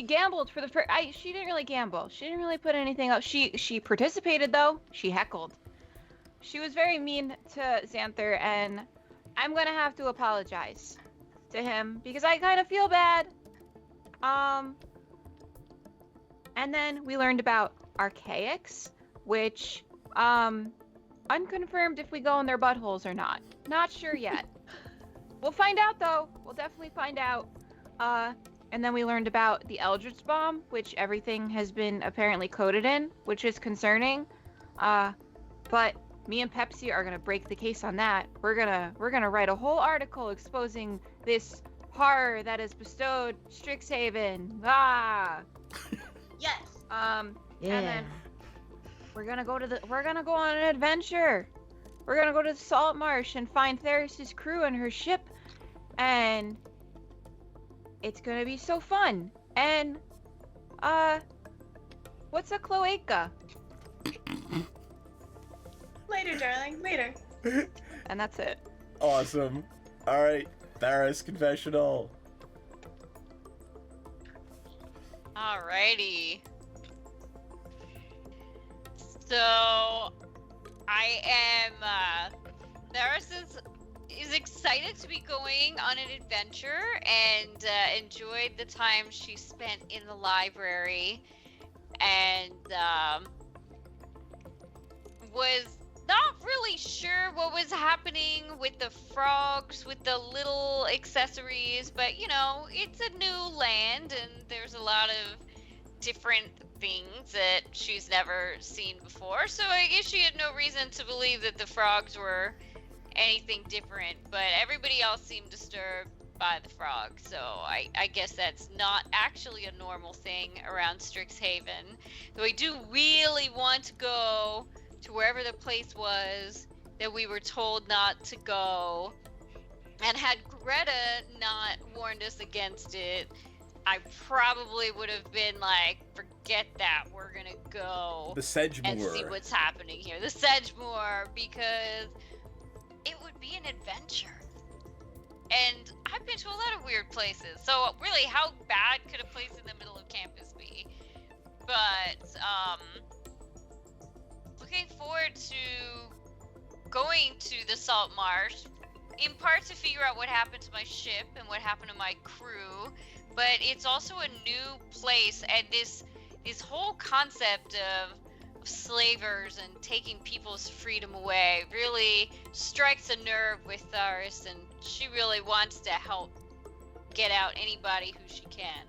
gambled for the first. She didn't really gamble. She didn't really put anything out. She participated though. She heckled. She was very mean to Xanther, and I'm gonna have to apologize to him because I kind of feel bad. And then we learned about archaics, which unconfirmed if we go in their buttholes or not. Not sure yet. We'll find out though. We'll definitely find out. And then we learned about the Eldritch Bomb, which everything has been apparently coded in, which is concerning. But me and Pepsi are gonna break the case on that. We're gonna write a whole article exposing this horror that is bestowed Strixhaven. Yes. And then we're gonna go on an adventure. We're gonna go to the Salt Marsh and find Theris's crew and her ship, and it's gonna be so fun. And what's a cloaca? Later, darling. Later. And that's it. Awesome. All right, Theris confessional. Alrighty. So, I am, Theris is excited to be going on an adventure and enjoyed the time she spent in the library, and was not really sure what was happening with the frogs, with the little accessories, but you know, it's a new land and there's a lot of different things that she's never seen before, so I guess she had no reason to believe that the frogs were anything different, but everybody else seemed disturbed by the frog, so I guess that's not actually a normal thing around Strixhaven. Though I do really want to go to wherever the place was that we were told not to go, and had Greta not warned us against it, I probably would have been like, forget that, we're gonna go The Sedgemoor. and see what's happening here. The Sedgemoor, because it would be an adventure. And I've been to a lot of weird places, so really, how bad could a place in the middle of campus be? But, looking forward to going to the Salt Marsh, in part to figure out what happened to my ship and what happened to my crew, but it's also a new place, and this whole concept of slavers and taking people's freedom away really strikes a nerve with Theris, and she really wants to help get out anybody who she can.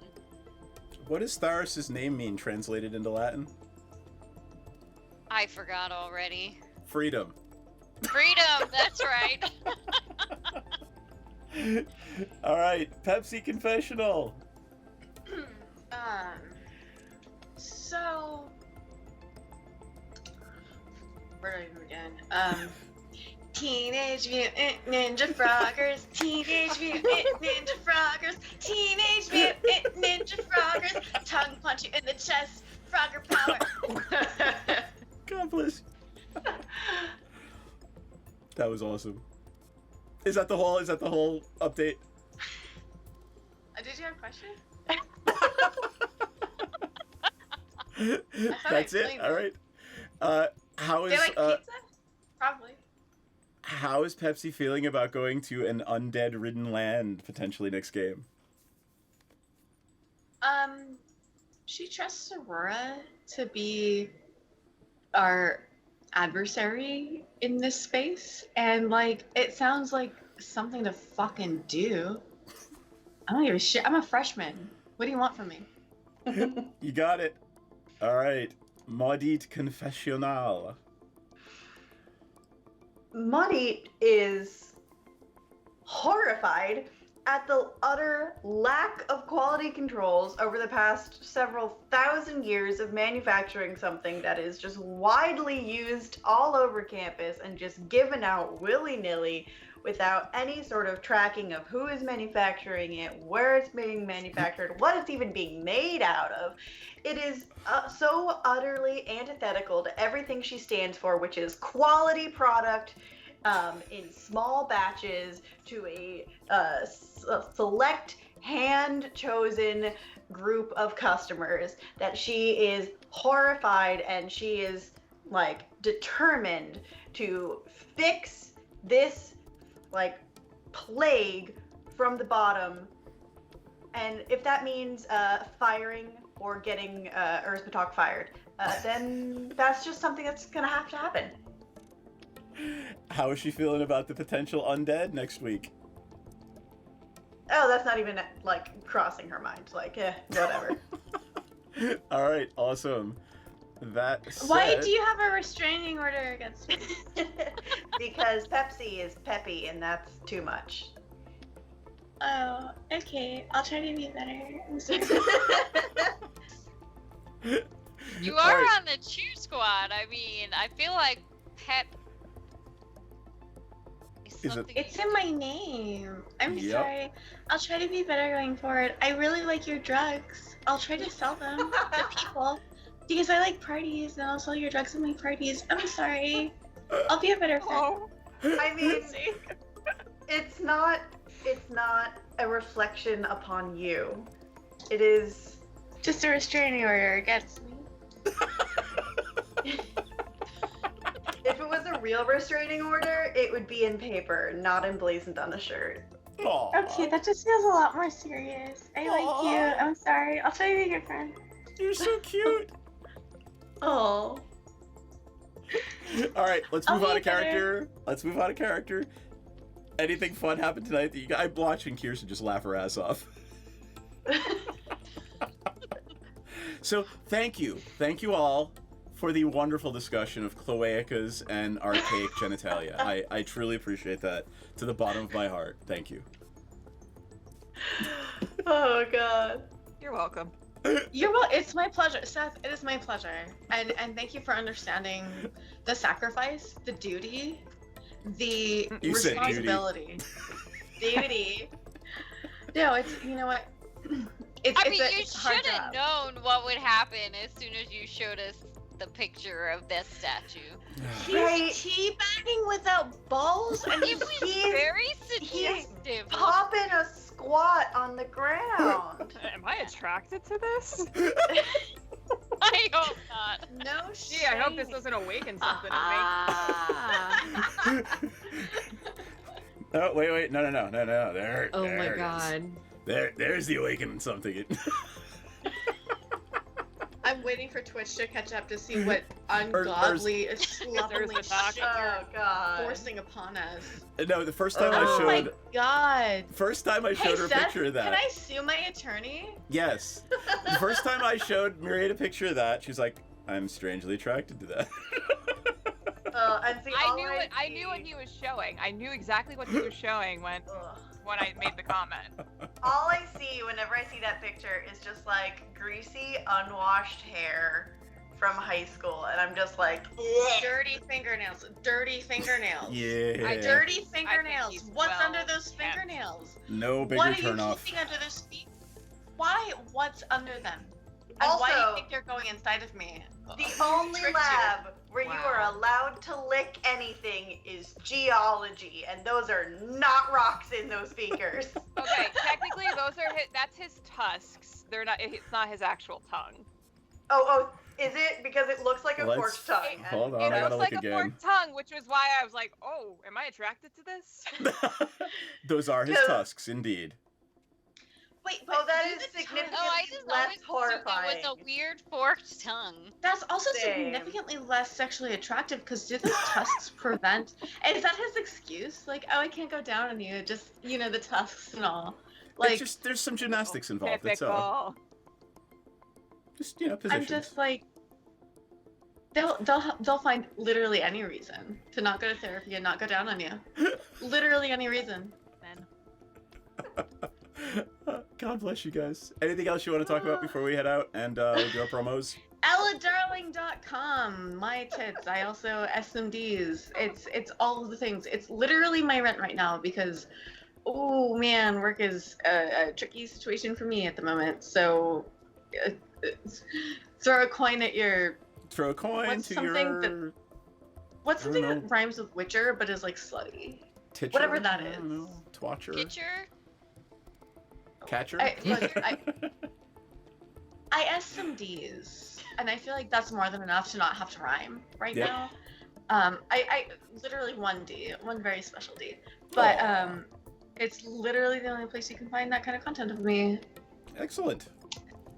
What does Theris's name mean translated into Latin? I forgot already. Freedom. Freedom, that's right. All right, Pepsi confessional. So where do I even begin? Teenage Mutant Ninja Froggers, Teenage Mutant Ninja Froggers, Teenage Mutant Ninja Froggers, tongue punch you in the chest, Frogger power. Accomplished. That was awesome. Is that the whole update? Did you have a question? That's it. All right. How is They like pizza? Probably. How is Pepsi feeling about going to an undead-ridden land potentially next game? She trusts Aurora to be our adversary in this space, and like it sounds like something to fucking do. I don't give a shit. I'm a freshman. What do you want from me? You got it. All right. Maudit confessional. Maudit is horrified at the utter lack of quality controls over the past several thousand years of manufacturing something that is just widely used all over campus and just given out willy-nilly without any sort of tracking of who is manufacturing it, where it's being manufactured, what it's even being made out of. It is so utterly antithetical to everything she stands for, which is quality product in small batches to a select hand-chosen group of customers, that she is horrified and she is like determined to fix this like plague from the bottom. And if that means firing or getting Erzbatok fired, then that's just something that's gonna have to happen. How is she feeling about the potential undead next week? Oh, that's not even like crossing her mind. Like, whatever. All right, awesome. That said... Why do you have a restraining order against me? Because Pepsi is peppy, and that's too much. Oh, okay. I'll try to be better. I'm sorry. You are on the cheer squad. I mean, I feel like Pep. It's in my name. I'm sorry. I'll try to be better going forward. I really like your drugs. I'll try to sell them to people. Because I like parties, and I'll sell your drugs at my parties. I'm sorry. I'll be a better friend. I mean, it's not a reflection upon you. It is just a restraining order against me. If it was a real restraining order, it would be in paper, not emblazoned on a shirt. Aww. Okay, that just feels a lot more serious. I like you. I'm sorry. I'll try to be your friend. You're so cute. Oh. All right, let's move I'll on be to character. Let's move on to character. Anything fun happened tonight that you guys? I'm watching Kirsten just laugh her ass off. So thank you all for the wonderful discussion of cloacas and archaic genitalia. I truly appreciate that to the bottom of my heart. Thank you. Oh God. You're welcome. It's my pleasure, Seth. It is my pleasure, and thank you for understanding the sacrifice, the duty, the responsibility. Duty. No, it's you know what. I mean, you should have known what would happen as soon as you showed us the picture of this statue. He's teabagging without balls, and he was very suggestive. He's popping a squat on the ground. Am I attracted to this? I hope not. No shit. Gee, I hope this doesn't awaken something in me. Oh, wait. No. There. Oh there my it God. is. There's the awakening something. I'm waiting for Twitch to catch up to see what ungodly, slovenly shit you're forcing upon us. No, the first time I showed. Oh my God. First time I showed her a Seth, picture of that. Can I sue my attorney? Yes. The first time I showed Myriad a picture of that, she's like, "I'm strangely attracted to that." And see, I knew what he was showing. I knew exactly what he was showing when I made the comment. All I see whenever I see that picture is just like greasy, unwashed hair from high school, and I'm just like, dirty fingernails. Yeah. Dirty fingernails. What's under those fingernails? No bigger What are you turn off. keeping under those feet? Why? What's under them? And Also, why do you think they're going inside of me? The only lab where you are allowed to lick anything is geology, and those are not rocks in those beakers. Okay, technically that's his tusks. They're not. It's not his actual tongue. Oh, is it? Because it looks like a forked tongue. Hold on, It I gotta looks look like a again. forked tongue, which was why I was like, "Oh, am I attracted to this?" Those are his tusks, indeed. Wait, but that is significantly less horrifying. It was a weird forked tongue. That's also significantly less sexually attractive because do those tusks prevent? And is that his excuse? Like, oh, I can't go down on you. Just the tusks and all. Like, It's just there's some gymnastics involved. That's all. Just positions. I'm just like, they'll find literally any reason to not go to therapy and not go down on you. Literally any reason. Then. God bless you guys. Anything else you want to talk about before we head out and do our promos? EllaDarling.com, my tits. I also SMDs. It's all of the things. It's literally my rent right now because, oh man, work is a tricky situation for me at the moment. So, throw a coin at your. Throw a coin what's to something your. That, what's something that rhymes with Witcher but is like slutty? Titcher? Whatever that is. I don't know. Twatcher. Pitcher? Catcher? I SMDs, and I feel like that's more than enough to not have to rhyme right Yep. now. I literally one very special D, but it's literally the only place you can find that kind of content of me Excellent.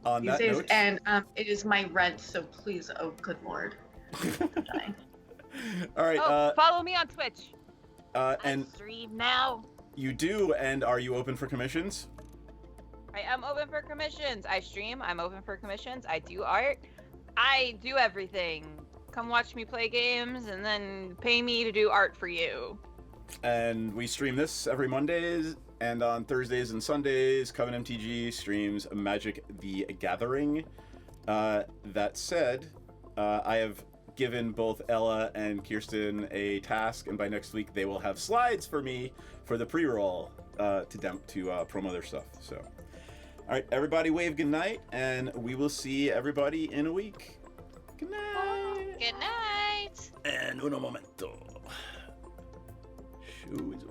On these that days, note. and it is my rent, so please, oh good lord. All right. Follow me on Twitch. And Stream now. you do, and are you open for commissions? I am open for commissions. I stream. I'm open for commissions. I do art. I do everything. Come watch me play games and then pay me to do art for you. And we stream this every Mondays, and on Thursdays and Sundays, Coven MTG streams Magic the Gathering. That said, I have given both Ella and Kirsten a task, and by next week they will have slides for me for the pre-roll to promo their stuff. So, all right, everybody, wave good night, and we will see everybody in a week. Good night. Good night. And uno momento. Shoes.